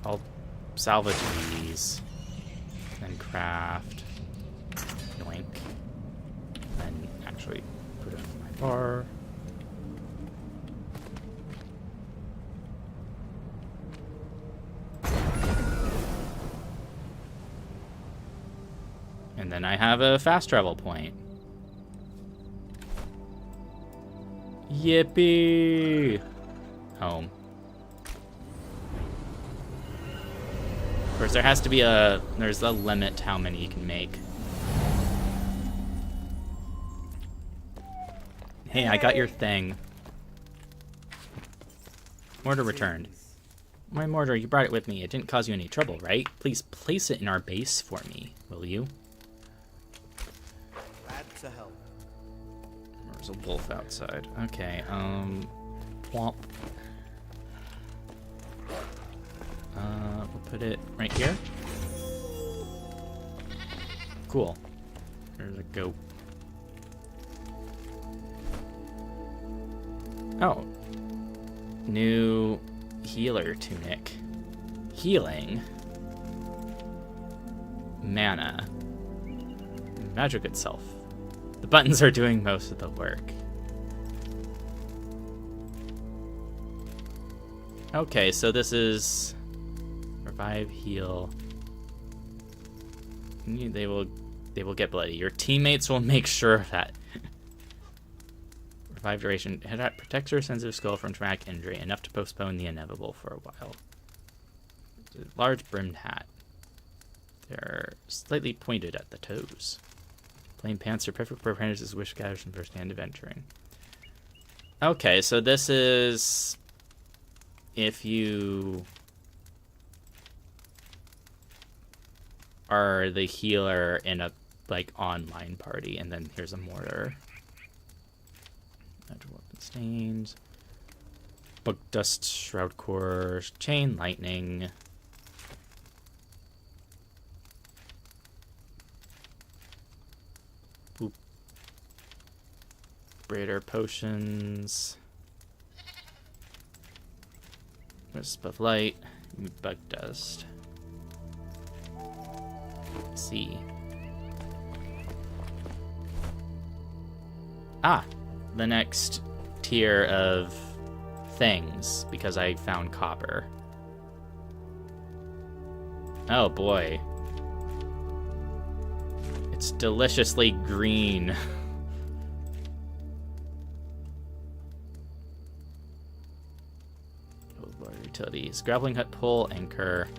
I'll salvage these, then craft, yoink, then actually put it in my bar. And then I have a fast travel point. Yippee! Home. Of course, there has to be there's a limit to how many you can make. Hey, I got your thing. Mortar returned. My mortar, you brought it with me. It didn't cause you any trouble, right? Please place it in our base for me, will you? to help. There's a wolf outside. Okay, womp. We'll put it right here. Cool. There's a goat. Oh. New healer tunic. Healing. Mana. Magic itself. The buttons are doing most of the work. Okay, so this is revive, heal. They will get bloody. Your teammates will make sure of that. Revive duration. Protects your sensitive skull from traumatic injury, enough to postpone the inevitable for a while. Large brimmed hat. They're slightly pointed at the toes. Plain pants are perfect for apprentices wish gathers and first-hand adventuring. Okay, so this is if you are the healer in a online party, and then here's a mortar. Magic weapon stains. Book dust, shroud core, chain lightning. Boop. Braider potions. Wisp of light. Bug dust. Let's see. Ah, the next tier of things, because I found copper. Oh boy. It's deliciously green. Water utilities. Grappling hook, pole, anchor,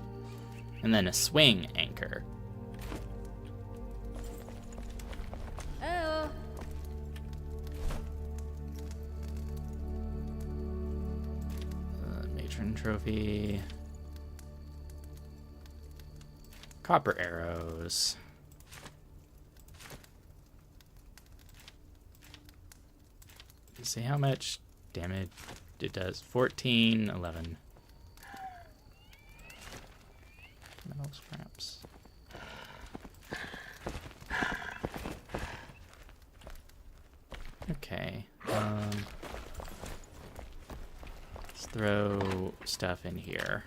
and then a swing anchor. Oh. Matron trophy. Copper arrows. Let's see how much damage it does. 14, 11. Metal scraps. Okay. Let's throw stuff in here.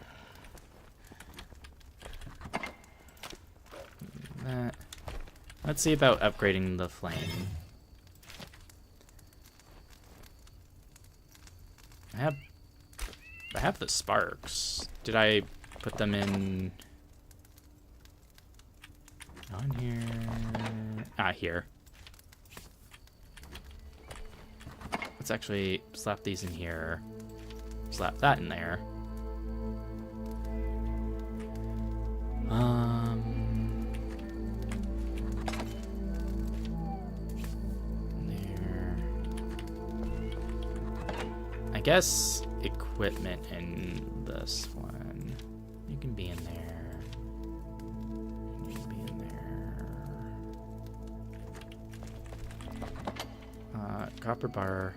That. Let's see about upgrading the flame. I have the sparks. Did I put them in on here? Ah, here. Let's actually slap these in here. Slap that in there. There. I guess equipment in this one. You can be in there. You can be in there. Copper bar.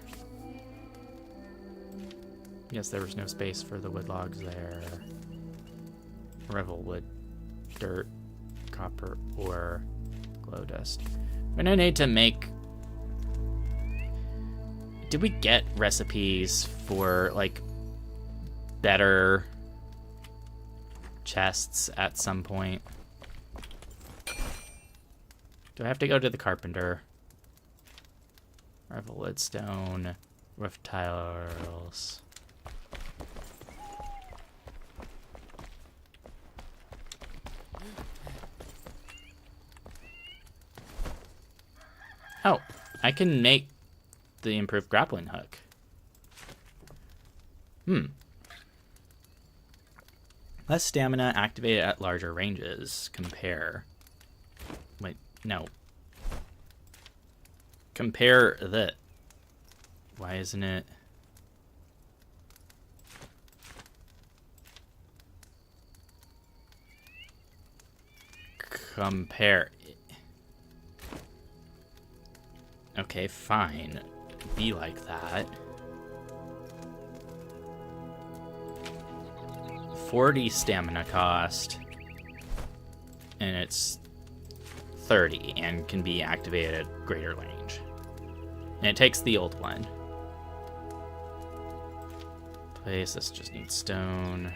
Yes, there was no space for the wood logs there. Revel wood, dirt, copper, ore, glow dust. We're gonna need to make... Did we get recipes for, like, better chests at some point? Do I have to go to the carpenter? Revel wood, stone, roof tiles. Oh, I can make the improved grappling hook. Less stamina activated at larger ranges. Compare. Wait, no. Compare the... Why isn't it... Compare... Okay, fine. Be like that. 40 stamina cost. And it's 30 and can be activated at greater range. And it takes the old one. Place, this just needs stone.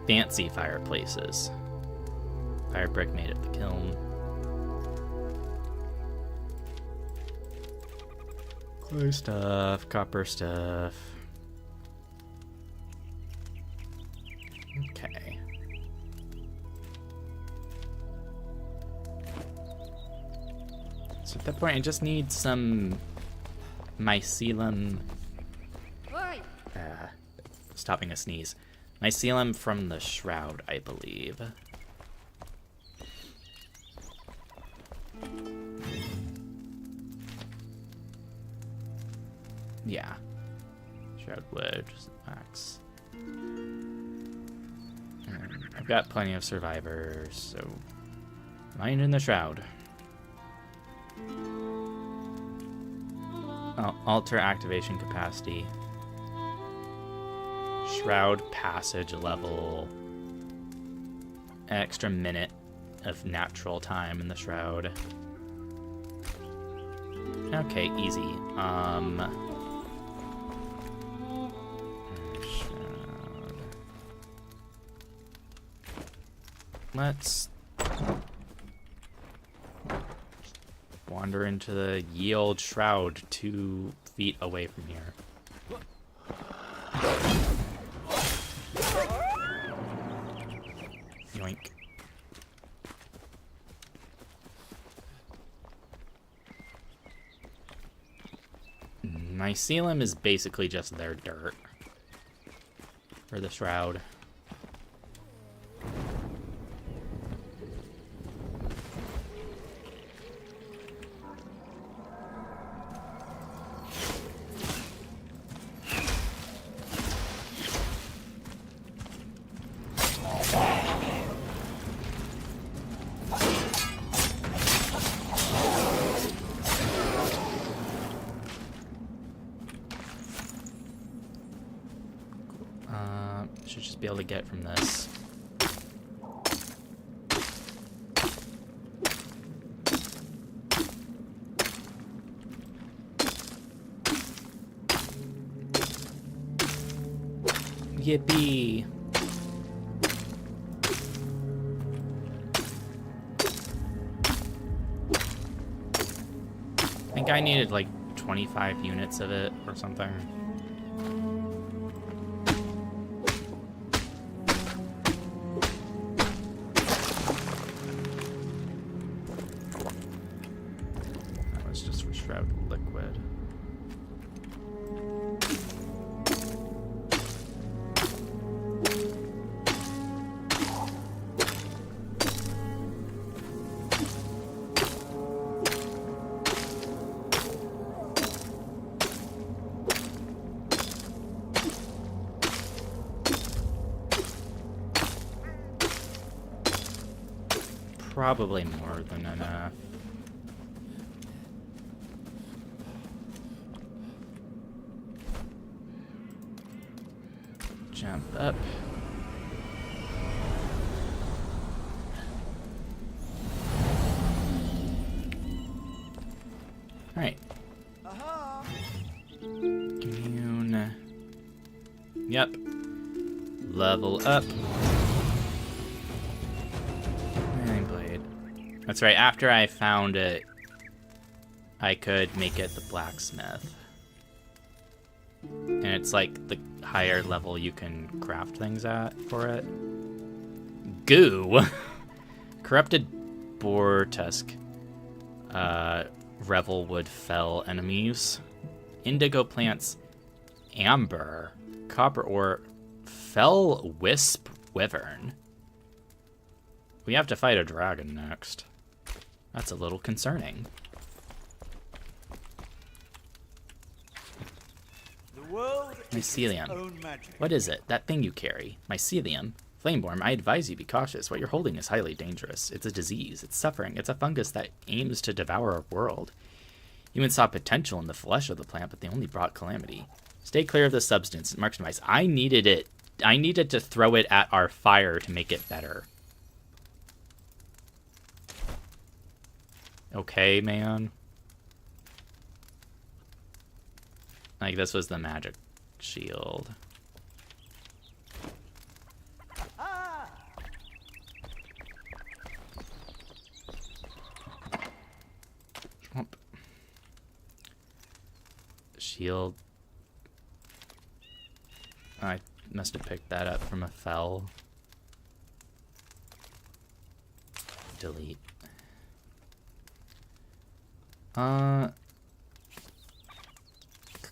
Fancy fireplaces. Fire brick made at the kiln. Clay stuff, copper stuff. Okay. So at that point, I just need some mycelium. Oi! Stopping a sneeze. Mycelium from the shroud, I believe. Yeah. Shroud wood, axe. I've got plenty of survivors, so mine in the shroud. Oh, alter activation capacity. Shroud passage level. An extra minute of natural time in the shroud. Okay, easy. Shroud. Let's wander into the ye old shroud 2 feet away from here. Yoink. Mycelium is basically just their dirt for the shroud. Should just be able to get from this. Yippee! I think I needed like 25 units of it or something. That was just for shroud liquid. Probably more than enough. Jump up. Alright. Commune. Yep. Level up. That's right, after I found it, I could make it the blacksmith. And it's like the higher level you can craft things at for it. Goo! Corrupted boar tusk. Revelwood fell enemies. Indigo plants. Amber. Copper ore. Fell wisp wyvern. We have to fight a dragon next. That's a little concerning. The world is its Mycelium. own magic. What is it? That thing you carry. Mycelium. Flameborn, I advise you be cautious. What you're holding is highly dangerous. It's a disease. It's suffering. It's a fungus that aims to devour our world. Humans saw potential in the flesh of the plant, but they only brought calamity. Stay clear of the substance. It marks device. I needed it. I needed to throw it at our fire to make it better. Okay, man. Like, this was the magic shield. Swamp. Shield. I must have picked that up from a fell. Delete. Cook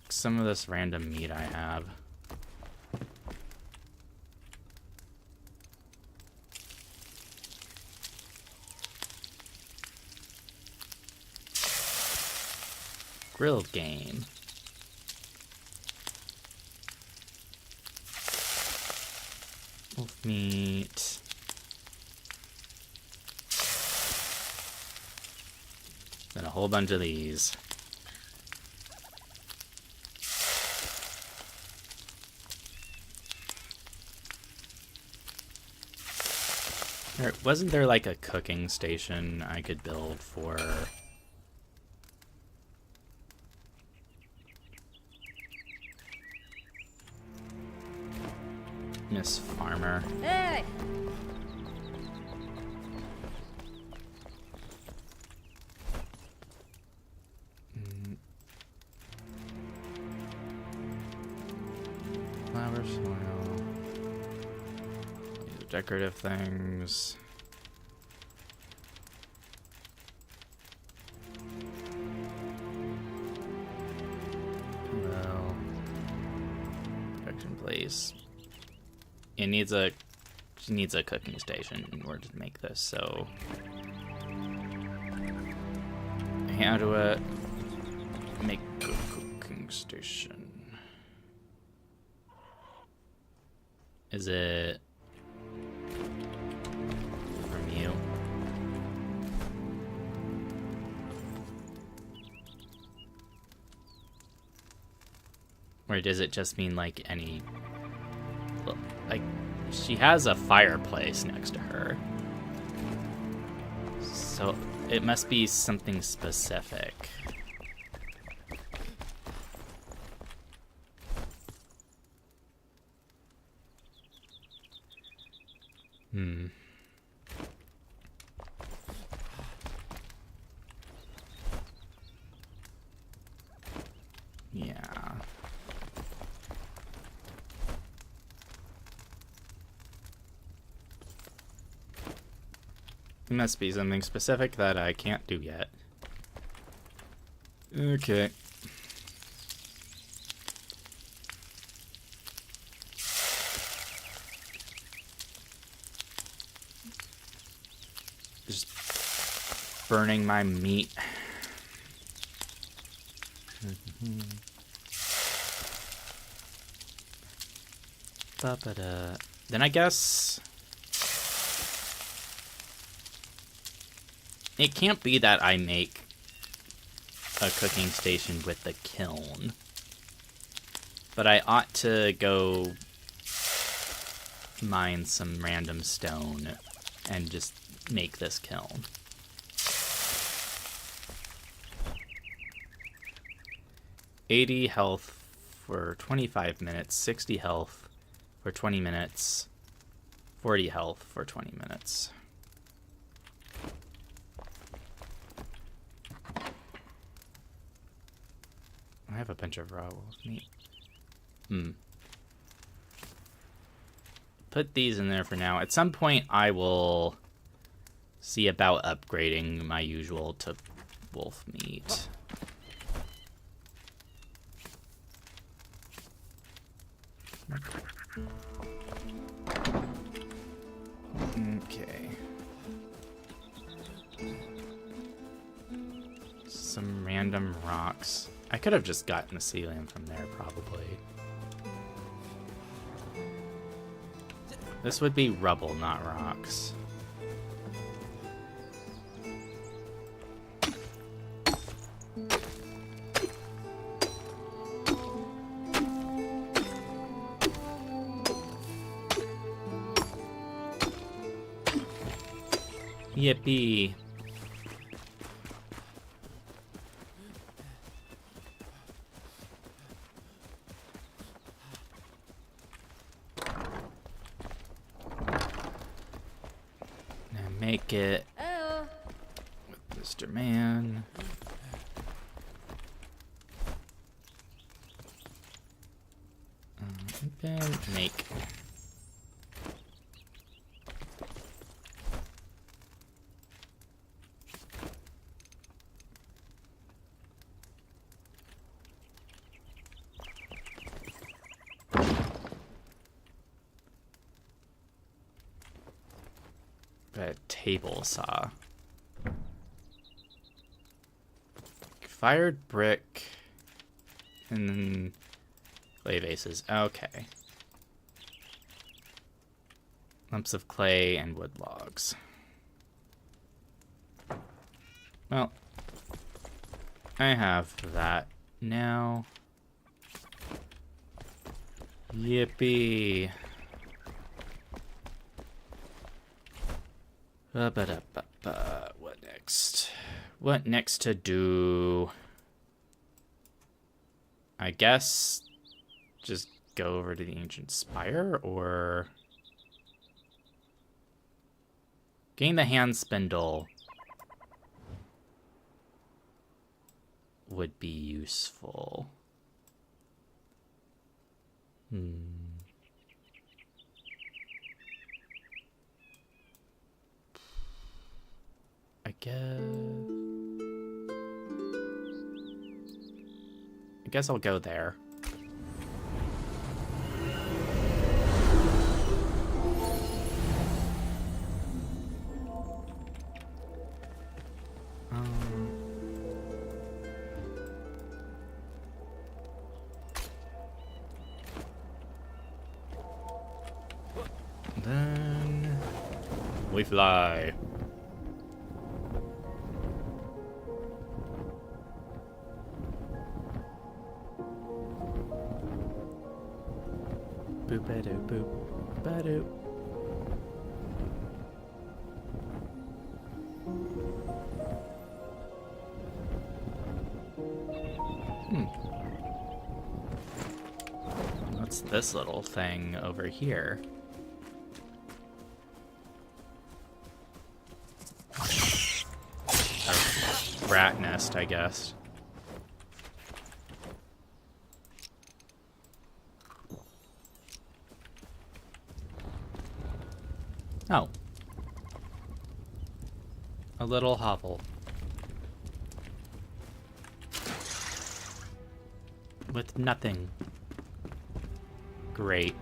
some of this random meat I have. Grilled game. Wolf meat. Then a whole bunch of these. Wasn't there like a cooking station I could build for... Miss Farmer? Hey! Flower soil. These are decorative things. Well, production place. It needs a cooking station in order to make this. So how do I make a cooking station? Is it from you? Or does it just mean like any... Like, she has a fireplace next to her. So it must be something specific. Yeah. It must be something specific that I can't do yet. Okay. Just burning my meat. Ba-ba-da. Then I guess it can't be that I make a cooking station with the kiln, but I ought to go mine some random stone and just make this kiln. $80 health for 25 minutes, 60 health for 20 minutes, 40 health for 20 minutes. I have a bunch of raw wolf meat. Put these in there for now. At some point, I will see about upgrading my usual to wolf meat. Okay. Some random rocks. I could have just gotten the sea lamb from there, probably. This would be rubble, not rocks. Yippee. Now make it Oh. with Mr. Man. Open, make. A table saw. Fired brick. And then clay vases. Okay. Lumps of clay and wood logs. Well, I have that now. Yippee. What next? What next to do? I guess just go over to the ancient spire, or getting the hand spindle would be useful. I guess I'll go there. Then we fly. Boop ba doo boop ba doo. What's this little thing over here? A rat nest, I guess. Oh. A little hovel. With nothing. Great.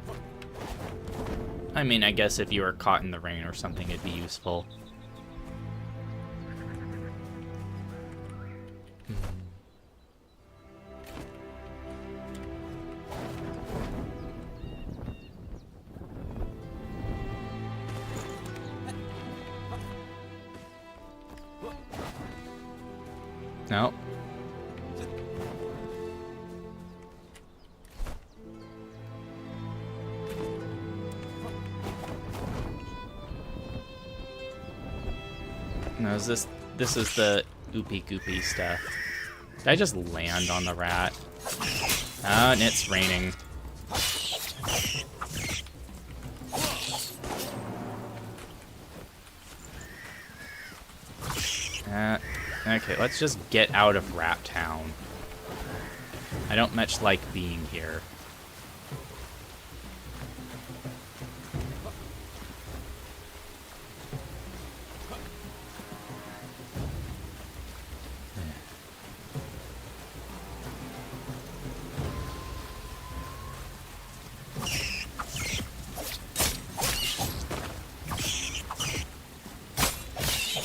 I mean, I guess if you were caught in the rain or something, it'd be useful. No. No, this is the oopy goopy stuff. Did I just land on the rat? Ah, and it's raining. Okay, let's just get out of Rat Town. I don't much like being here.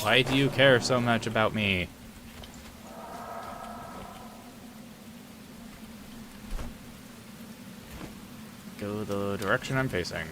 Why do you care so much about me? Go the direction I'm facing.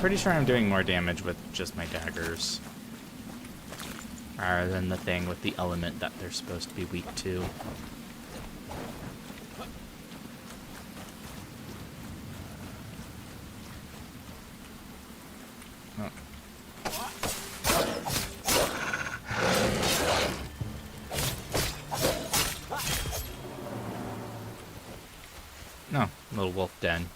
pretty sure I'm doing more damage with just my daggers. Rather than the thing with the element that they're supposed to be weak to. Oh. No, little wolf den.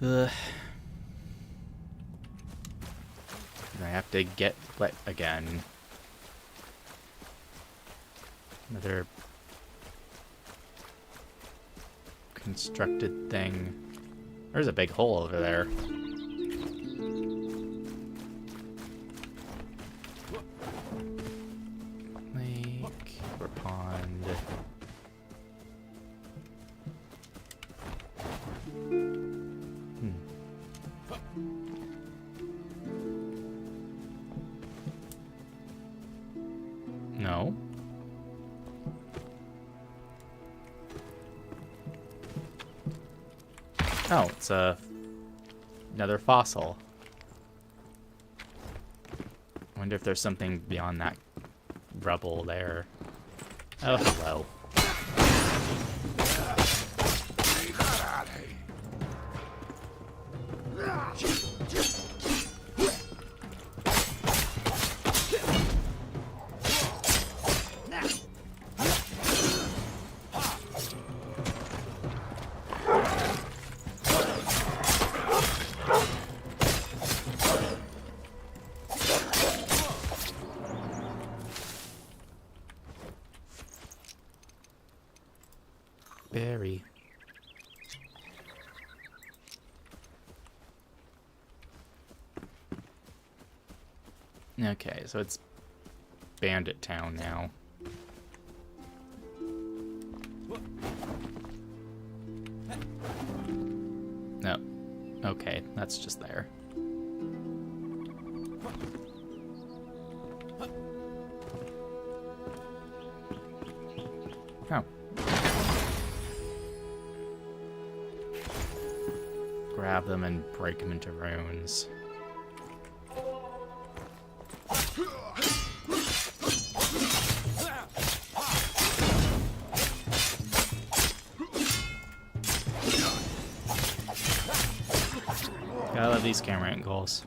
Ugh. I have to get wet again. Another constructed thing. There's a big hole over there. Lake or pond. No. Oh, it's another fossil. I wonder if there's something beyond that rubble there. Oh, hello. Berry. Okay, so it's Bandit Town now. No. Okay, that's just there. Oh. Grab them and break them into runes. Gotta love these camera angles.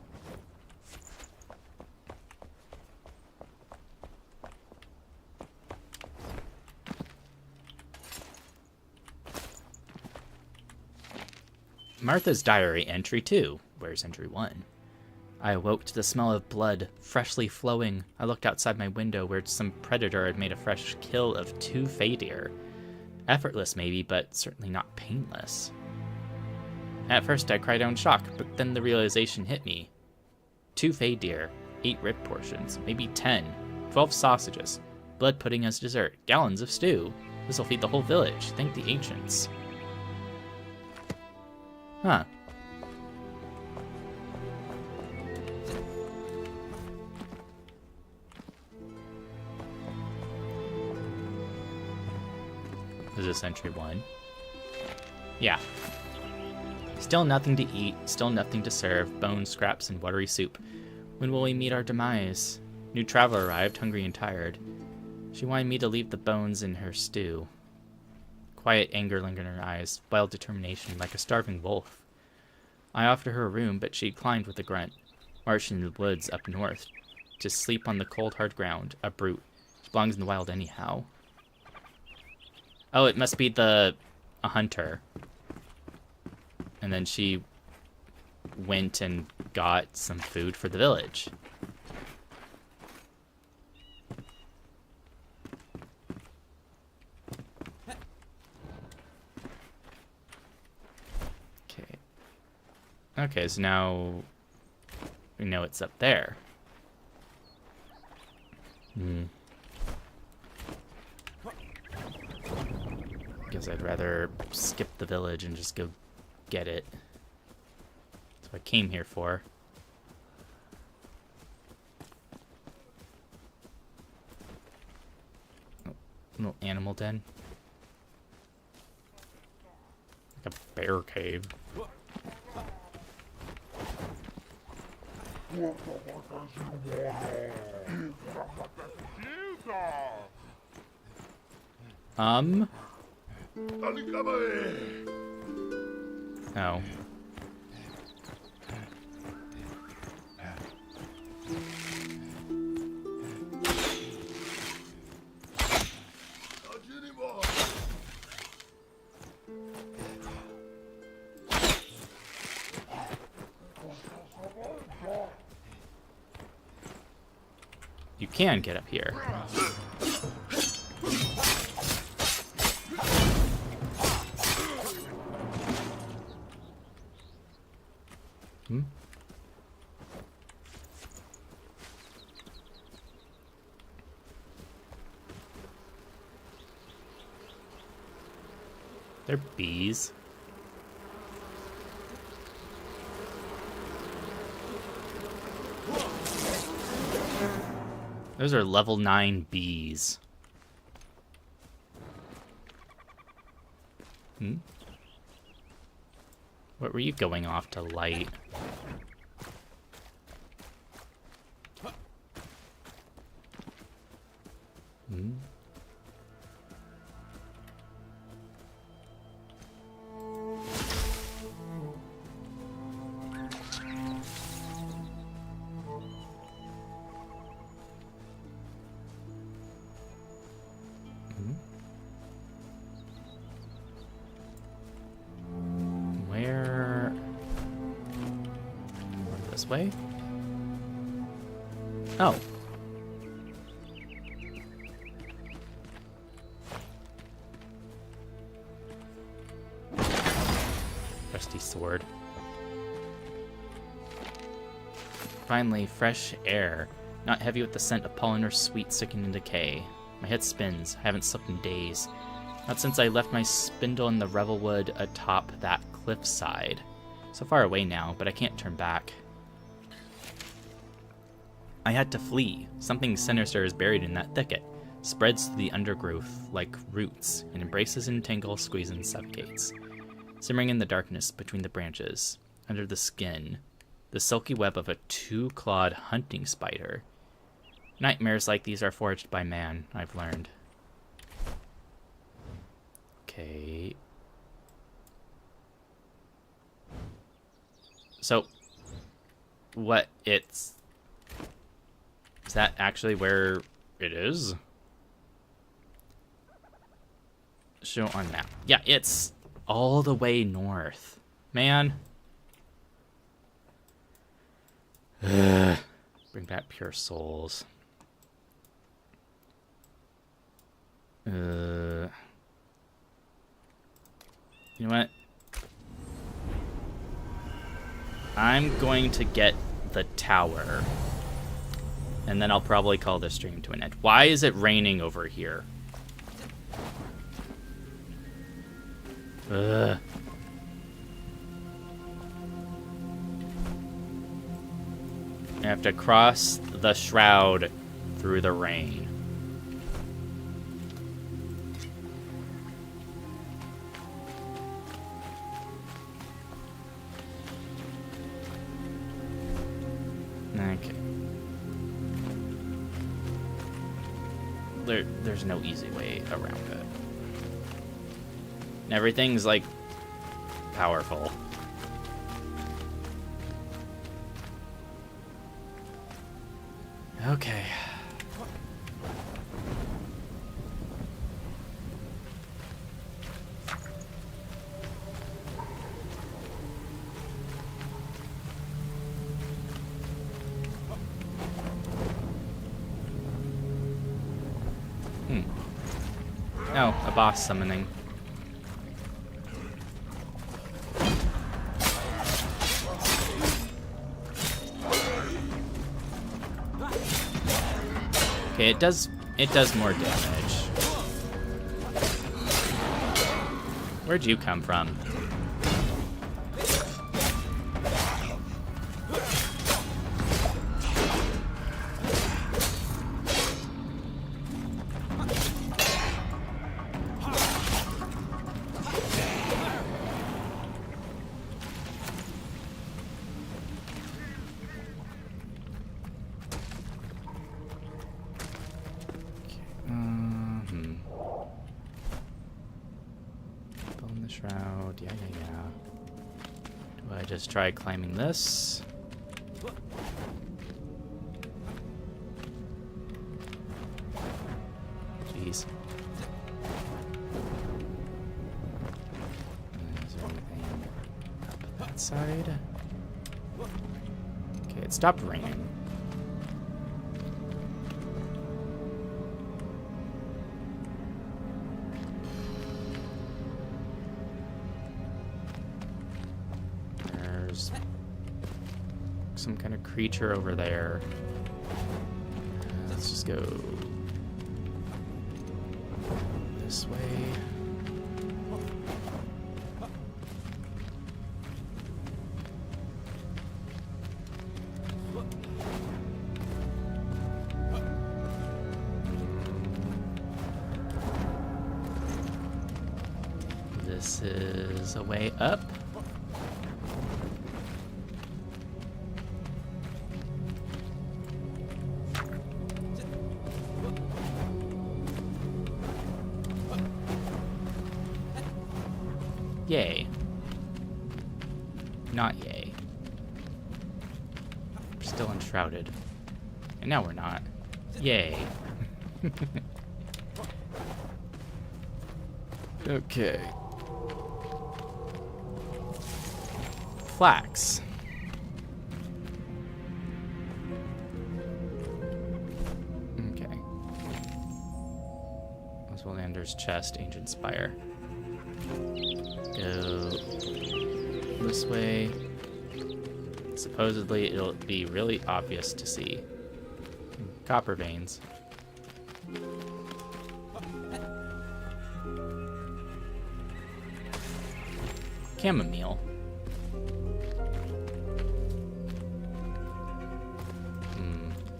Martha's diary, entry 2. Where's entry 1? I awoke to the smell of blood, freshly flowing. I looked outside my window where some predator had made a fresh kill of 2 fey deer. Effortless maybe, but certainly not painless. At first I cried out in shock, but then the realization hit me. 2 fey deer, 8 rib portions, maybe 10, 12 sausages, blood pudding as dessert, gallons of stew. This'll feed the whole village, thank the ancients. Huh. Is this entry 1? Yeah. Still nothing to eat, still nothing to serve, bones, scraps, and watery soup. When will we meet our demise? New traveler arrived, hungry and tired. She wanted me to leave the bones in her stew. Quiet anger lingered in her eyes, wild determination, like a starving wolf. I offered her a room, but she declined with a grunt. Marched into the woods up north, to sleep on the cold, hard ground, a brute. She belongs in the wild anyhow. Oh, it must be a hunter. And then she went and got some food for the village. Okay. Okay, so now we know it's up there. Guess I'd rather skip the village and just go get it. That's what I came here for. animal den. Like a bear cave. Oh. You can get up here. Hmm? They're bees. Those are level 9 bees. Hmm? What were you going off to light? Hmm? Where? This way? Oh. Rusty sword. Finally, fresh air. Not heavy with the scent of pollen or sweet sickening in decay. My head spins. I haven't slept in days. Not since I left my spindle in the Revelwood atop that cliffside. So far away now, but I can't turn back. I had to flee. Something sinister is buried in that thicket. Spreads through the undergrowth like roots, and embraces and tangles, squeezes and suffocates. Simmering in the darkness between the branches, under the skin, the silky web of a two-clawed hunting spider. Nightmares like these are forged by man, I've learned. Okay. So, what it's... Is that actually where it is? Show on map. Yeah, it's all the way north. Man. Ugh. Bring back pure souls. You know what? I'm going to get the tower. And then I'll probably call this stream to an end. Why is it raining over here? Ugh. I have to cross the shroud through the rain. Okay. There's no easy way around it. And everything's like powerful. Okay. Oh, a boss summoning. Okay, it does more damage. Where'd you come from? the shroud. Yeah. Do I just try climbing this? Jeez. Is there anything up that side? Okay, it stopped raining. There's some kind of creature over there. Let's just go this way. This is a way up. Yay. Not yay. We're still enshrouded. And now we're not. Yay. Okay. Flax. Okay. Oswaldander's chest, ancient spire. Go this way. Supposedly it'll be really obvious to see. Copper veins. Chamomile.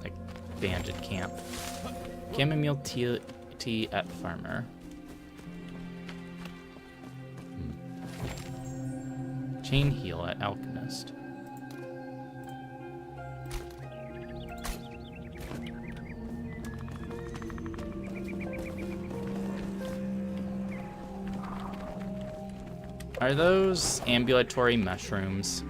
Like bandit camp. Chamomile tea at farmer. Chain heal at alchemist. Are those ambulatory mushrooms?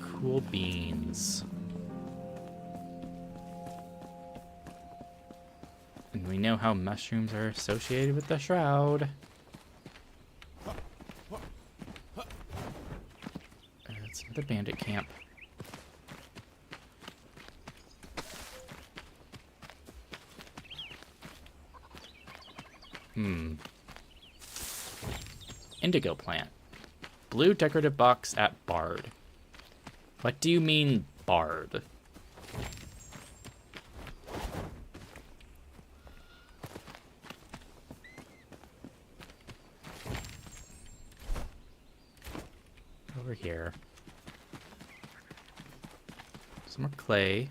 Cool beans. And we know how mushrooms are associated with the shroud. That's another bandit camp. Indigo plant. Blue decorative box at Bard. What do you mean, Bard? Over here. Some more clay.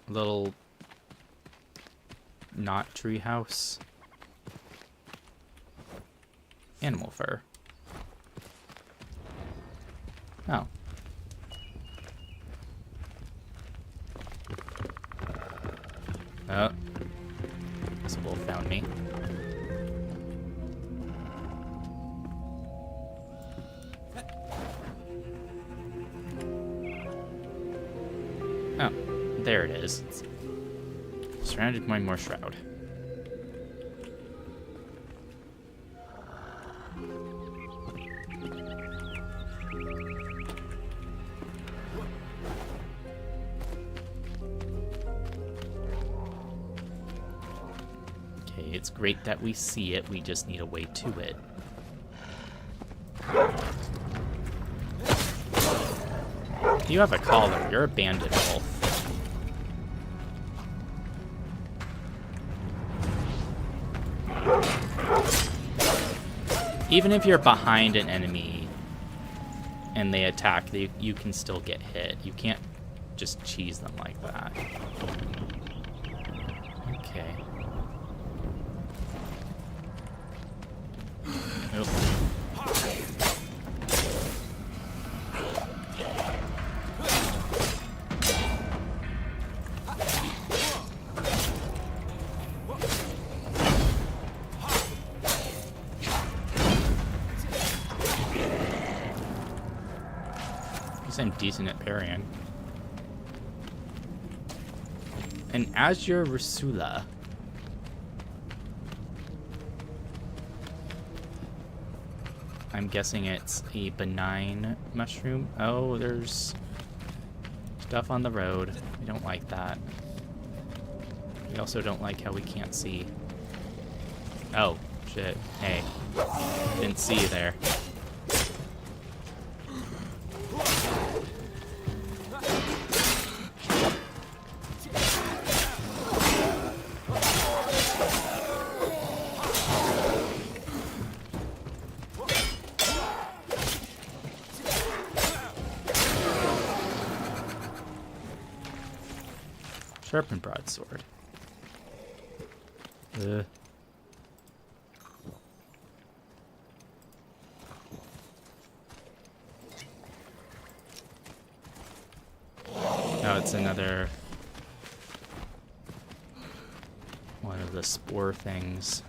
A little not tree house. Animal fur. Oh. Oh. This wolf found me. Oh, there it is. It's surrounded by more shroud. It's great that we see it, we just need a way to it. You have a collar, you're a bandit wolf. Even if you're behind an enemy and they attack, you can still get hit. You can't just cheese them like that. Okay. Nope. guess I'm decent at parrying. An Azure Rasula. I'm guessing it's a benign mushroom. Oh, there's stuff on the road. We don't like that. We also don't like how we can't see. Oh, shit. Hey. Didn't see you there. Sharpened broadsword. Oh, it's another one of the spore things.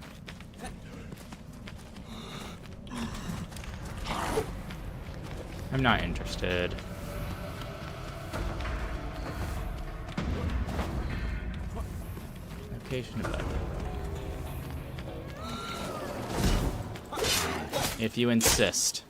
I'm not interested. Location of that. If you insist.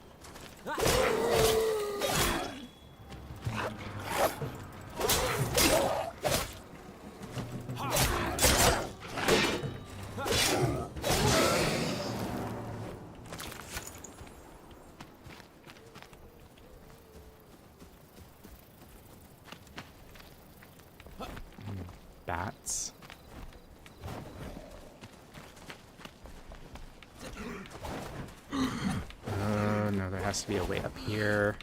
Bats. No, there has to be a way up here.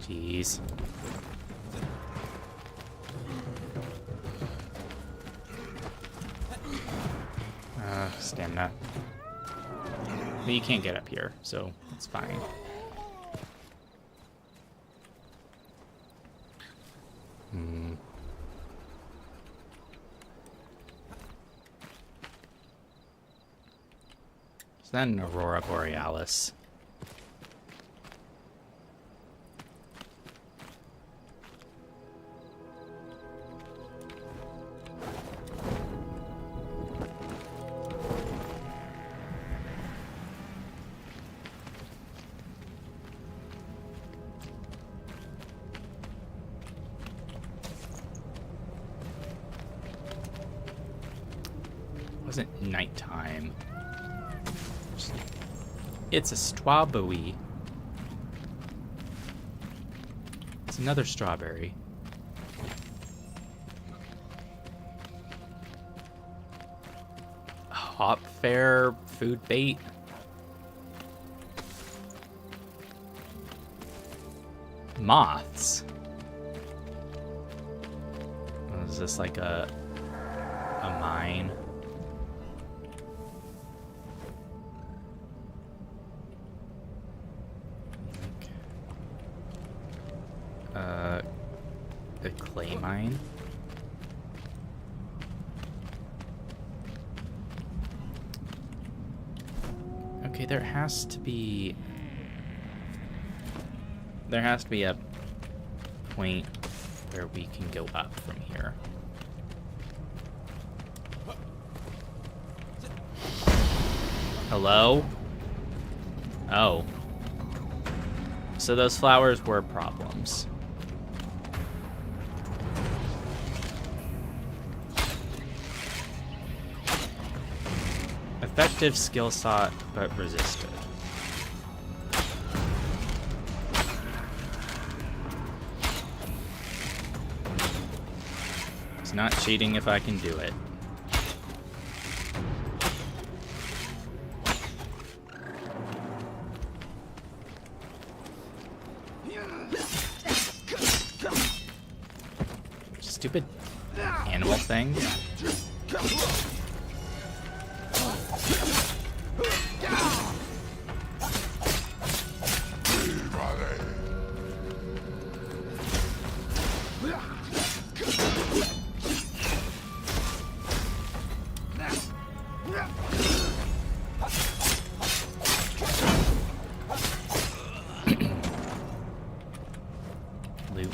Jeez. Stamina. But you can't get up here, so it's fine. Is that an Aurora Borealis? It wasn't nighttime. It's a strawberry. It's another strawberry. Hop fair food bait. Moths. Is this like a mine? A clay mine. Okay, there has to be a point where we can go up from here. Hello? Oh. So those flowers were problems. Effective skill sought, but resisted. It's not cheating if I can do it. Stupid animal thing. loot.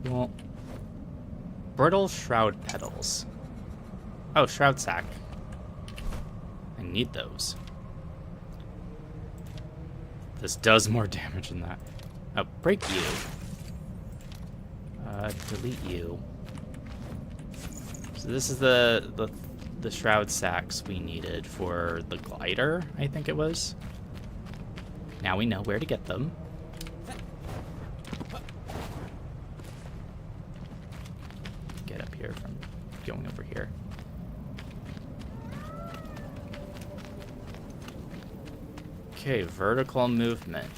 Well, brittle shroud petals. Oh, shroud sack. I need those. This does more damage than that. Oh, break you. Delete you. So this is the shroud sacks we needed for the glider, I think it was. Now we know where to get them. Get up here from going over here. Okay, vertical movement.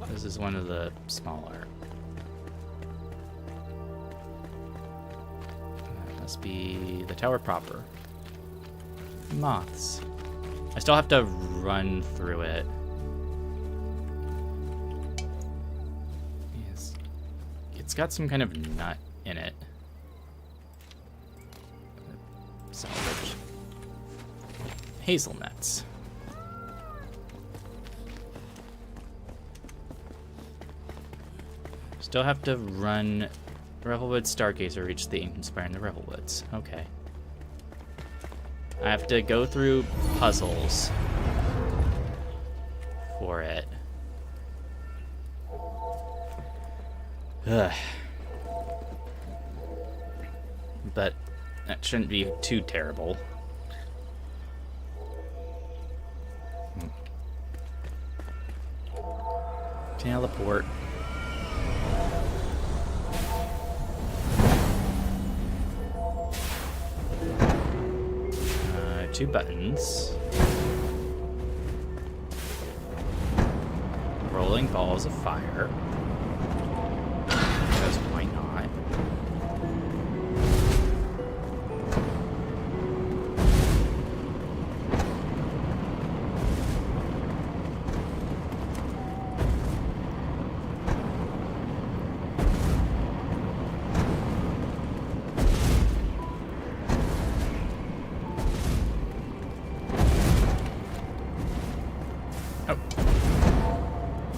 This is one of the smaller. That must be the tower proper. Moths. I still have to run through it. Yes. It's got some kind of nut in it. Salvage. Hazelnuts. Still have to run. Revelwood Stargazer reached the ancient spire in the Revelwoods. Okay. I have to go through puzzles for it. Ugh. But that shouldn't be too terrible. Teleport. 2 buttons. Rolling balls of fire. Because why not?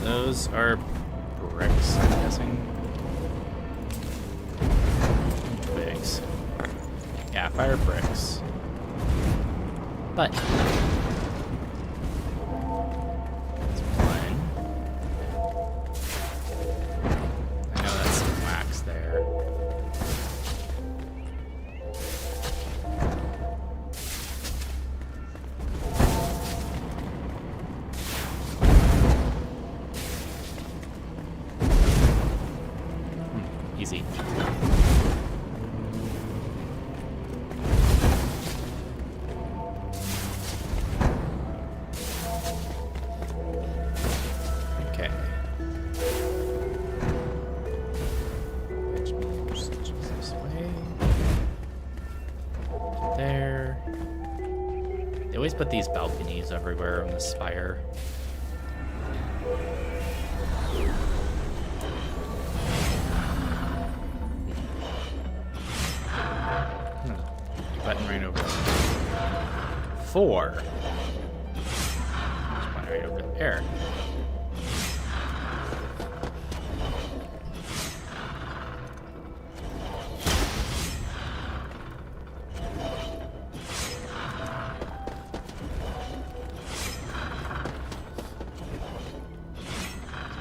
Those are bricks, I'm guessing. Twigs. Yeah, fire bricks. But that's one. I know that's some wax there. Easy. Okay. Which means this way. There. They always put these balconies everywhere on the spire. Button right over there. 4. There's one right over there.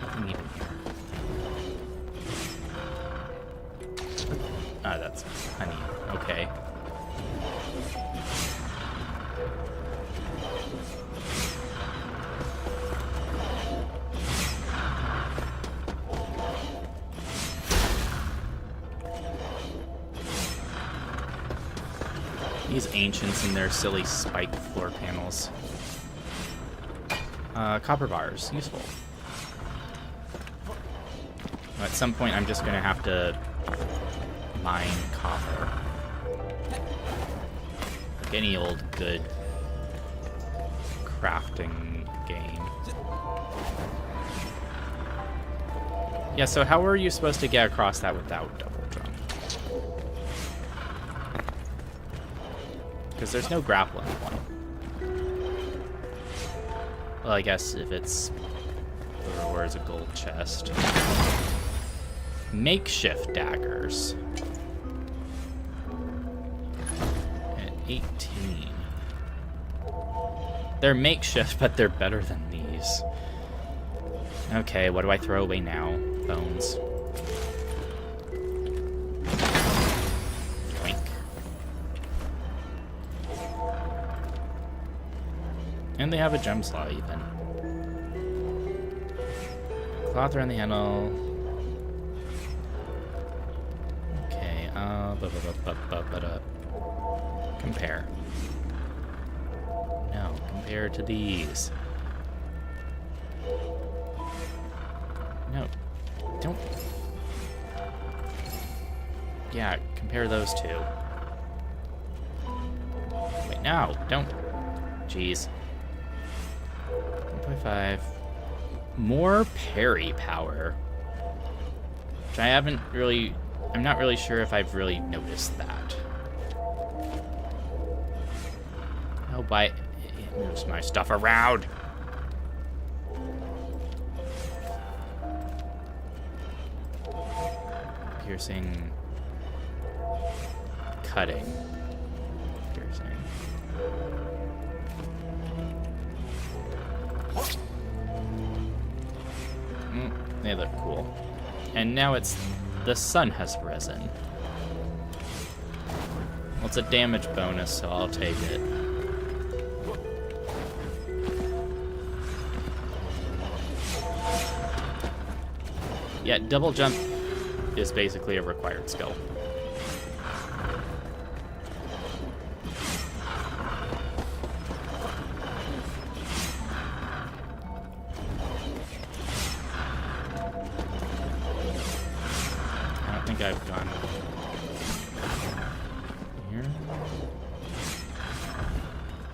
Nothing even here. Ah, that's honey. Okay. These ancients and their silly spiked floor panels. Copper bars, useful. At some point I'm just gonna have to mine copper. Like any old good crafting game. Yeah, so how were you supposed to get across that without double jump? Because there's no grappling point. Well, I guess if it's... Where's a gold chest? Makeshift daggers. At 18. They're makeshift, but they're better than these. Okay, what do I throw away now? Bones. Yoink. And they have a gem slot, even. Cloth around the handle. Okay, compare. No, compare to these. No, don't. Yeah, compare those two. Wait, no, don't. Jeez. 1.5. More parry power. Which I haven't really... I'm not really sure if I've really noticed that. Oh, it moves my stuff around. Piercing. Cutting. Piercing. They look cool. And now it's... The sun has risen. Well, it's a damage bonus, so I'll take it. Yeah, double jump is basically a required skill. I think I've gone here.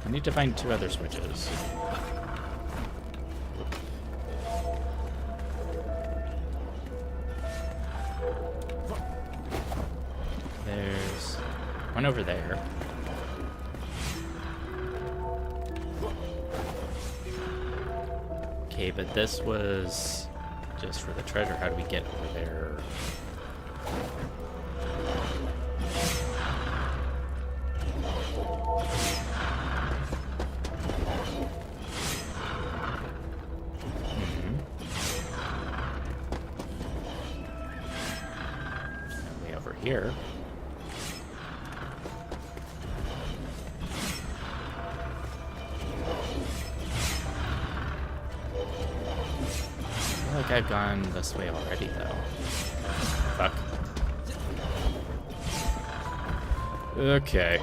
I need to find 2 other switches. There's one over there. Okay, but this was just for the treasure. How do we get over there? Way over here. I feel like I've gone this way already, though. Fuck. Okay.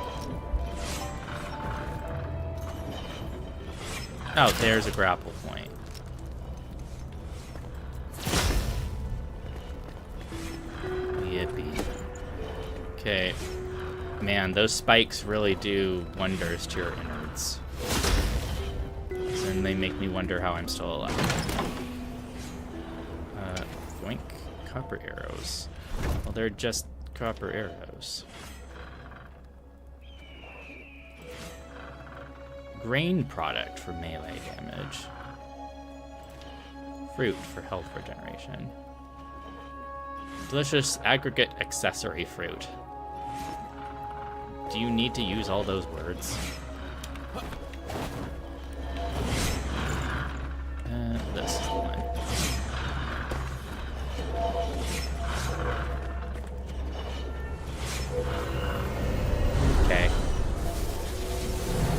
Oh, there's a grapple point. Yippee. Okay. Man, those spikes really do wonders to your innards. And they make me wonder how I'm still alive. Yoink. Copper arrows. Well, they're just copper arrows. Grain product for melee damage. Fruit for health regeneration. Delicious aggregate accessory fruit. Do you need to use all those words? This is the one. Okay.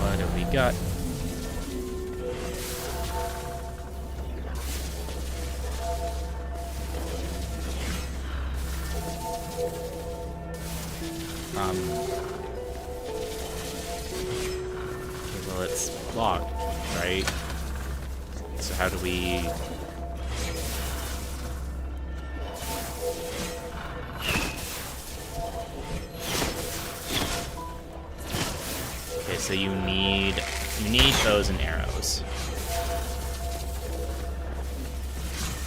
What have we got? Okay, well, it's locked, right? So how do we... Okay, so you need bows and arrows.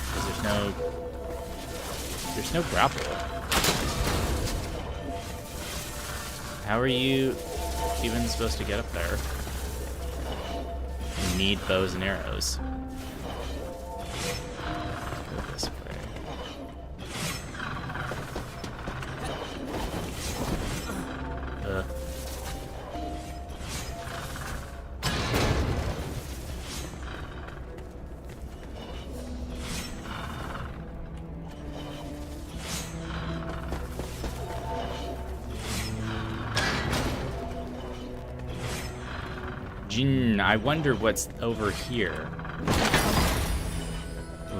Because there's no grapple. How are you... even supposed to get up there? You need bows and arrows. Go this way. I wonder what's over here.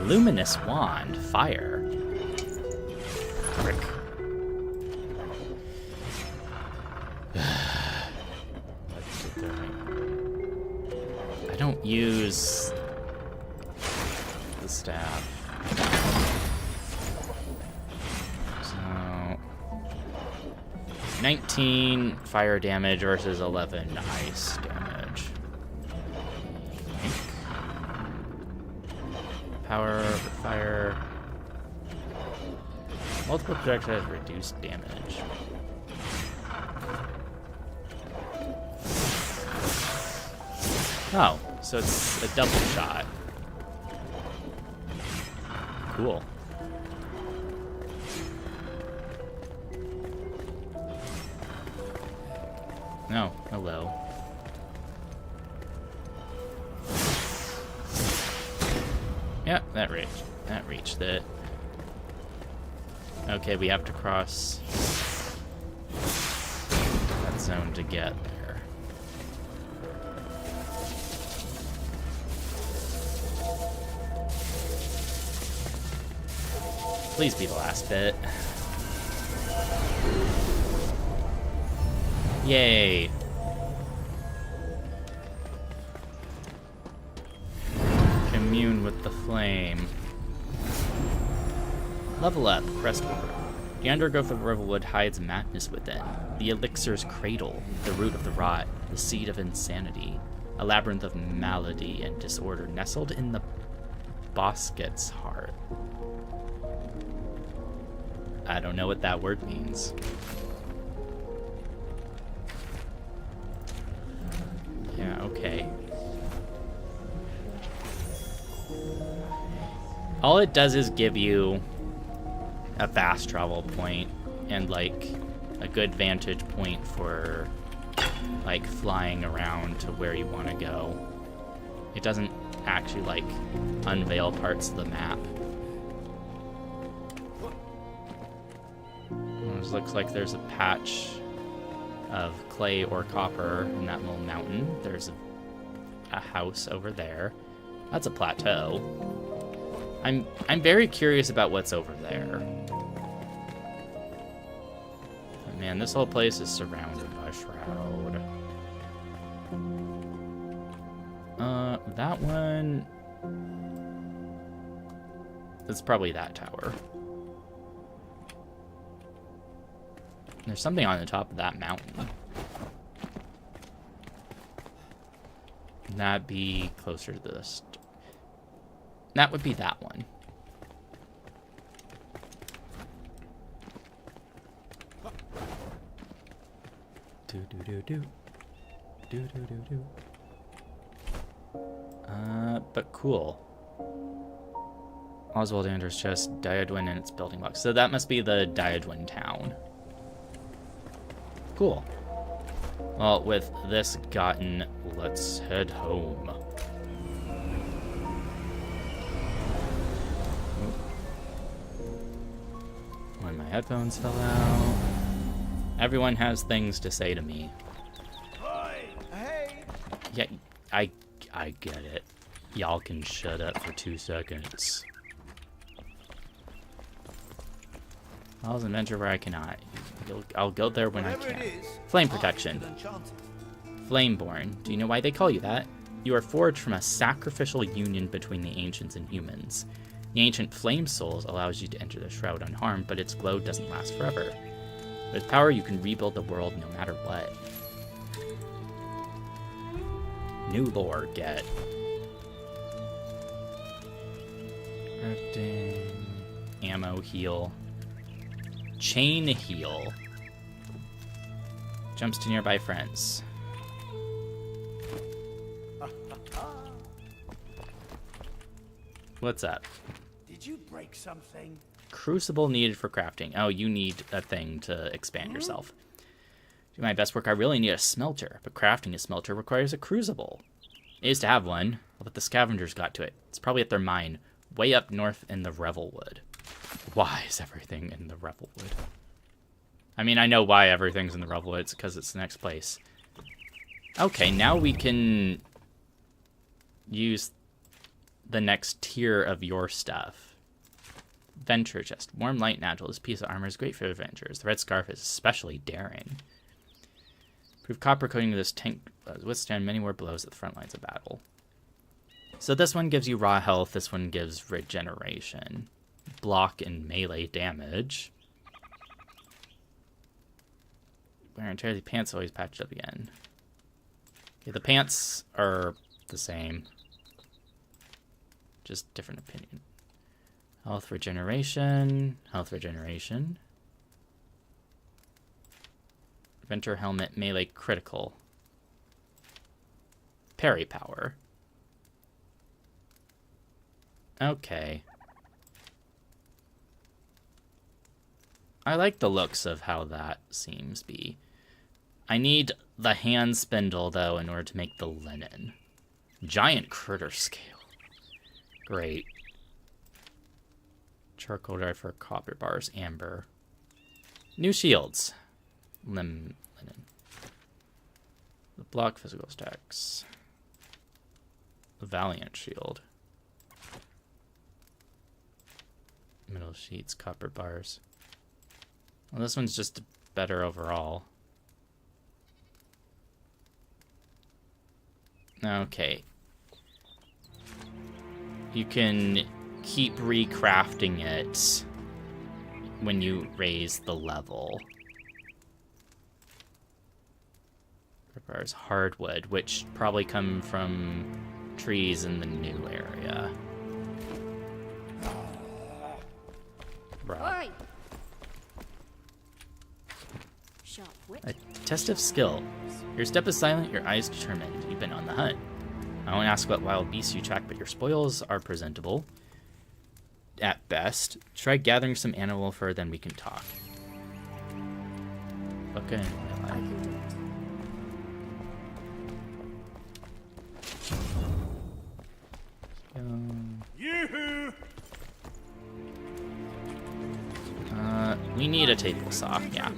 Luminous wand, fire. Frick. What's it doing? I don't use the staff. So 19 fire damage versus 11 ice damage. Power, fire. Multiple projectiles reduce damage. Oh, so it's a double shot. Cool. No, hello. Yeah, that reached it. Okay, we have to cross that zone to get there. Please be the last bit. Yay. Commune with the flame. Level up, press forward. The undergrowth of Riverwood hides madness within. The elixir's cradle, the root of the rot, the seed of insanity. A labyrinth of malady and disorder nestled in the bosket's heart. I don't know what that word means. Yeah, okay. All it does is give you a fast travel point and like a good vantage point for like flying around to where you want to go. It doesn't actually like unveil parts of the map. It looks like there's a patch of clay or copper in that little mountain. There's a house over there. That's a plateau. I'm very curious about what's over there. But man, this whole place is surrounded by shroud. That one. That's probably that tower. There's something on the top of that mountain. That'd be closer to this. That would be that one. Do do do do. Do do do do. But cool. Oswald Anders chest, Diadwin and its building blocks. So that must be the Diadwin town. Cool. Well, with this gotten, let's head home. When my headphones fell out. Everyone has things to say to me. Hey! Yeah, I get it. Y'all can shut up for 2 seconds. I'll adventure where I cannot. I'll go there when I can. Flame protection. Flameborn. Do you know why they call you that? You are forged from a sacrificial union between the ancients and humans. The ancient flame souls allows you to enter the shroud unharmed, but its glow doesn't last forever. With power, you can rebuild the world no matter what. New lore, get. Crafting. Ammo heal. Chain heal. Which Jumps to nearby friends. What's up? Did you break something? Crucible needed for crafting. Oh, you need a thing to expand yourself. Do my best work, I really need a smelter, but crafting a smelter requires a crucible. I used to have one, but the scavengers got to it. It's probably at their mine, way up north in the Revelwood. Why is everything in the Revelwood? I mean, I know why everything's in the Revelwood. It's because it's the next place. Okay, now we can use the next tier of your stuff. Venture chest. Warm, light, natural. This piece of armor is great for adventures. The red scarf is especially daring. Prove copper coating to this tank withstand many more blows at the front lines of battle. So this one gives you raw health. This one gives regeneration. Block and melee damage. Wear and tear the pants always patched up again. Okay, the pants are the same. Just different opinion. Health regeneration. Health regeneration. Venture helmet, melee critical. Parry power. Okay. I like the looks of how that seems be. I need the hand spindle, though, in order to make the linen. Giant critter scale. Great. Charcoal drive for copper bars, amber. New shields. Linen. The block physical stacks. The Valiant shield. Middle sheets, copper bars. Well, this one's just better overall. Okay. You can keep recrafting it when you raise the level. Requires hardwood, which probably come from trees in the new area. Bruh. Oi! Sharp wit. A test of skill. Your step is silent, your eyes determined. You've been on the hunt. I won't ask what wild beasts you track, but your spoils are presentable. At best. Try gathering some animal fur, then we can talk. Okay. I can do it. Yoo-hoo! We need a table saw, yeah.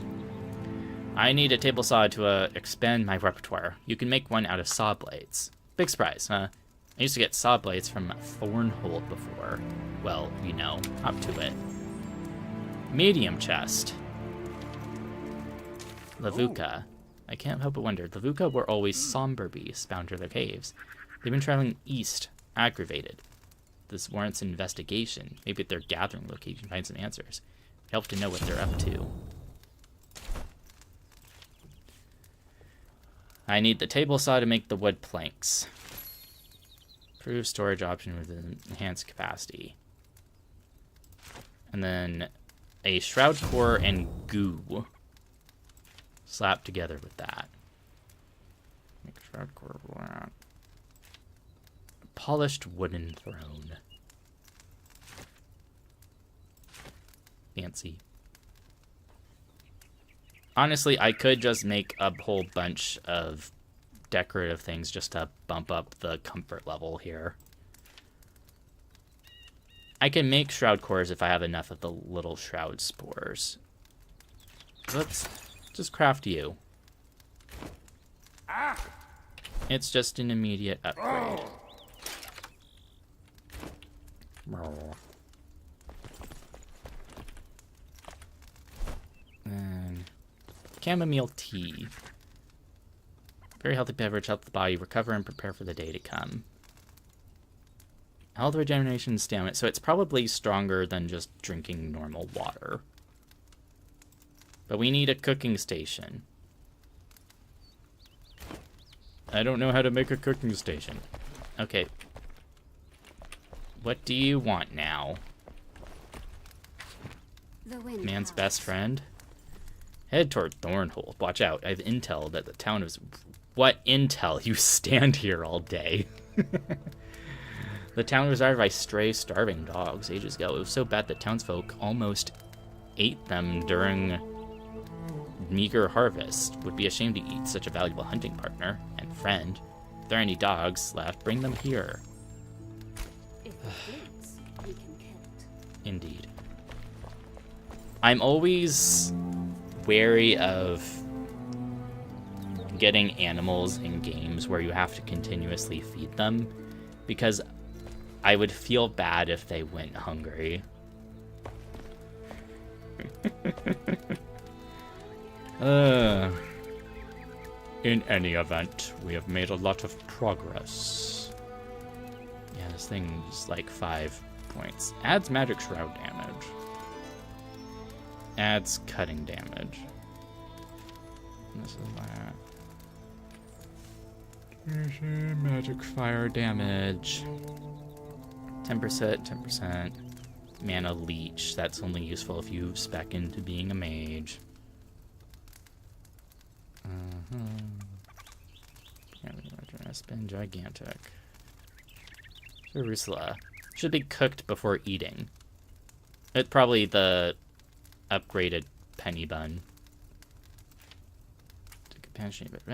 I need a table saw to expand my repertoire. You can make one out of saw blades. Big surprise, huh? I used to get saw blades from Thornhold before. Well, you know, up to it. Medium chest. Lavuka. I can't help but wonder. Lavuka were always somber beasts bound to their caves. They've been traveling east, aggravated. This warrants an investigation. Maybe at their gathering location, find some answers. It'd help to know what they're up to. I need the table saw to make the wood planks. Improve storage option with an enhanced capacity. And then a shroud core and goo slapped together with that. Make shroud core. Polished wooden throne. Fancy. Honestly, I could just make a whole bunch of decorative things just to bump up the comfort level here. I can make shroud cores if I have enough of the little shroud spores. Let's just craft you. It's just an immediate upgrade. And chamomile tea. Very healthy beverage, help the body recover and prepare for the day to come. Health regeneration and stamina. So it's probably stronger than just drinking normal water. But we need a cooking station. I don't know how to make a cooking station. Okay. What do you want now? The wind Man's howls. best friend? Head toward Thornhold. Watch out. I have intel that the town is... What intel? You stand here all day. The town was ravaged by stray, starving dogs ages ago. It was so bad that townsfolk almost ate them during meager harvest. Would be ashamed to eat such a valuable hunting partner and friend. If there are any dogs left, bring them here. If it bleeds, we can kill it. Indeed. I'm always wary of getting animals in games where you have to continuously feed them, because I would feel bad if they went hungry. In any event, we have made a lot of progress. Yeah, this thing's like 5 points. Adds magic shroud damage. Adds cutting damage. This is that. Magic fire damage. 10%, 10%. Mana leech. That's only useful if you spec into being a mage. It's been gigantic. Jerusalem. Should be cooked before eating. It's probably the upgraded penny bun. Compassion, but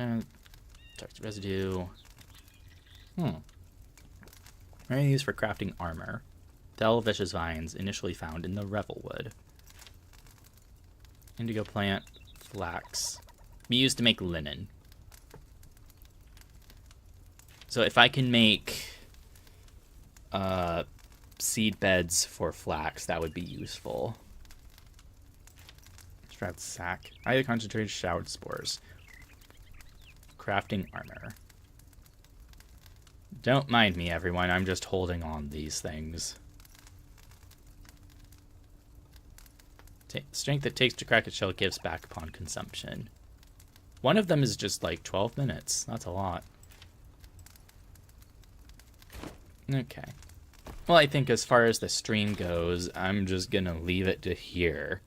toxic residue. Very used for crafting armor. Fell vicious vines initially found in the Revelwood. Indigo plant, flax. Be used to make linen. So if I can make seed beds for flax, that would be useful. Shroud sack. Highly concentrated shroud spores. Crafting armor. Don't mind me, everyone. I'm just holding on these things. Strength it takes to crack a shell gives back upon consumption. One of them is just like 12 minutes. That's a lot. Okay. Well, I think as far as the stream goes, I'm just gonna leave it to here.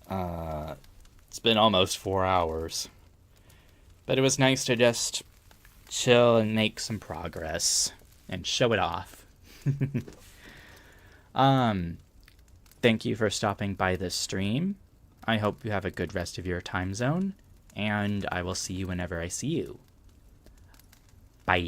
It's been almost 4 hours. But it was nice to just chill and make some progress and show it off. Thank you for stopping by this stream. I hope you have a good rest of your time zone, and I will see you whenever I see you. Bye.